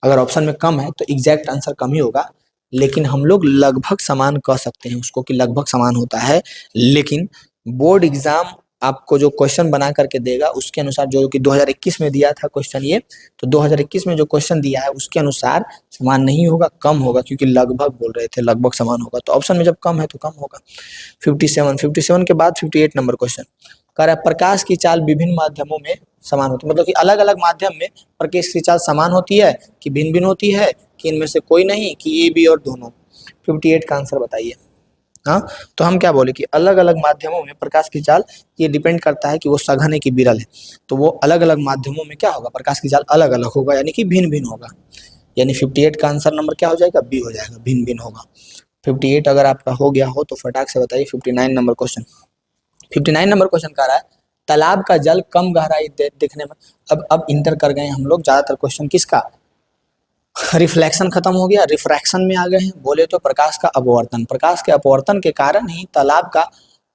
अगर ऑप्शन में कम है तो एग्जैक्ट आंसर कम ही होगा, लेकिन हम लोग लगभग समान कह सकते हैं उसको कि लगभग समान होता है। लेकिन बोर्ड एग्जाम आपको जो क्वेश्चन बना करके देगा उसके अनुसार, जो कि 2021 में दिया था क्वेश्चन ये, तो 2021 में जो क्वेश्चन दिया है उसके अनुसार समान नहीं होगा, कम होगा, क्योंकि लगभग बोल रहे थे लगभग समान होगा। तो ऑप्शन में जब कम है तो कम होगा। 57 के बाद 58 नंबर क्वेश्चन कह रहा है प्रकाश की चाल विभिन्न माध्यमों में समान होती है, मतलब कि अलग अलग माध्यम में प्रकाश की चाल समान होती है कि भिन्न भिन्न होती है, कि इनमें से कोई नहीं, कि ए बी और दोनों। 58 का आंसर बताइए। हाँ, तो हम क्या बोले कि अलग अलग माध्यमों में प्रकाश की चाल, ये डिपेंड करता है कि वो सघन है कि विरल है, तो वो अलग अलग माध्यमों में क्या होगा, प्रकाश की चाल अलग अलग होगा, यानी कि भिन्न भिन्न होगा। यानी 58 का आंसर नंबर क्या हो जाएगा, बी हो जाएगा, भिन्न भिन्न होगा। 58 अगर आपका हो गया हो तो फटाक से बताइए 59 नंबर क्वेश्चन। 59 नंबर क्वेश्चन कह रहा है तालाब का जल कम गहराई देखने में, अब इंटर कर गए हम लोग, ज्यादातर क्वेश्चन किसका, रिफ्लेक्शन खत्म हो गया, रिफ्रैक्शन में आ गए हैं, बोले तो प्रकाश का अपवर्तन, प्रकाश के अपवर्तन के कारण ही तालाब का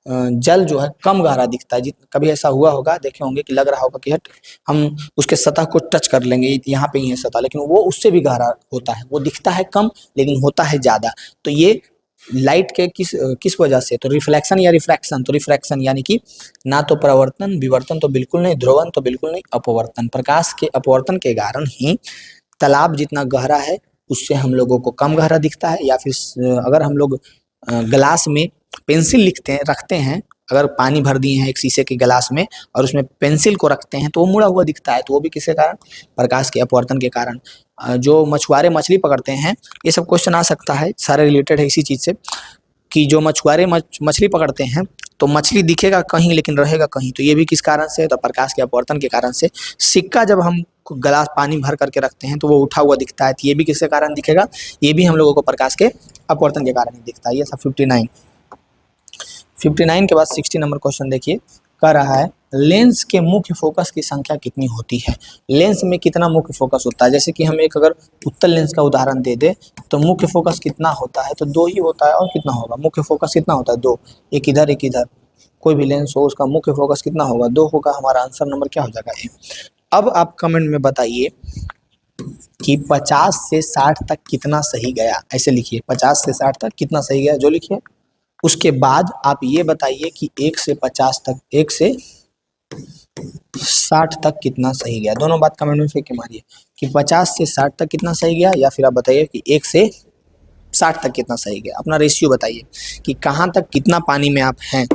जल जो है कम गहरा दिखता है। कभी ऐसा हुआ होगा, देखे होंगे कि लग रहा होगा कि हट हम उसके सतह को टच कर लेंगे, यहाँ पे ही है सतह, लेकिन वो उससे भी गहरा होता है, वो दिखता है कम लेकिन होता है ज्यादा। तो ये लाइट के किस वजह से, तो रिफ्लेक्शन या रिफ्रैक्शन, तो रिफ्रैक्शन यानी कि ना तो परावर्तन, विवर्तन तो बिल्कुल नहीं, ध्रुवन तो बिल्कुल नहीं, अपवर्तन, प्रकाश के अपवर्तन के कारण ही तालाब जितना गहरा है उससे हम लोगों को कम गहरा दिखता है। या फिर अगर हम लोग गिलास में पेंसिल लिखते हैं, रखते हैं, अगर पानी भर दिए हैं एक शीशे के गिलास में और उसमें पेंसिल को रखते हैं तो वो मुड़ा हुआ दिखता है, तो वो भी किसके कारण, प्रकाश के अपवर्तन के कारण। जो मछुआरे मछली पकड़ते हैं, ये सब क्वेश्चन आ सकता है, सारे रिलेटेड है इसी चीज से, कि जो मछुआरे मछली पकड़ते हैं तो मछली दिखेगा कहीं लेकिन रहेगा कहीं, तो ये भी किस कारण से है, तो प्रकाश के अपवर्तन के कारण से। सिक्का जब हम गिलास पानी भर करके रखते हैं तो वो उठा हुआ दिखता है, तो ये भी किसके कारण दिखेगा, ये भी हम लोगों को प्रकाश के अपवर्तन के कारण ही दिखता है। ये सब 59 के बाद 60 नंबर क्वेश्चन देखिए, कह रहा है लेंस के मुख्य फोकस की संख्या कितनी होती है। लेंस में कितना मुख्य फोकस होता है, जैसे कि हम एक अगर उत्तल लेंस का उदाहरण दे दे तो मुख्य फोकस कितना होता है, तो 2 ही होता है, और कितना होगा, मुख्य फोकस कितना होता है, 2, एक इधर एक इधर, कोई भी लेंस हो उसका मुख्य फोकस कितना होगा, 2 होगा। हमारा आंसर नंबर क्या हो जाएगा, ए। अब आप कमेंट में बताइए कि 50 से 60 तक कितना सही गया, ऐसे लिखिए 50 से 60 तक कितना सही गया, जो लिखिए। उसके बाद आप ये बताइए कि 1 से 50 तक, 1 से 60 तक कितना सही गया, दोनों बात कमेंट में फेंक के मारिए कि 50 से 60 तक कितना सही गया, या फिर आप बताइए कि 1 से 60 तक कितना सही गया। अपना रेशियो बताइए कि कहाँ तक कितना पानी में आप हैं।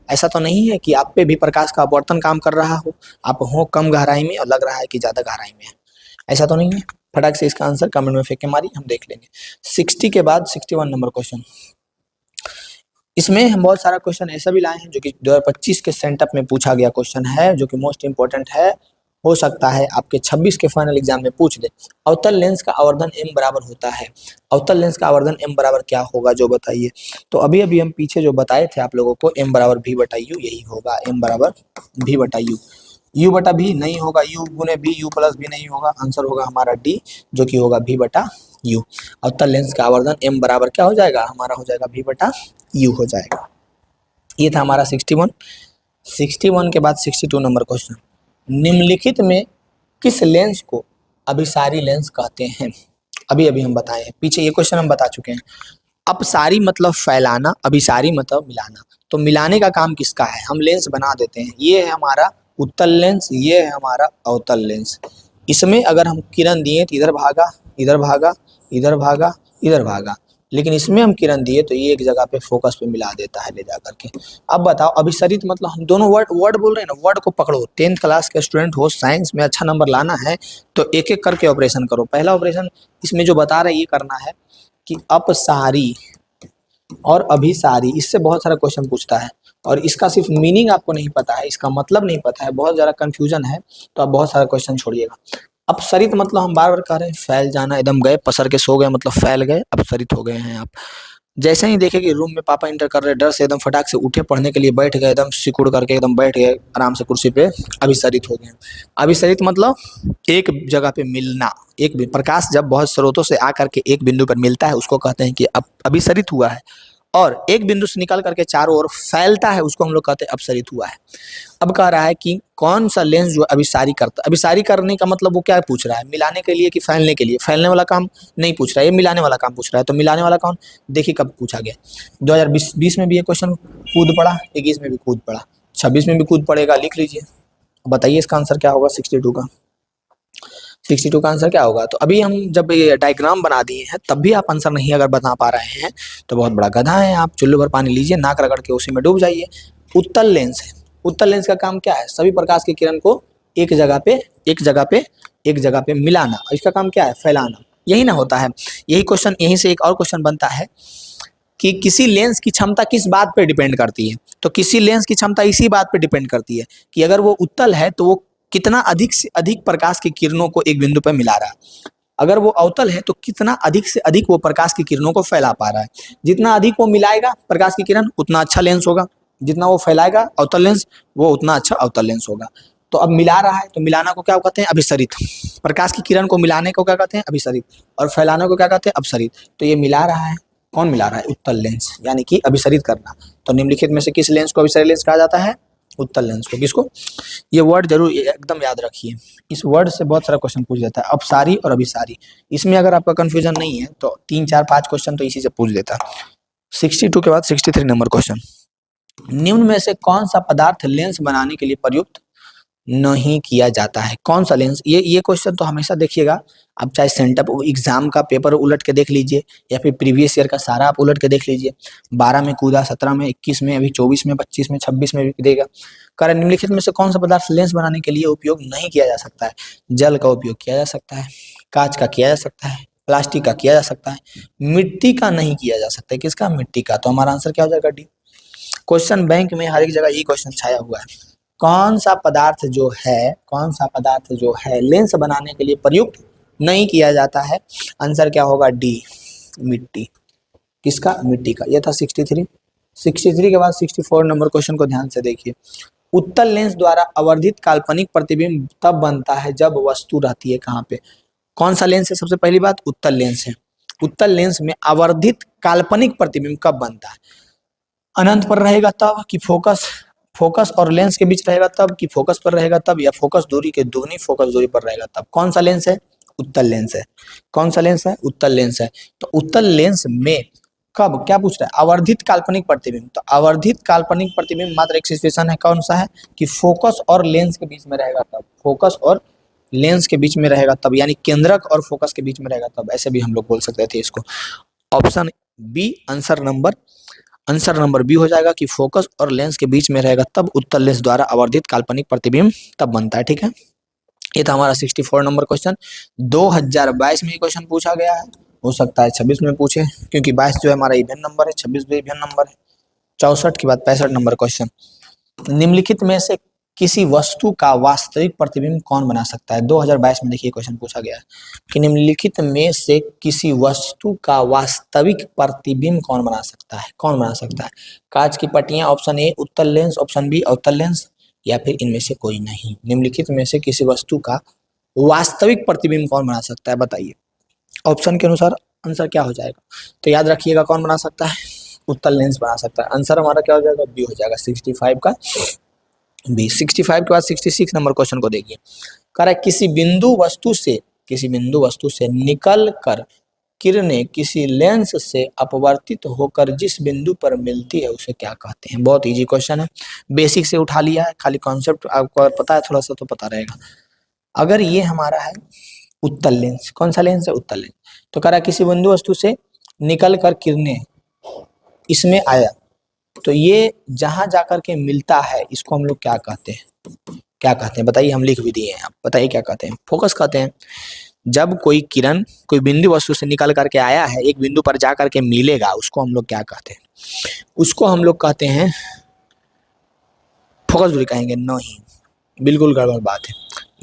ऐसा तो नहीं है कि आप पे भी प्रकाश का अपवर्तन काम कर रहा हो, आप हो कम गहराई में और लग रहा है कि ज्यादा गहराई में है, ऐसा तो नहीं है। फटाक से इसका आंसर कमेंट में फेंक के मारिए, हम देख लेंगे। 60 के बाद 61 नंबर क्वेश्चन, इसमें हम बहुत सारा क्वेश्चन ऐसा भी लाए हैं जो कि 2025 के सेंटअप में पूछा गया क्वेश्चन है, जो कि मोस्ट इंपॉर्टेंट है, हो सकता है आपके 26 के फाइनल एग्जाम में पूछ दे। अवतल लेंस का आवर्धन m बराबर होता है, अवतल लेंस का आवर्धन m बराबर क्या होगा, जो बताइए। तो अभी अभी हम पीछे जो बताए थे आप लोगों को, m बराबर v बटा u, यही होगा, m बराबर v बटा u, u बटा v नहीं होगा, u गुने v, u प्लस v नहीं होगा, आंसर होगा हमारा d, जो कि होगा v बटा u। अवतल लेंस का आवर्धन m बराबर क्या हो जाएगा, हमारा हो जाएगा v बटा u हो जाएगा। ये था हमारा 61। 61 के बाद 62 नंबर क्वेश्चन, निम्नलिखित में किस लेंस को अभिसारी लेंस कहते हैं। अभी अभी हम बताए हैं, पीछे ये क्वेश्चन हम बता चुके हैं। अपसारी मतलब फैलाना, अभिसारी मतलब मिलाना, तो मिलाने का काम किसका है, हम लेंस बना देते हैं। ये है हमारा उत्तल लेंस, ये है हमारा अवतल लेंस। इसमें अगर हम किरण दिए तो इधर भागा, इधर भागा, इधर भागा, इधर भागा, लेकिन इसमें हम किरण दिए तो ये एक जगह पे फोकस पे मिला देता है ले जा करके। अब बताओ अभिसरित मतलब, हम दोनों वर्ड बोल रहे हैं ना, वर्ड को पकड़ो। 10th क्लास के स्टूडेंट हो, साइंस में अच्छा नंबर लाना है तो एक एक करके ऑपरेशन करो। पहला ऑपरेशन इसमें जो बता रहे ये करना है कि अपसारी और अभिसारी, इससे बहुत सारा क्वेश्चन पूछता है और इसका सिर्फ मीनिंग आपको नहीं पता है, इसका मतलब नहीं पता है, बहुत ज़्यादा कंफ्यूजन है, तो आप बहुत सारा क्वेश्चन छोड़िएगा। अपसरित मतलब हम बार बार कह रहे हैं फैल जाना, एकदम गए पसर के सो गए मतलब फैल गए, अपसरित हो गए हैं आप। जैसे ही देखे कि रूम में पापा इंटर कर रहे, डर से एकदम फटाक से उठे, पढ़ने के लिए बैठ गए, एकदम सिकुड़ करके एकदम बैठ गए आराम से कुर्सी पे, अभिसरित हो गए। अभिसरित मतलब एक जगह पे मिलना, एक प्रकाश जब बहुत स्रोतों से आकर के एक बिंदु पर मिलता है उसको कहते हैं कि अभिसरित हुआ है, और एक बिंदु से निकल करके चारों ओर फैलता है उसको हम लोग कहते हैं अपसरित हुआ है। अब कह रहा है कि कौन सा लेंस जो अभिसारी करता है, अभिसारी करने का मतलब वो क्या पूछ रहा है, मिलाने के लिए कि फैलने के लिए, फैलने वाला काम नहीं पूछ रहा है, ये मिलाने वाला काम पूछ रहा है। तो मिलाने वाला कौन, देखिए कब पूछा गया, 2020 में भी ये क्वेश्चन कूद पड़ा, 21 में भी कूद पड़ा, 26 में भी कूद पड़ेगा, लिख लीजिए। बताइए इसका आंसर क्या होगा 62 का, 62 का आंसर क्या होगा। तो अभी हम जब ये डायग्राम बना दिए हैं तब भी आप आंसर नहीं अगर बता पा रहे हैं तो बहुत बड़ा गधा है आप। चुल्लू भर पानी लीजिए, नाक रगड़ के उसी में डूब जाइए। उत्तल लेंस है, उत्तल लेंस का काम क्या है, सभी प्रकाश की किरण को एक जगह पे एक जगह पे एक जगह पे मिलाना, इसका काम क्या है, फैलाना, यही ना होता है। यही क्वेश्चन, यहीं से एक और क्वेश्चन बनता है कि किसी लेंस की क्षमता किस बात पर डिपेंड करती है। तो किसी लेंस की क्षमता इसी बात पर डिपेंड करती है कि अगर वो उत्तल है तो वो कितना अधिक से अधिक प्रकाश की किरणों को एक बिंदु पर मिला रहा है, अगर वो अवतल है तो कितना अधिक से अधिक वो प्रकाश की किरणों को फैला पा रहा है। जितना अधिक वो मिलाएगा प्रकाश की किरण उतना अच्छा लेंस होगा, जितना वो फैलाएगा अवतल लेंस वो उतना अच्छा अवतल लेंस होगा। तो अब मिला रहा है तो मिलाना को क्या कहते हैं, अभिसरित। प्रकाश की किरण को मिलाने को क्या कहते हैं, अभिसरित, और फैलाने को क्या कहते हैं, अपसरित। तो ये मिला रहा है, कौन मिला रहा है, उत्तल लेंस, यानी कि अभिसरित करना। तो निम्नलिखित में से किस लेंस को अभिसरित लेंस कहा जाता है, उत्तल लेंस को। किसको, ये वर्ड जरूर एकदम याद रखिए, इस वर्ड से बहुत सारा क्वेश्चन पूछ जाता है, अपसारी और अभिसारी। इसमें अगर आपका कंफ्यूजन नहीं है तो 3 4 5 क्वेश्चन तो इसी से पूछ देता है। 62 के बाद 63 नंबर क्वेश्चन, निम्न में से कौन सा पदार्थ लेंस बनाने के लिए प्रयुक्त नहीं किया जाता है, कौन सा लेंस। ये क्वेश्चन तो हमेशा देखिएगा, आप चाहे सेंटअप एग्जाम का पेपर उलट के देख लीजिए या फिर प्रीवियस ईयर का सारा आप उलट के देख लीजिए। 12 में कूदा, 17 में, 21 में, अभी 24 में, 25 में, 26 में भी देगा। कारण निम्नलिखित में से कौन सा पदार्थ लेंस बनाने के लिए उपयोग नहीं किया जा सकता है। जल का उपयोग किया जा सकता है, कांच का किया जा सकता है, प्लास्टिक का किया जा सकता है, मिट्टी का नहीं किया जा सकता है। किसका, मिट्टी का। तो हमारा आंसर क्या हो जाएगा, डी। क्वेश्चन बैंक में हर एक जगह ये क्वेश्चन छाया हुआ है, कौन सा पदार्थ जो है लेंस बनाने के लिए प्रयुक्त नहीं किया जाता है। आंसर क्या होगा, डी, मिट्टी। किसका, मिट्टी का। यह था 63 के बाद 64 नंबर क्वेश्चन को ध्यान से देखिए। उत्तल लेंस द्वारा आवर्धित काल्पनिक प्रतिबिंब तब बनता है जब वस्तु रहती है कहाँ पे। कौन सा लेंस है, सबसे पहली बात उत्तल लेंस है। उत्तल लेंस में आवर्धित काल्पनिक प्रतिबिंब कब बनता है, अनंत पर रहेगा तब, कि फोकस और लेंस के बीच रहेगा तब, कि फोकस पर रहेगा तब, या फोकस दूरी के दुगनी फोकस दूरी पर रहेगा तब। कौन सा लेंस है, उत्तल लेंस है। कौन सा लेंस है, उत्तल लेंस है। तो उत्तल लेंस में कब, क्या पूछ रहा है, आवर्धित काल्पनिक प्रतिबिंब। तो आवर्धित काल्पनिक प्रतिबिंब मात्र एक सिचुएशन है, कौन सा है, कि फोकस और लेंस के बीच में रहेगा तब, फोकस और लेंस के बीच में रहेगा तब, यानी केंद्रक और फोकस के बीच में रहेगा तब, ऐसे भी हम लोग बोल सकते थे इसको। Option B answer number B हो जाएगा, कि फोकस और लेंस के बीच में रहेगा तब उत्तल लेंस द्वारा आवर्धित काल्पनिक प्रतिबिंब तब बनता है। ठीक है, ये था हमारा 64 नंबर क्वेश्चन। 2022 में ये क्वेश्चन पूछा गया है, हो सकता है 26 में पूछे, क्योंकि 22 जो है हमारा इवन नंबर है, 26 भी इवन नंबर है। 64 के बाद 65 नंबर क्वेश्चन, निम्नलिखित में से किसी वस्तु का वास्तविक प्रतिबिंब कौन बना सकता है। 2022 में देखिए क्वेश्चन पूछा गया है कि निम्नलिखित में से किसी वस्तु का वास्तविक प्रतिबिंब कौन बना सकता है, कौन बना सकता है। कांच की पट्टियां, ऑप्शन ए उत्तल लेंस, ऑप्शन बी अवतल लेंस, या फिर इनमें से कोई नहीं। निम्नलिखित में से किसी वस्तु का वास्तविक प्रतिबिंब कौन बना सकता है, बताइए। ऑप्शन के अनुसार आंसर क्या हो जाएगा, तो याद रखिएगा कौन बना सकता है, उत्तल लेंस बना सकता है। आंसर हमारा क्या हो जाएगा, बी हो जाएगा, 65 का बी। 65 के बाद 66 नंबर क्वेश्चन को देखिए, कह रहा है किसी बिंदु वस्तु से निकल कर किरणें किसी लेंस से अपवर्तित होकर जिस बिंदु पर मिलती है उसे क्या कहते हैं। बहुत इजी क्वेश्चन है, बेसिक से उठा लिया है, खाली कॉन्सेप्ट आपको पता है थोड़ा सा तो पता रहेगा। अगर ये हमारा है उत्तल लेंस, कौन सा लेंस है, उत्तल लेंस, तो कह रहा है किसी बिंदु वस्तु से निकल कर किरणें इसमें आया, तो ये जहां जाकर के मिलता है इसको हम लोग क्या कहते हैं, क्या कहते हैं बताइए। हम लिख भी दिए हैं, आप बताइए क्या कहते हैं, फोकस कहते हैं। जब कोई किरण कोई बिंदु वस्तु से निकल करके आया है, एक बिंदु पर जा करके मिलेगा, उसको हम लोग क्या कहते हैं, उसको हम लोग कहते हैं फोकस दूरी कहेंगे। नहीं, बिल्कुल गड़बड़ बात है।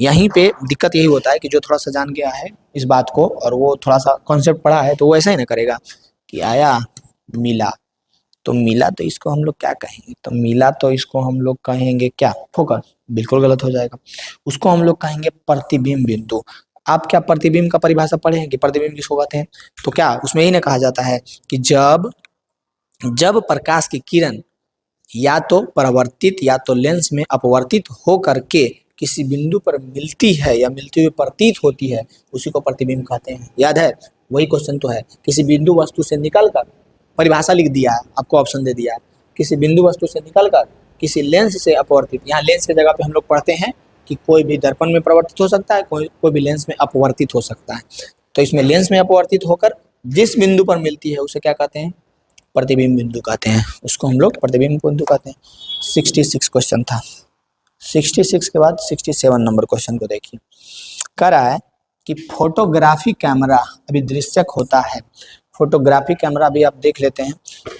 यहीं पे दिक्कत यही होता है कि जो थोड़ा सा जान गया है इस बात को और वो थोड़ा सा कॉन्सेप्ट पढ़ा है तो वो ऐसा ही ना करेगा कि आया मिला, तो मिला तो इसको हम लोग क्या कहेंगे, तो मिला तो इसको हम लोग कहेंगे क्या, फोकस। बिल्कुल गलत हो जाएगा, उसको हम लोग कहेंगे प्रतिबिंब बिंदु। आप क्या प्रतिबिंब का परिभाषा पढ़े हैं कि प्रतिबिंब किसको कहते हैं, तो क्या उसमें यही ना कहा जाता है कि जब प्रकाश की किरण या तो परावर्तित या तो लेंस में अपवर्तित हो करके किसी बिंदु पर मिलती है या मिलती हुई प्रतीत होती है, उसी को प्रतिबिंब कहते हैं। याद है, वही क्वेश्चन तो है, किसी बिंदु वस्तु से निकलकर, परिभाषा लिख दिया है, आपको ऑप्शन दे दिया है, किसी बिंदु वस्तु से निकलकर किसी लेंस से अपवर्तित। यहाँ लेंस की जगह पे हम लोग पढ़ते हैं कि कोई भी दर्पण में परिवर्तित हो सकता है, कोई भी लेंस में अपवर्तित हो सकता है। तो इसमें लेंस में अपवर्तित होकर जिस बिंदु पर मिलती है उसे क्या कहते हैं, प्रतिबिंब बिंदु कहते हैं, उसको हम लोग प्रतिबिंब बिंदु कहते हैं। 66 क्वेश्चन था, 66 के बाद 67 नंबर क्वेश्चन को देखिए। कह रहा है कि फोटोग्राफी कैमरा अभी दृश्यक होता है। फोटोग्राफी कैमरा भी आप देख लेते हैं,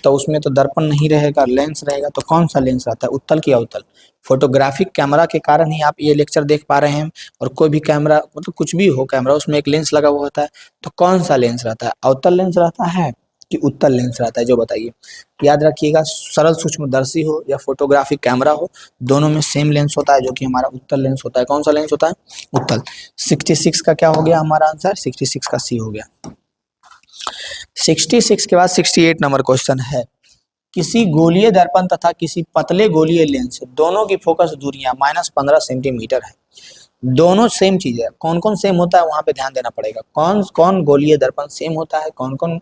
तो उसमें तो दर्पण नहीं रहेगा, लेंस रहेगा। तो कौन सा लेंस रहता है, उत्तल की अवतल? फोटोग्राफिक कैमरा के कारण ही आप ये लेक्चर देख पा रहे हैं। और कोई भी कैमरा, मतलब कुछ भी हो कैमरा, उसमें एक लेंस लगा हुआ होता है। तो कौन सा लेंस रहता है, अवतल लेंस रहता है कि उत्तल लेंस रहता है, जो बताइए। याद रखिएगा, सरल सूक्ष्मदर्शी हो या फोटोग्राफिक कैमरा हो, दोनों में सेम लेंस होता है, जो कि हमारा उत्तल लेंस होता है। कौन सा लेंस होता है, उत्तल। 66 का क्या हो गया हमारा आंसर, 66 का सी हो गया। 66 के बाद 68 नंबर क्वेश्चन है, किसी गोलीय दर्पण तथा किसी पतले गोलीय लेंस दोनों की फोकस दूरियां -15 सेंटीमीटर है। दोनों सेम चीज है। कौन कौन सेम होता है वहां पे ध्यान देना पड़ेगा। कौन कौन गोलीय दर्पण सेम होता है, कौन कौन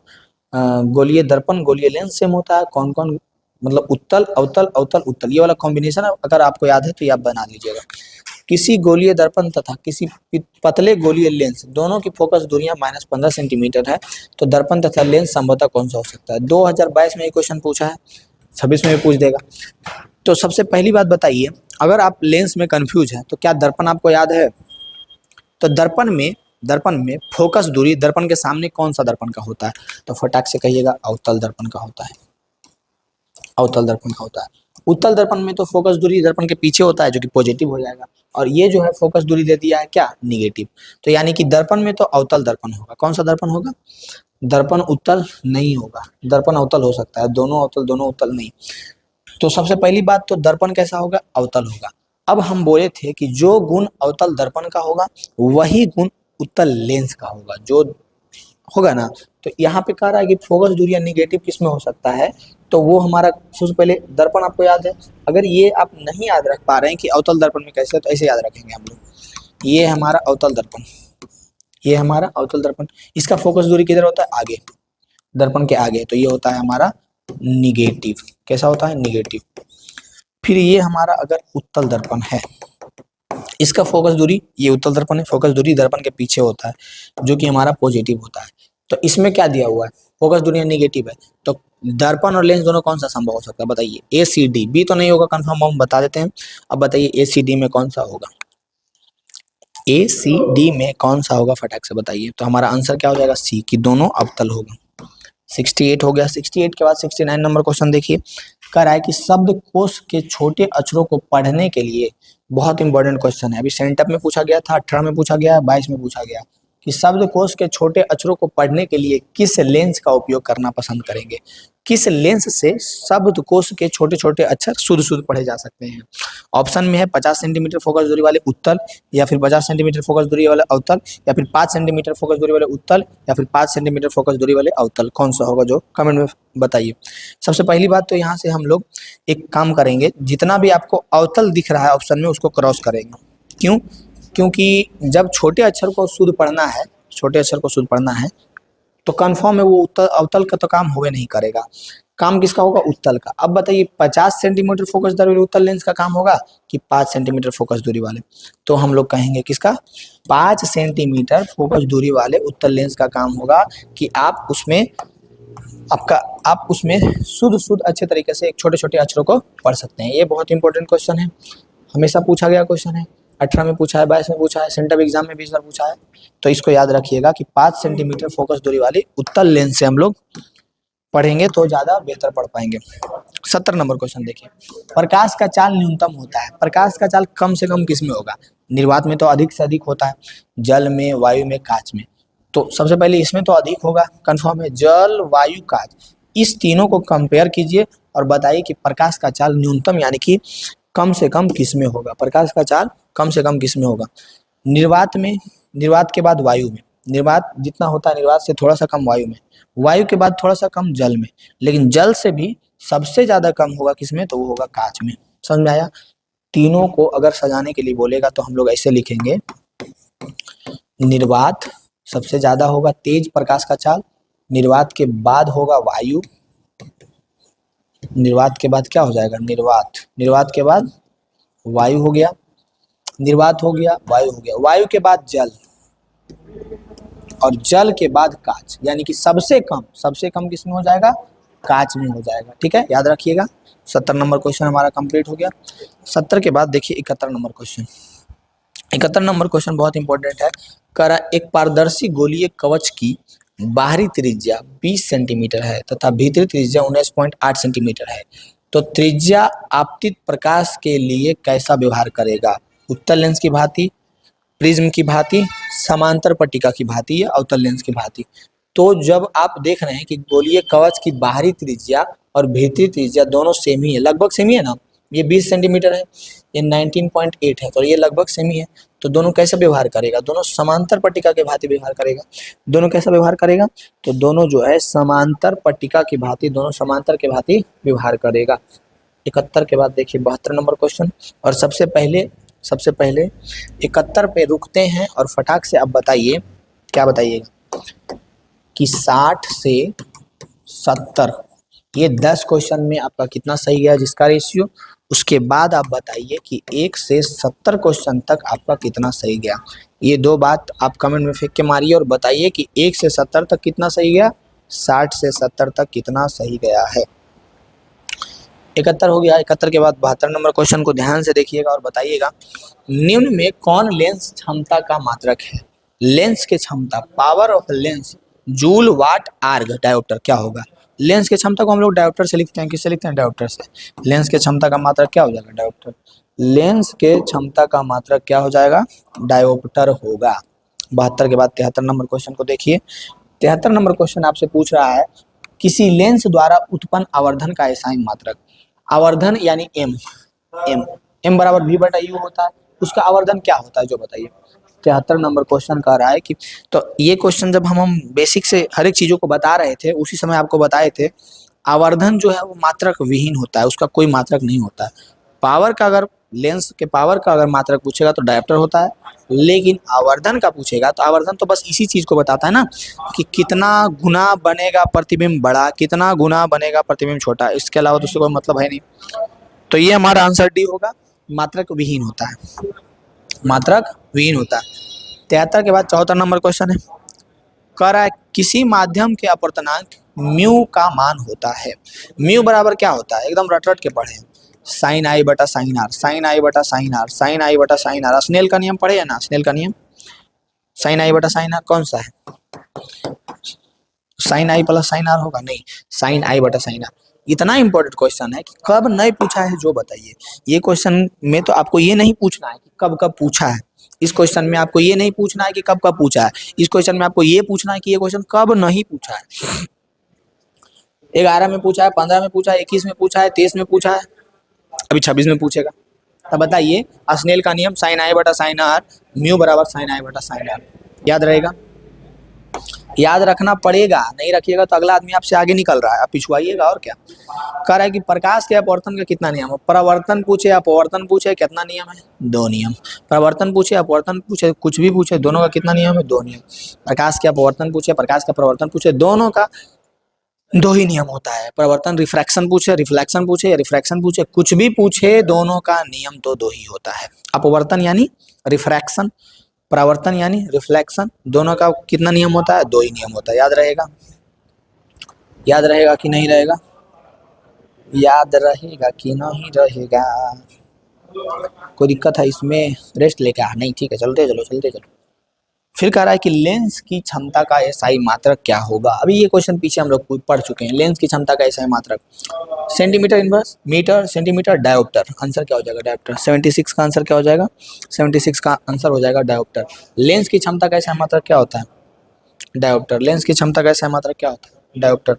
गोलीय दर्पण गोलीय लेंस सेम होता है, कौन कौन, मतलब उत्तल अवतल अवतल उत्तल, ये वाला कॉम्बिनेशन अगर आपको याद है तो ये आप बना लीजिएगा। किसी गोलीय दर्पण तथा किसी पतले गोलीय लेंस दोनों की फोकस दूरियां -15 सेंटीमीटर है, तो दर्पण तथा लेंस संभवतः कौन सा हो सकता है। 2022 में ये क्वेश्चन पूछा है, 26 में भी पूछ देगा। तो सबसे पहली बात बताइए, अगर आप लेंस में कंफ्यूज हैं तो क्या दर्पण आपको याद है? तो दर्पण में फोकस दूरी दर्पण के सामने कौन सा दर्पण का होता है, तो फटाक से कहिएगा अवतल दर्पण का होता है। अवतल दर्पण का होता है। उत्तल दर्पण में तो फोकस दूरी दर्पण के पीछे होता है, जो कि पॉजिटिव हो जाएगा। और ये जो है फोकस दूरी दे दिया है क्या, निगेटिव। तो यानी कि दर्पण में तो अवतल दर्पण होगा। कौन सा दर्पण होगा, दर्पण उत्तल नहीं होगा। दर्पण अवतल हो सकता है, दोनों अवतल दोनों उत्तल नहीं। तो सबसे पहली बात तो दर्पण कैसा होगा, अवतल होगा। अब हम बोले थे कि जो गुण अवतल दर्पण का होगा वही गुण उत्तल लेंस का होगा, जो होगा ना। तो यहाँ पे कह रहा है कि फोकस दूरियां निगेटिव किस में हो सकता है, तो वो हमारा सबसे पहले दर्पण आपको याद है। अगर ये आप नहीं याद रख पा रहे हैं कि अवतल दर्पण में कैसे, तो ऐसे याद रखेंगे हम लोग। ये हमारा अवतल दर्पण, ये हमारा अवतल दर्पण, इसका फोकस दूरी किधर होता है, आगे, दर्पण के आगे। तो ये होता है हमारा निगेटिव। कैसा होता है, निगेटिव। फिर ये हमारा अगर उत्तल दर्पण है, इसका फोकस दूरी, ये उत्तल दर्पण है, फोकस दूरी दर्पण के पीछे होता है, जो कि हमारा पॉजिटिव होता है। तो इसमें क्या दिया हुआ है, फोकस दूरी नेगेटिव है। तो दर्पण और लेंस दोनों कौन सा संभव हो सकता है, बताइए। ए सी डी, बी तो नहीं होगा कंफर्म, हम बता देते हैं। अब बताइए ए सी डी में कौन सा होगा, ए सी डी में कौन सा होगा, फटाक से बताइए। तो हमारा आंसर क्या हो जाएगा, सी, कि दोनों अवतल होगा। 68 हो गया। 68 के बाद 69 नंबर क्वेश्चन देखिए। कह रहा है कि शब्दकोश के छोटे अक्षरों को पढ़ने के लिए, बहुत इंपॉर्टेंट क्वेश्चन है, अभी सेंटअप में पूछा गया था, 18 में पूछा गया, 22 में पूछा गया, कि शब्दकोश के छोटे अक्षरों को पढ़ने के लिए किस लेंस का उपयोग करना पसंद करेंगे। किस लेंस से शब्दकोश के छोटे छोटे अक्षर शुद्ध शुद्ध पढ़े जा सकते हैं। ऑप्शन में है 50 सेंटीमीटर फोकस दूरी वाले उत्तल, या फिर 50 सेंटीमीटर फोकस दूरी वाले अवतल, या फिर 5 सेंटीमीटर फोकस दूरी वाले उत्तल, या फिर 5 सेंटीमीटर फोकस दूरी वाले अवतल। कौन सा होगा, जो कमेंट में बताइए। सबसे पहली बात तो यहाँ से हम लोग एक काम करेंगे, जितना भी आपको अवतल दिख रहा है ऑप्शन में, उसको क्रॉस करेंगे। क्यों, क्योंकि जब छोटे अक्षर को शुद्ध पढ़ना है, छोटे अक्षर को शुद्ध पढ़ना है, तो कंफर्म है वो उत्तल अवतल का तो काम होवे नहीं करेगा। काम किसका होगा, उत्तल का। अब बताइए 50 सेंटीमीटर फोकस दूरी वाले उत्तल लेंस का काम होगा कि 5 सेंटीमीटर फोकस दूरी वाले। तो हम लोग कहेंगे किसका, 5 सेंटीमीटर फोकस दूरी वाले उत्तल लेंस का काम होगा, कि आप उसमें शुद्ध शुद्ध अच्छे तरीके से एक छोटे छोटे अक्षरों को पढ़ सकते हैं। ये बहुत इंपॉर्टेंट क्वेश्चन है, हमेशा पूछा गया क्वेश्चन है। 18 में पूछा है, 22 में पूछा है, सेंटअप एग्जाम में भी इस बार पूछा है। तो इसको याद रखिएगा कि 5 सेंटीमीटर फोकस दूरी वाली उत्तल लेंस से हम लोग पढ़ेंगे तो ज्यादा बेहतर पढ़ पाएंगे। 70 नंबर क्वेश्चन देखिए। प्रकाश का चाल न्यूनतम होता है, प्रकाश का चाल कम से कम किस में होगा। निर्वात में तो अधिक से अधिक होता है, जल में, वायु में, कांच में। तो सबसे पहले इसमें तो अधिक होगा, कंफर्म है। जल, वायु, कांच, इस तीनों को कंपेयर कीजिए और बताइए कि प्रकाश का चाल न्यूनतम यानी कि कम से कम किस में होगा। प्रकाश का चाल कम से कम किस में होगा, निर्वात में, निर्वात के बाद वायु में। निर्वात जितना होता है निर्वात से थोड़ा सा कम वायु में, वायु के बाद थोड़ा सा कम जल में, लेकिन जल से भी सबसे ज्यादा कम होगा किसमें, तो वो होगा कांच में। समझ में आया। तीनों को अगर सजाने के लिए बोलेगा तो हम लोग ऐसे लिखेंगे, निर्वात सबसे ज्यादा होगा तेज प्रकाश का चाल, निर्वात के बाद होगा वायु, निर्वात के बाद क्या हो जाएगा, निर्वात के बाद वायु हो गया, निर्वात हो गया, वायु हो गया, वायु के बाद जल, और जल के बाद कांच। यानी कि सबसे कम किसमें हो जाएगा, कांच में हो जाएगा। ठीक है, याद रखिएगा। 70 नंबर क्वेश्चन हमारा कंप्लीट हो गया। 70 के बाद देखिए 71 नंबर क्वेश्चन। 71 नंबर क्वेश्चन बहुत इंपॉर्टेंट है। कह रहा एक पारदर्शी गोलीय कवच की बाहरी त्रिज्या 20 सेंटीमीटर है तथा भीतरी त्रिज्या 19.8 सेंटीमीटर है, तो त्रिज्या आपतित प्रकाश के लिए कैसा व्यवहार करेगा? उत्तल लेंस की भांति, प्रिज्म की भांति, समांतर पट्टिका की भांति या अवतल लेंस की भांति। तो जब आप देख रहे हैं कि गोलीय कवच की बाहरी त्रिज्या और भीतरी त्रिज्या दोनों सेम ही है, लगभग सेम ही है ना, ये 20 सेंटीमीटर है, ये 19.8 है, तो ये लगभग सेम ही है, तो दोनों कैसा व्यवहार करेगा? दोनों समांतर पट्टिका के भांति व्यवहार करेगा। दोनों कैसा व्यवहार करेगा? तो दोनों जो है समांतर पट्टिका की भांति, दोनों समांतर के भांति व्यवहार करेगा। 71 के बाद देखिए 72 नंबर क्वेश्चन। और सबसे पहले 71 पे रुकते हैं और फटाक से अब बताइए, क्या बताइएगा कि 60 से 70 ये 10 क्वेश्चन में आपका कितना सही गया जिसका रेशियो। उसके बाद आप बताइए कि 1 से 70 क्वेश्चन तक आपका कितना सही गया। ये दो बात आप कमेंट में फेंक के मारिए और बताइए कि 1 से 70 तक कितना सही गया, 60 से 70 तक कितना सही गया है। 71 हो गया। 71 के बाद 72 नंबर क्वेश्चन को ध्यान से देखिएगा और बताइएगा, निम्न में कौन लेंस क्षमता का मात्रक है? लेंस की क्षमता, power of lens, joule, watt, erg, dioptre क्या होगा? लेंस की क्षमता को हम लोग डायोप्टर से लिखते हैं, किससे लिखते हैं? डायोप्टर से। लेंस की क्षमता का मात्रक क्या हो जाएगा? डायोप्टर। लेंस के क्षमता का मात्रक क्या हो जाएगा? डायोप्टर होगा। 72 के बाद 73 नंबर क्वेश्चन को देखिए। 73 नंबर क्वेश्चन आपसे पूछ रहा है, किसी लेंस द्वारा उत्पन्न आवर्धन का एसआई मात्रक। आवर्धन यानी एम बराबर v बटा यू होता है, उसका आवर्धन क्या होता है जो बताइए। 73 नंबर क्वेश्चन कह रहा है कि, तो ये क्वेश्चन जब हम बेसिक से हर एक चीजों को बता रहे थे उसी समय आपको बताए थे, आवर्धन जो है वो मात्रक विहीन होता है, उसका कोई मात्रक नहीं होता है। पावर का अगर लेंस के पावर का अगर मात्रक पूछेगा तो डायोप्टर होता है, लेकिन आवर्धन का पूछेगा तो आवर्धन तो बस इसी चीज को बताता है ना कि कितना गुना बनेगा प्रतिबिंब बड़ा, कितना गुना बनेगा प्रतिबिंब छोटा, इसके अलावा तो उससे कोई मतलब है नहीं। तो ये हमारा आंसर डी होगा, मात्रक विहीन होता है, मात्रक विहीन होता है। 73 के बाद 74 नंबर क्वेश्चन है, कह रहा है किसी माध्यम के अपवर्तनांक म्यू का मान होता है। म्यू बराबर क्या होता है? एकदम रट रट के पढ़े, साइन आई बटा साइन आर, साइन आई बटा साइन आर, साइन आई बटा साइन आर। स्नेल का नियम पढ़े है ना? स्नेल का नियम, साइन आई बटा साइन आर कौन सा है? Sine I plus sine R होगा? नहीं, साइन आई बटा साइन आर। इतना इंपॉर्टेंट क्वेश्चन है कि कब नहीं पूछा है जो बताइए। ये क्वेश्चन में तो आपको ये नहीं पूछना है कि कब कब पूछा है, इस क्वेश्चन में आपको ये नहीं पूछना है कि कब कब पूछा है, इस क्वेश्चन में आपको ये पूछना है कि ये क्वेश्चन कब नहीं पूछा है। 11 में पूछा है, 15 में पूछा है, 21 में पूछा है, 23 में पूछा है, अभी 26 में पूछेगा। तब बताइए, स्नेल का नियम साइन आई बटा साइन आर, म्यू बराबर साइन आई बटा साइन आर। याद रहेगा? याद रखना पड़ेगा, नहीं रखिएगा तो अगला आदमी आपसे आगे निकल रहा है, आप पिछुआइएगा। और क्या कह रहा है कि प्रकाश के अपवर्तन का कितना नियम है? प्रवर्तन पूछे, अपवर्तन पूछे, कितना नियम है? 2 नियम। प्रवर्तन पूछे, अपवर्तन पूछे, कुछ भी पूछे, दोनों का कितना नियम है? 2 नियम। प्रकाश के अपवर्तन पूछे, प्रकाश का प्रवर्तन पूछे, दोनों का 2 ही नियम होता है। प्रवर्तन रिफ्रैक्शन पूछे, रिफ्लेक्शन पूछे या रिफ्रैक्शन पूछे, कुछ भी पूछे, दोनों का नियम तो 2 ही होता है। अपवर्तन यानी रिफ्रैक्शन, प्रवर्तन यानी रिफ्लेक्शन, दोनों का कितना नियम होता है? 2 ही नियम होता है। याद रहेगा? याद रहेगा कि नहीं रहेगा? याद रहेगा कि नहीं रहेगा? कोई दिक्कत है इसमें? रेस्ट लेकर नहीं, ठीक है, चलते चलो चलते चलो। फिर कह रहा है कि लेंस की क्षमता का एसआई मात्रक क्या होगा। अभी ये क्वेश्चन पीछे हम लोग पढ़ चुके हैं। लेंस की क्षमता का एसआई मात्रक, centimetre inverse, metre, centimetre, dioptre. Answer क्या हो जाएगा? डायोप्टर। 76 का आंसर क्या हो जाएगा? 76 का आंसर हो जाएगा डायोप्टर। लेंस की क्षमता का एसआई मात्रक क्या होता है? डायोप्टर। लेंस की क्षमता का एसआई मात्रक क्या होता है? डायोप्टर।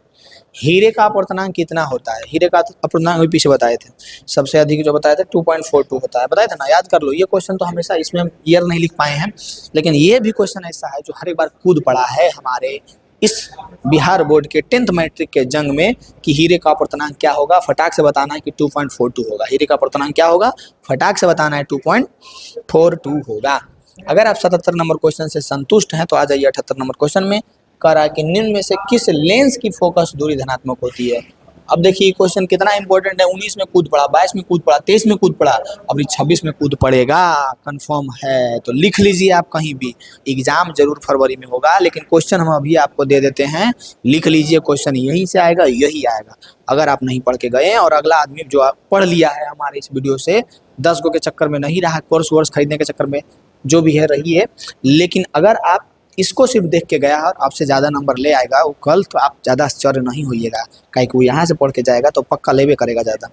हीरे का अपवर्तनांक कितना होता है? हीरे का अपवर्तनांक भी पीछे बताए थे, सबसे अधिक जो बताए थे 2.42 होता है, बताए थे ना? याद कर लो। ये क्वेश्चन तो हमेशा, इसमें हम ईयर नहीं लिख पाए हैं, लेकिन ये भी क्वेश्चन ऐसा है जो हर एक बार कूद पड़ा है हमारे इस बिहार बोर्ड के 10th मैट्रिक के जंग में कि हीरे का अपवर्तनांक क्या होगा। फटाक से बताना है कि 2.42 होगा। हीरे का अपवर्तनांक क्या होगा? फटाक से बताना है 2.42 होगा। अगर आप 77 नंबर क्वेश्चन से संतुष्ट हैं तो आ जाइए 78 नंबर क्वेश्चन में। कह रहा है कि निम्न में से किस लेंस की फोकस दूरी धनात्मक होती है? अब देखिए क्वेश्चन कितना इंपॉर्टेंट है, 19 में कूद पड़ा, 22 में कूद पड़ा, 23 में कूद पड़ा, अभी 26 में कूद पड़ेगा, कंफर्म है। तो लिख लीजिए आप कहीं भी, एग्जाम जरूर फरवरी में होगा, लेकिन क्वेश्चन हम अभी आपको दे देते हैं, लिख लीजिए क्वेश्चन यहीं से आएगा, यही आएगा। अगर आप नहीं पढ़ के गए और अगला आदमी जो आप पढ़ लिया है हमारे इस वीडियो से, 10 गो के चक्कर में नहीं रहा, कोर्स वोर्स खरीदने के चक्कर में, जो भी है रही है, लेकिन अगर आप इसको सिर्फ देख के गया और आपसे ज़्यादा नंबर ले आएगा वो कल, तो आप ज़्यादा आश्चर्य नहीं होइएगा, काहे कि वो यहाँ से पढ़ के जाएगा तो पक्का लेवे करेगा ज़्यादा,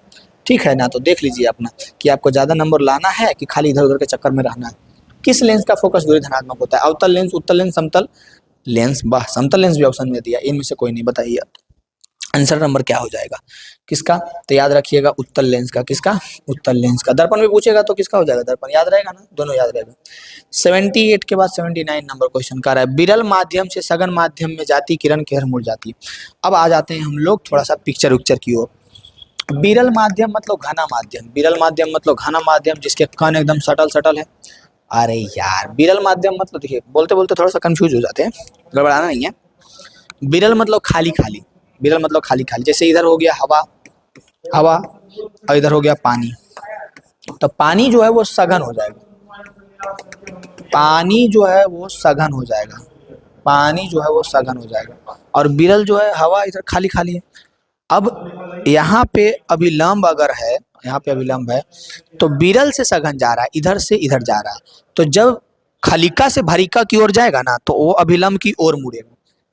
ठीक है ना। तो देख लीजिए अपना कि आपको ज़्यादा नंबर लाना है कि खाली इधर उधर के चक्कर में रहना है। किस लेंस का फोकस दूरी धनात्मक होता है? अवतल लेंस, उत्तल लेंस, समतल लेंस। वाह, समतल लेंस भी ऑप्शन में दिया, इनमें से कोई नहीं, बताइए आंसर नंबर क्या हो जाएगा किसका? तो याद रखिएगा उत्तल लेंस का। किसका? उत्तल लेंस का। दर्पण में पूछेगा तो किसका हो जाएगा? दर्पण। याद रहेगा ना, दोनों याद रहेगा। 78 के बाद 79 नंबर क्वेश्चन का रहा है, विरल माध्यम से सघन माध्यम में जाती किरण किधर मुड़ जाती है। अब आ जाते हैं हम लोग थोड़ा सा पिक्चर उक्चर की ओर। विरल माध्यम मतलब घना माध्यम, विरल माध्यम मतलब घना माध्यम जिसके कण एकदम सटल सटल है। अरे यार, विरल माध्यम मतलब देखिए, बोलते बोलते थोड़ा सा कंफ्यूज हो जाते हैं, गड़बड़ाना नहीं है। विरल मतलब खाली खाली, विरल मतलब खाली खाली, जैसे इधर हो गया हवा, हवा, और इधर हो गया पानी, तो पानी जो है वो सघन हो जाएगा, पानी जो है वो सघन हो जाएगा, पानी जो है वो सघन हो जाएगा, और विरल जो है हवा इधर खाली खाली है। अब यहाँ पे अभिलंब अगर है, यहाँ पे अभिलंब है, तो विरल से सघन जा रहा है, इधर से इधर जा रहा है, तो जब खलिका से भरिका की ओर जाएगा ना तो वो अभिलंब की ओर मुड़ेगा,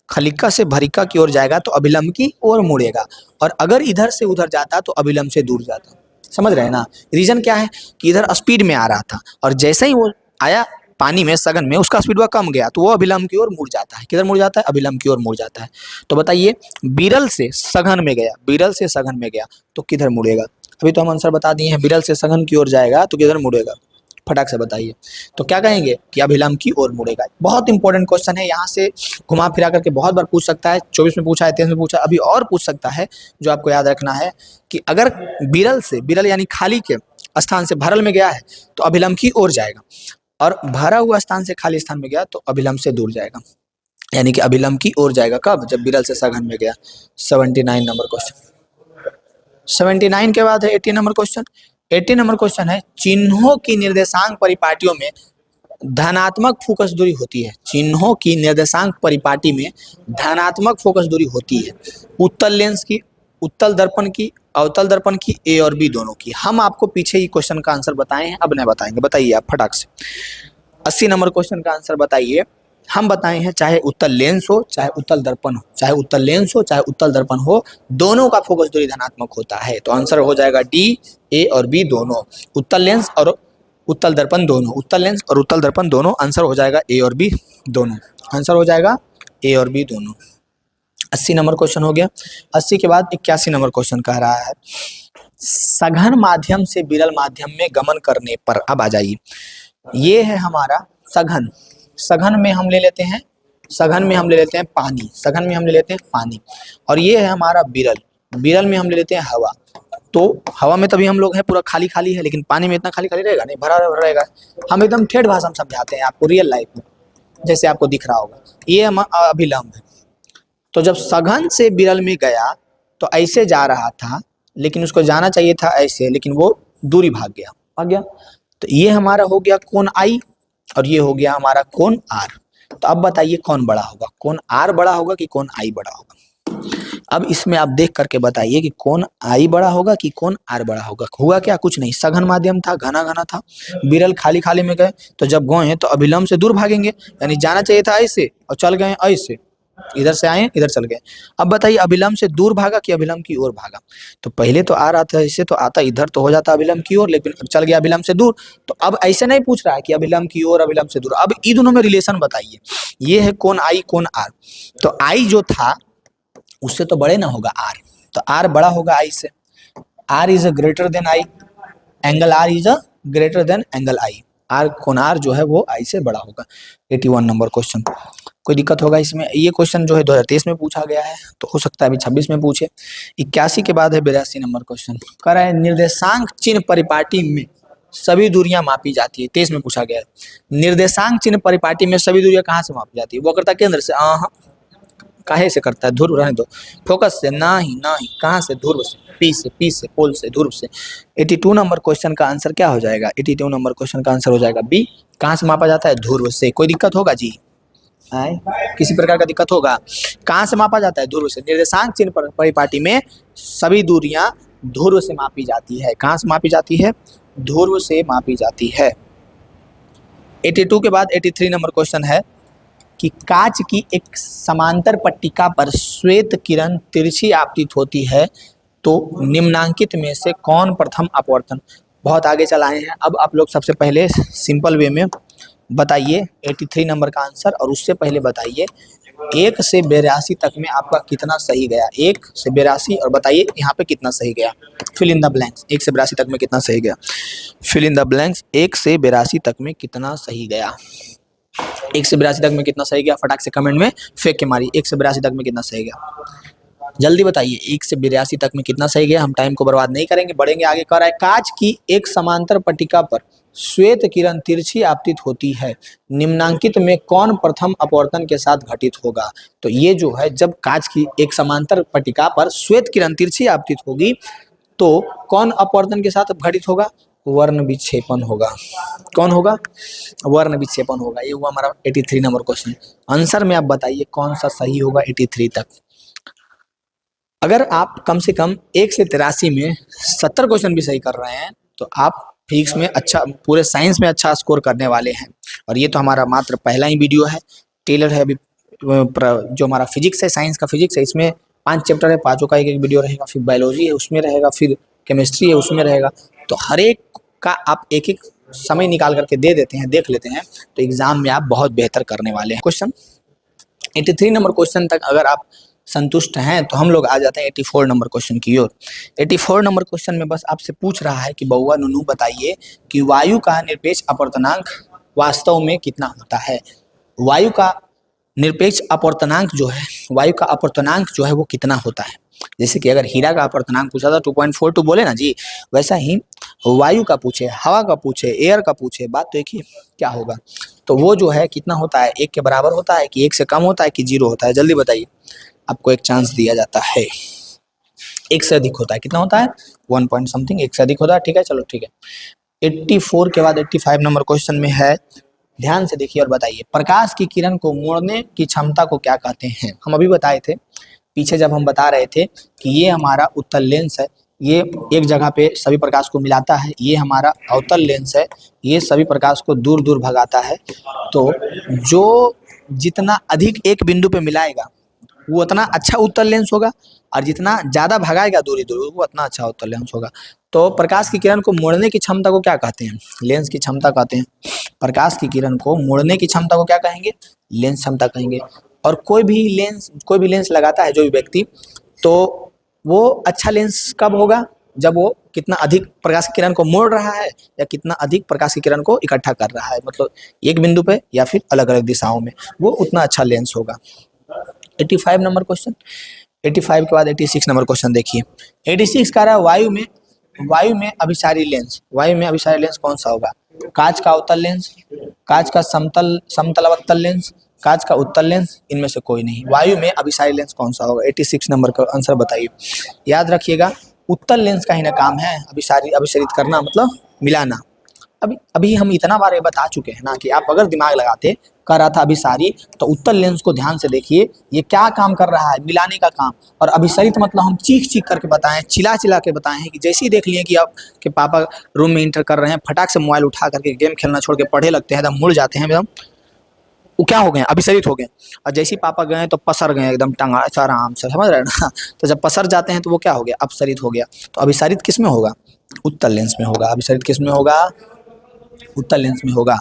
खलिका से भरिका की ओर जाएगा तो अभिलंब की ओर मुड़ेगा, और अगर इधर से उधर जाता तो अभिलंब से दूर जाता। समझ रहे हैं ना? रीजन क्या है कि इधर स्पीड में आ रहा था और जैसे ही वो आया पानी में सघन में, उसका स्पीड कम गया तो वो अभिलंब की ओर मुड़ जाता है। किधर मुड़ जाता है? अभिलंब की ओर मुड़ जाता है। तो बताइए, विरल से सघन में गया, विरल से सघन में गया तो किधर मुड़ेगा? अभी तो हम आंसर बता दिए हैं, विरल से सघन की ओर जाएगा तो किधर मुड़ेगा? फटाक से बताइए। तो क्या कहेंगे कि अभिलंब की ओर मुड़ेगा। बहुत इंपॉर्टेंट क्वेश्चन है, यहाँ से घुमा फिरा करके बहुत बार पूछ सकता है, 24 में पूछा है, 23 में पूछा, अभी और पूछ सकता है। जो आपको याद रखना है कि अगर विरल से, विरल यानी खाली के स्थान से भरल में गया है तो अभिलंब की ओर जाएगा, और भरा हुआ स्थान से खाली स्थान में गया तो अभिलंब से दूर जाएगा, यानी कि अभिलंब की ओर जाएगा। कब? जब विरल से सघन में गया। 79 नंबर क्वेश्चन। 79 के बाद है 80 नंबर क्वेश्चन। 80 नंबर क्वेश्चन है, चिन्हों की निर्देशांक परिपाटियों में धनात्मक फोकस दूरी होती है। चिन्हों की निर्देशांक परिपाटी में धनात्मक फोकस दूरी होती है। उत्तल लेंस की, उत्तल दर्पण की, अवतल दर्पण की, ए और बी दोनों की। हम आपको पीछे ही क्वेश्चन का आंसर बताए हैं, अब नहीं बताएंगे, बताइए आप फटाक से। 80 नंबर क्वेश्चन का आंसर बताइए। हम बताए हैं चाहे उत्तल लेंस हो चाहे उत्तल दर्पण हो, चाहे उत्तल लेंस हो चाहे उत्तल दर्पण हो, दोनों का फोकस दूरी धनात्मक होता है। तो आंसर हो जाएगा डी, ए और बी दोनों, उत्तल लेंस और उत्तल दर्पण दोनों, उत्तल लेंस और उत्तल दर्पण दोनों। आंसर हो जाएगा ए और बी दोनों, आंसर हो जाएगा ए और बी दोनों। 80 नंबर क्वेश्चन हो गया। 80 के बाद 81 नंबर क्वेश्चन कह रहा है, सघन माध्यम से विरल माध्यम में गमन करने पर। अब आ जाइए, ये है हमारा सघन, सघन में हम ले लेते हैं, सघन में हम ले लेते हैं पानी, सघन में हम ले लेते हैं पानी, और ये है हमारा विरल, विरल में हम ले लेते हैं हवा। तो हवा में तभी हम लोग हैं पूरा खाली खाली है, लेकिन पानी में इतना खाली खाली रहेगा नहीं, भरा रहेगा। हम एकदम ठेठ भाषा में समझाते हैं आपको रियल लाइफ में, जैसे आपको दिख रहा होगा, ये अभिलंब है। तो जब सघन से विरल में गया तो ऐसे जा रहा था, लेकिन उसको जाना चाहिए था ऐसे, लेकिन वो दूरी भाग गया, तो ये हमारा हो गया कोण आई, और ये हो गया हमारा कोण आर। तो अब बताइए कौन बड़ा होगा, कोण आर बड़ा होगा कि कोण आई बड़ा होगा? अब इसमें आप देख करके बताइए कि कोण आई बड़ा होगा कि कोण आर बड़ा होगा। हुआ क्या? कुछ नहीं, सघन माध्यम था, घना घना था, विरल खाली खाली में गए, तो जब गए तो अभिलंब से दूर भागेंगे, यानी जाना चाहिए था ऐसे और चल गए ऐसे, इधर से आए इधर चल गए। अब बताइए अभिलंब से दूर भागा कि अभिलंब की ओर भागा? तो पहले तो आ रहा था ऐसे, तो आता इधर तो हो जाता अभिलंब की ओर, लेकिन अब चल गया अभिलंब से दूर। तो अब ऐसे नहीं पूछ रहा है कि अभिलंब की ओर अभिलंब से दूर, अब इन दोनों में रिलेशन बताइए। ये है कोण आई कोण आर, तो आई जो था उससे तो बड़े ना होगा आर, तो आर बड़ा होगा आई से, R is greater than I, angle R is greater than angle I, R कोण आर जो है वो आई से बड़ा होगा। 81 नंबर क्वेश्चन। कोई दिक्कत होगा इसमें? ये क्वेश्चन जो है 2023 में पूछा गया है, तो हो सकता है अभी 26 में पूछे। 81 के बाद है 82 नंबर क्वेश्चन, कह रहा है निर्देशांक चिन्ह परिपाटी में सभी दूरियां मापी जाती है। 23 में पूछा गया है, निर्देशांक चिन्ह परिपाटी में सभी दूरियां कहाँ से मापी जाती है? वक्रता केंद्र से। काहे से करता है, ध्रुव रहने दो, फोकस से, ना ही कहाँ से, ध्रुव से, पी से, पोल से, ध्रुव से। 82 नंबर क्वेश्चन का आंसर क्या हो जाएगा, 82 नंबर क्वेश्चन का आंसर हो जाएगा बी। कहाँ से मापा जाता है, ध्रुव से। कोई दिक्कत होगा जी, आए किसी प्रकार का दिक्कत होगा? कहाँ से मापा जाता है, ध्रुव से। निर्देशांक चिन्ह परिपाटी में सभी दूरियां ध्रुव से मापी जाती है। कहाँ से मापी जाती है, ध्रुव से मापी जाती है। 82 के बाद 83 नंबर क्वेश्चन है कि कांच की एक समांतर पट्टिका पर श्वेत किरण तिरछी आपतित होती है, तो निम्नांकित में से कौन प्रथम अपवर्तन। बहुत आगे चलाए हैं, अब आप लोग सबसे पहले सिंपल वे में बताइए 83 नंबर का आंसर, और उससे पहले बताइए 1 से 82 तक में आपका कितना सही गया। 1 से 82 और बताइए यहाँ पे कितना सही गया। Fill in the blanks. 1 से 82 तक में कितना सही गया, फिल इन द ब्लैंक्स। 1 से 82 तक में कितना सही गया, 1 से 82 तक में कितना सही गया, फटाक से कमेंट में फेंक के मारिए। 1 से 82 तक में कितना सही गया, जल्दी बताइए। 1 से 82 तक में कितना सही गया। हम टाइम को बर्बाद नहीं करेंगे, बढ़ेंगे आगे। कह रहा है कांच की एक समांतर पट्टिका पर श्वेत किरण तिरछी आपतित होती है, निम्नांकित में कौन प्रथम अपवर्तन के साथ घटित होगा। तो ये जो है, जब कांच की एक समांतर पट्टिका पर श्वेत किरण तिरछी आपतित होगी तो कौन अपवर्तन के साथ घटित होगा, वर्ण विक्षेपण होगा। कौन होगा, वर्ण विक्षेपण होगा। ये हुआ हमारा 83 नंबर क्वेश्चन। आंसर में आप बताइए कौन सा सही होगा 83 तक। अगर आप कम से कम 1 से 83 में 70 क्वेश्चन भी सही कर रहे हैं तो आप फिजिक्स में अच्छा, पूरे साइंस में अच्छा स्कोर करने वाले हैं। और ये तो हमारा मात्र पहला ही वीडियो है, टेलर है अभी। जो हमारा फिजिक्स है, साइंस का फिजिक्स है, इसमें 5 चैप्टर है, 5 का एक वीडियो रहेगा। फिर बायोलॉजी है उसमें रहेगा, फिर केमिस्ट्री है उसमें रहेगा। तो हर एक का आप एक एक समय निकाल करके दे देते हैं, देख लेते हैं, तो एग्जाम में आप बहुत बेहतर करने वाले हैं। क्वेश्चन 83 नंबर क्वेश्चन तक अगर आप संतुष्ट हैं तो हम लोग आ जाते हैं 84 नंबर क्वेश्चन की ओर। 84 नंबर क्वेश्चन में बस आपसे पूछ रहा है कि बउआ नुनू बताइए कि वायु का निरपेक्ष अपवर्तनांक वास्तव में कितना होता है। वायु का निरपेक्ष अपवर्तनांक जो है, वायु का अपवर्तनांक जो है वो कितना होता है। जैसे कि अगर हीरा का अपवर्तनांक पूछा था 2.42 बोले ना जी, वैसा ही वायु का पूछे, हवा का पूछे, एयर का पूछे, बात तो एक ही क्या होगा। तो वो जो है कितना होता है, 1 के बराबर होता है कि 1 से कम होता है कि 0 होता है। जल्दी बताइए, आपको एक चांस दिया जाता है। 1 से अधिक होता है, कितना होता है, 1 पॉइंट समथिंग, 1 से अधिक होता है। ठीक है, चलो ठीक है। 84 के बाद 85 नंबर क्वेश्चन में है, ध्यान से देखिए और बताइए, प्रकाश की किरण को मोड़ने की क्षमता को क्या कहते हैं। हम अभी बताए थे पीछे, जब हम बता रहे थे कि ये हमारा उत्तल लेंस है, ये एक जगह पे सभी प्रकाश को मिलाता है। ये हमारा अवतल लेंस है, ये सभी प्रकाश को दूर दूर भगाता है। तो जो जितना अधिक एक बिंदु पे मिलाएगा वो उतना अच्छा उत्तल लेंस होगा, और जितना ज़्यादा भगाएगा दूरी दूर वो उतना अच्छा उत्तल लेंस होगा। तो प्रकाश की किरण को मोड़ने की क्षमता को क्या कहते हैं, लेंस की क्षमता कहते हैं। प्रकाश की किरण को मोड़ने की क्षमता को क्या कहेंगे, लेंस क्षमता कहेंगे। और कोई भी लेंस लगाता है जो भी व्यक्ति, तो वो अच्छा लेंस कब होगा, जब वो कितना अधिक प्रकाश की किरण को मोड़ रहा है या कितना अधिक प्रकाश की किरण को इकट्ठा कर रहा है, मतलब एक बिंदु पे या फिर अलग अलग दिशाओं में, वो उतना अच्छा लेंस होगा। 85 नंबर क्वेश्चन। 85 के बाद 86 नंबर क्वेश्चन देखिए। 86 का रहा है वायु में अभिसारी लेंस। वायु में अभिसारी लेंस कौन सा होगा, कांच का अवतल लेंस, कांच का समतल अवतल लेंस, कांच का उत्तल लेंस, इनमें से कोई नहीं। वायु में अभिसारी लेंस कौन सा होगा, 86 नंबर का आंसर बताइए। याद रखिएगा, उत्तल लेंस का ही ना काम है अभिसारित करना, मतलब मिलाना। अभी हम इतना बार ये बता चुके हैं ना कि आप अगर दिमाग लगाते, कर रहा था अभिसारी, तो उत्तल लेंस को ध्यान से देखिए, ये क्या काम कर रहा है, मिलाने का काम। और अभिसारित मतलब हम चीख करके बताएं, चिल्ला के बताएं हैं कि जैसे ही देख लिए कि आपके पापा रूम में इंटर कर रहे हैं, फटाक से मोबाइल उठा करके गेम खेलना छोड़ के पढ़े लगते हैं, एकदम मुड़ जाते हैं, एकदम वो क्या हो गए, अभिसारित हो गए। और जैसे ही पापा गए तो पसर गए एकदम टंगा ऐसा आराम से, समझ रहे हैं ना। तो जब पसर जाते हैं तो वो क्या हो गया, अपसरित हो गया। तो अभिसारित किस में होगा, उत्तल लेंस में होगा। अभिसारित किस में होगा, उत्तल लेंस में होगा।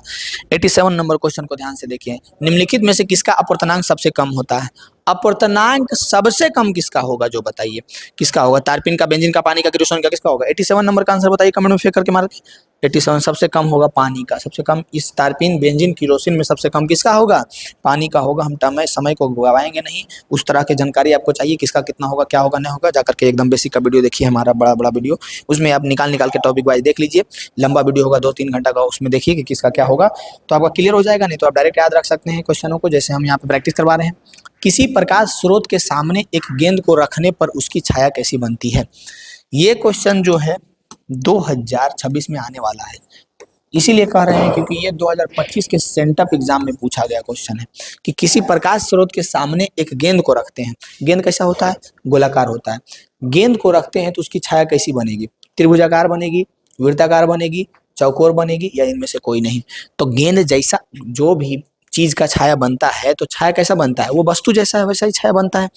87 नंबर क्वेश्चन को ध्यान से देखिए। निम्नलिखित में से किसका अपवर्तनांक सबसे कम होता है। अपवर्तनांक सबसे कम किसका होगा, जो बताइए किसका होगा। तारपीन का, बेंजीन का, पानी का, किरोसिन का, किसका होगा। 87 नंबर का आंसर बताइए, कमेंट में फेंक करके मार। 87 सबसे कम होगा पानी का। सबसे कम इस तारपीन, बेंजीन, किरोसिन में सबसे कम किसका होगा, पानी का होगा। हम समय को गवाएंगे नहीं, उस तरह की जानकारी आपको चाहिए किसका कितना होगा, क्या होगा, नहीं होगा, जाकर के एकदम बेसिक का वीडियो देखिए, हमारा बड़ा वीडियो, उसमें आप निकाल के टॉपिक वाइज देख लीजिए। लंबा वीडियो होगा 2-3 घंटा का, उसमें देखिए कि किसका क्या होगा, तो आपका क्लियर हो जाएगा। नहीं तो आप डायरेक्ट याद रख सकते हैं क्वेश्चनों को, जैसे हम यहाँ पे प्रैक्टिस करवा रहे हैं। किसी प्रकाश स्रोत के सामने एक गेंद को रखने पर उसकी छाया कैसी बनती है। ये क्वेश्चन जो है 2026 में आने वाला है, इसीलिए कह रहे हैं क्योंकि ये 2025 के सेंटअप एग्जाम में पूछा गया क्वेश्चन है कि किसी प्रकाश स्रोत के सामने एक गेंद को रखते हैं। गेंद कैसा होता है, गोलाकार होता है। गेंद को रखते हैं तो उसकी छाया कैसी बनेगी, त्रिभुजाकार बनेगी, वृत्ताकार बनेगी, चौकोर बनेगी, या इनमें से कोई नहीं। तो गेंद जैसा जो भी चीज का छाया बनता है तो छाया कैसा बनता है, वो वस्तु जैसा है वैसा ही छाया बनता है।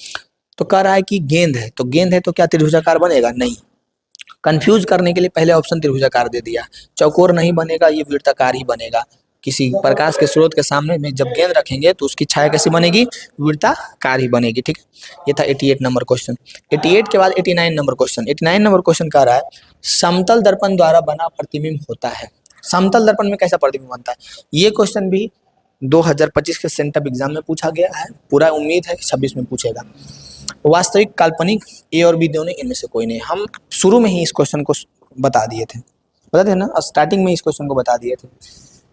तो कह रहा है कि गेंद है तो गेंद है तो क्या त्रिभुजाकार बनेगा, नहीं। कंफ्यूज करने के लिए पहले ऑप्शन त्रिभुजाकार दे दिया। चौकोर नहीं बनेगा, ये वृत्ताकार ही बनेगा। किसी प्रकाश के स्रोत के सामने में जब गेंद रखेंगे तो उसकी छाया कैसी बनेगी, वृत्ताकार ही बनेगी। ठीक है, ये था 88 नंबर क्वेश्चन। 88 के बाद 89 नंबर क्वेश्चन। 89 नंबर क्वेश्चन कह रहा है समतल दर्पण द्वारा बना प्रतिबिंब होता है। समतल दर्पण में कैसा प्रतिबिंब बनता है, ये क्वेश्चन भी 2025 के सेंटअप एग्जाम में पूछा गया है। पूरा उम्मीद है कि 26 में पूछेगा। वास्तविक काल्पनिक ए और बी दोनों, इनमें से कोई नहीं। हम शुरू में ही इस क्वेश्चन को बता दिए थे ना, स्टार्टिंग में इस क्वेश्चन को बता दिए थे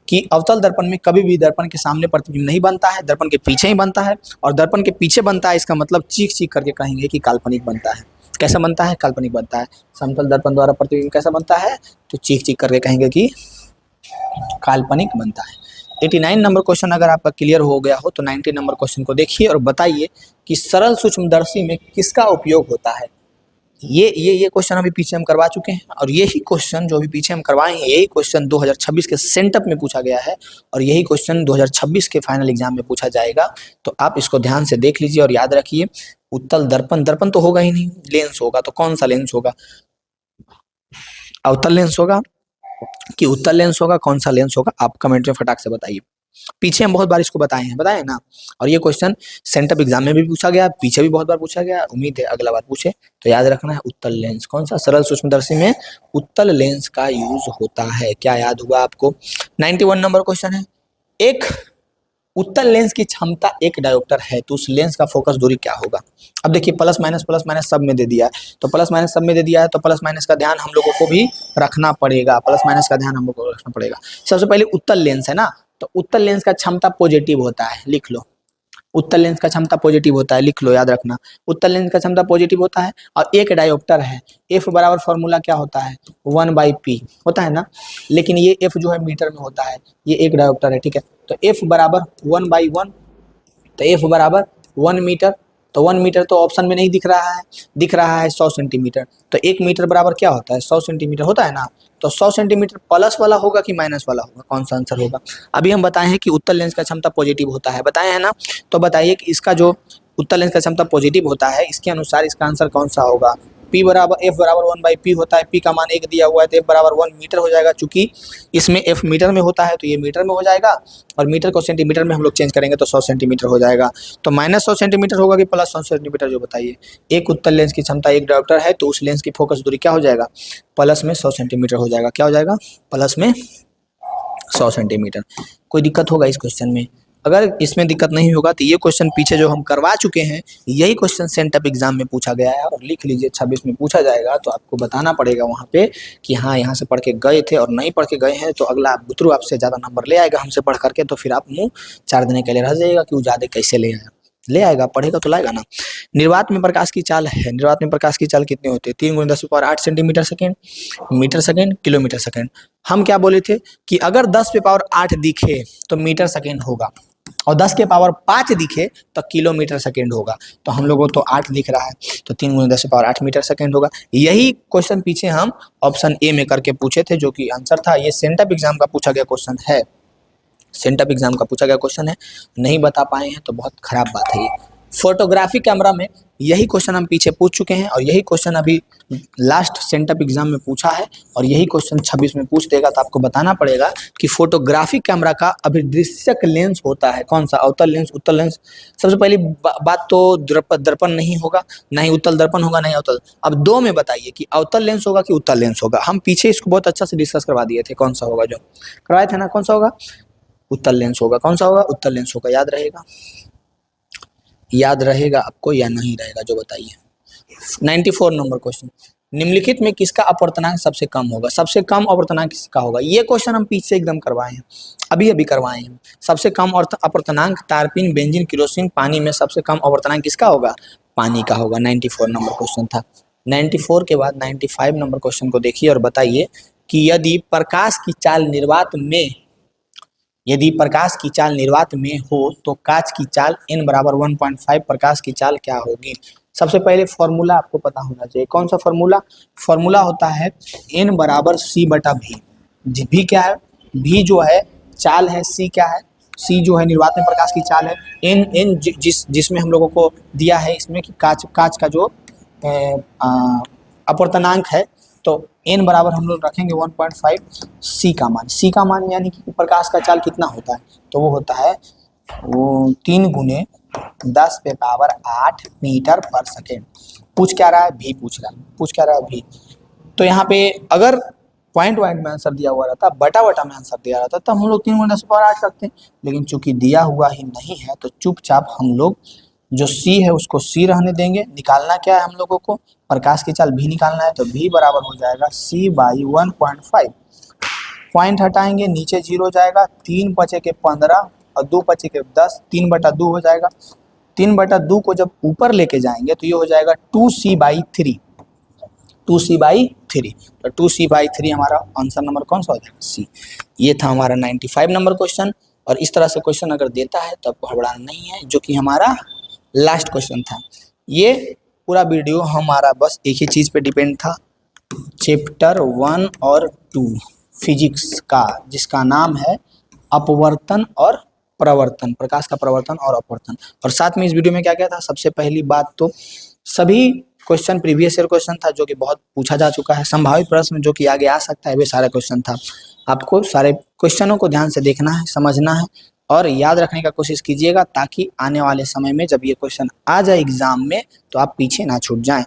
कि अवतल दर्पण में कभी भी दर्पण के सामने प्रतिबिंब नहीं बनता है, दर्पण के पीछे ही बनता है। और दर्पण के पीछे बनता है इसका मतलब चीख चीख करके कहेंगे कि काल्पनिक बनता है। कैसा बनता है, काल्पनिक बनता है। समतल दर्पण द्वारा प्रतिबिंब कैसा बनता है, तो चीख चीख करके कहेंगे कि काल्पनिक बनता है। 89 नंबर क्वेश्चन अगर आपका क्लियर हो गया हो तो 90 नंबर क्वेश्चन को देखिए और बताइए कि सरल सूक्ष्मदर्शी में किसका उपयोग होता है। ये क्वेश्चन अभी पीछे हम करवा चुके हैं और यही क्वेश्चन जो अभी पीछे हम करवाए हैं यही क्वेश्चन 2026 के सेंटअप में पूछा गया है और यही क्वेश्चन 2026 के फाइनल एग्जाम में पूछा जाएगा। तो आप इसको ध्यान से देख लीजिए और याद रखिए। उत्तल दर्पण, दर्पण तो होगा ही नहीं, लेंस होगा। तो कौन सा लेंस होगा, अवतल लेंस होगा कि उत्तल लेंस होगा, कौन सा लेंस होगा, आप कमेंट में फटाक से बताइए। पीछे हम बहुत बार इसको बताए ना। और ये क्वेश्चन सेंटअप एग्जाम में भी पूछा गया, पीछे भी बहुत बार पूछा गया, उम्मीद है अगला बार पूछे। तो याद रखना है उत्तल लेंस। कौन सा, सरल सूक्ष्मदर्शी में उत्तल लेंस का यूज होता है। क्या याद हुआ आपको। 91 नंबर क्वेश्चन है, एक उत्तल लेंस की क्षमता एक डायोप्टर है तो उस लेंस का फोकस दूरी क्या होगा। अब देखिए प्लस माइनस सब में दे दिया है, तो प्लस माइनस सब में दे दिया है तो प्लस माइनस का ध्यान हम लोगों को भी रखना पड़ेगा। प्लस माइनस का ध्यान हम लोगों को रखना पड़ेगा। सबसे पहले उत्तल लेंस है ना, तो उत्तल लेंस का क्षमता पॉजिटिव होता है, लिख लो। उत्तल लेंस का क्षमता पॉजिटिव होता है, लिख लो, याद रखना। उत्तल लेंस का क्षमता पॉजिटिव होता है और एक डायोप्टर है। एफ बराबर फॉर्मूला क्या होता है, 1/p होता है ना, लेकिन ये एफ जो है मीटर में होता है, ये एक डायोप्टर है। ठीक है, तो एफ बराबर 1/1, तो एफ बराबर 1 मीटर। तो 1 मीटर तो ऑप्शन में नहीं दिख रहा है, दिख रहा है 100 सेंटीमीटर। तो 1 मीटर बराबर क्या होता है, 100 सेंटीमीटर होता है ना। तो 100 सेंटीमीटर प्लस वाला होगा कि माइनस वाला होगा, कौन सा आंसर होगा। अभी हम बताए हैं कि उत्तल लेंस का क्षमता पॉजिटिव होता है, बताए हैं ना। तो बताइए कि इसका जो उत्तल लेंस का क्षमता पॉजिटिव होता है इसके अनुसार इसका आंसर कौन सा होगा। P बराबर एफ बराबर 1/p होता है। P का मान 1 दिया हुआ है तो एफ बराबर 1 मीटर हो जाएगा। चूंकि इसमें एफ मीटर में होता है तो ये मीटर में हो जाएगा और मीटर को सेंटीमीटर में हम लोग चेंज करेंगे तो 100 सेंटीमीटर हो जाएगा। तो -100 सेंटीमीटर होगा कि +100 सेंटीमीटर, जो बताइए। एक उत्तल लेंस की क्षमता एक डायोप्टर है तो उस लेंस की फोकस दूरी क्या हो जाएगा, प्लस में 100 सेंटीमीटर हो जाएगा। क्या हो जाएगा, प्लस में 100 सेंटीमीटर। कोई दिक्कत होगा इस क्वेश्चन में। अगर इसमें दिक्कत नहीं होगा तो ये क्वेश्चन पीछे जो हम करवा चुके हैं यही क्वेश्चन सेंटअप एग्जाम में पूछा गया है और लिख लीजिए 26 में पूछा जाएगा। तो आपको बताना पड़ेगा वहाँ पे कि हाँ यहाँ से पढ़ के गए थे, और नहीं पढ़ के गए हैं तो अगला बुतरू आपसे ज़्यादा नंबर ले आएगा हमसे पढ़ करके, तो फिर आप मुँह 4 देने के लिए रह जाइएगा कि वो ज़्यादा कैसे ले आया। ले आएगा, पढ़ेगा तो लाएगा ना। निर्वात में प्रकाश की चाल है, निर्वात में प्रकाश की चाल कितनी होती है, 3 × 10⁸ centimetre second, metre second, kilometre second. हम क्या बोले थे कि अगर 10⁸ दिखे तो मीटर सेकेंड होगा और 10⁵ दिखे तो किलोमीटर सेकेंड होगा। तो हम लोगों को तो 8 दिख रहा है तो 3 × 10⁸ मीटर सेकेंड होगा। यही क्वेश्चन पीछे हम ऑप्शन ए में करके पूछे थे जो कि आंसर था। ये सेंटअप एग्जाम का पूछा गया क्वेश्चन है, सेंटअप एग्जाम का पूछा गया क्वेश्चन है। नहीं बता पाए हैं तो बहुत खराब बात है ये। फोटोग्राफी कैमरा में यही क्वेश्चन हम पीछे पूछ चुके हैं और यही क्वेश्चन अभी लास्ट सेंटअप एग्जाम में पूछा है और यही क्वेश्चन 26 में पूछ देगा। तो आपको बताना पड़ेगा कि फोटोग्राफी कैमरा का अभिदृश्यक लेंस होता है कौन सा, अवतल लेंस, उत्तल लेंस। सबसे पहली बात तो दर्पण नहीं होगा, ना ही उत्तल दर्पण होगा, ना ही अवतल। अब दो में बताइए कि अवतल लेंस होगा कि उत्तल लेंस होगा। हम पीछे इसको बहुत अच्छा से डिस्कस करवा दिए थे, कौन सा होगा, जो करवाए थे ना, कौन सा होगा, उत्तल लेंस होगा। कौन सा होगा, उत्तल लेंस होगा। याद रहेगा, याद रहेगा आपको या नहीं रहेगा, जो बताइए। 94 नंबर क्वेश्चन, निम्नलिखित में किसका अपवर्तनांक सबसे कम होगा, सबसे कम अपवर्तनांक किसका होगा। ये क्वेश्चन हम पीछे एकदम करवाए हैं, अभी अभी करवाए हैं। सबसे कम अपवर्तनांक तारपीन, बेंजीन, केरोसिन, पानी में सबसे कम अपवर्तनांक किसका होगा, पानी का होगा। 94 नंबर क्वेश्चन था। 94 के बाद 95 नंबर क्वेश्चन को देखिए और बताइए कि यदि प्रकाश की चाल निर्वात में हो तो कांच की चाल n बराबर 1.5 प्रकाश की चाल क्या होगी। सबसे पहले फॉर्मूला आपको पता होना चाहिए। कौन सा फॉर्मूला होता है n बराबर c बटा v। भी क्या है, v जो है चाल है, c क्या है, c जो है निर्वात में प्रकाश की चाल है, n जिसमें हम लोगों को दिया है इसमें कि कांच का जो अपवर्तनांक है, तो n बराबर हम लोग रखेंगे 1.5, c का मान यानी कि प्रकाश का चाल कितना होता है, तो वो होता है वो 3 × 10⁸ मीटर पर सेकेंड। पूछ क्या रहा है, भी पूछ क्या रहा है भी। तो यहाँ पे अगर पॉइंट में आंसर दिया हुआ रहता, बटा में आंसर दिया रहता, तो हम लोग 3 × 10⁸ रखते हैं, लेकिन चूंकि दिया हुआ ही नहीं है तो चुपचाप हम लोग जो c है उसको c रहने देंगे। निकालना क्या है हम लोगों को, प्रकाश की चाल भी निकालना है, तो v बराबर हो जाएगा c/1.5। पॉइंट हटाएंगे, नीचे 0 हो जाएगा, 3 बचे के 15 और 2 बचे के 10, 3/2 हो जाएगा। 3/2 को जब ऊपर लेके जाएंगे तो ये हो जाएगा 2c/3। 2c/3, तो 2c/3 हमारा आंसर नंबर कौन सा हो जाएगा, सी। ये था हमारा 95 नंबर क्वेश्चन। और इस तरह से क्वेश्चन अगर देता है तब घबराना नहीं है, जो कि हमारा लास्ट क्वेश्चन था। ये पूरा वीडियो हमारा बस एक ही चीज़ पे डिपेंड था, चैप्टर 1 और 2 फिजिक्स का, जिसका नाम है अपवर्तन और प्रवर्तन, प्रकाश का प्रवर्तन और अपवर्तन। और साथ में इस वीडियो में क्या क्या था, सबसे पहली बात तो सभी क्वेश्चन प्रीवियस ईयर क्वेश्चन था जो कि बहुत पूछा जा चुका है, संभावित प्रश्न जो कि आगे आ सकता है, वे सारा क्वेश्चन था। आपको सारे क्वेश्चनों को ध्यान से देखना है, समझना है और याद रखने का कोशिश कीजिएगा, ताकि आने वाले समय में जब ये क्वेश्चन आ जाए एग्जाम में तो आप पीछे ना छूट जाएं।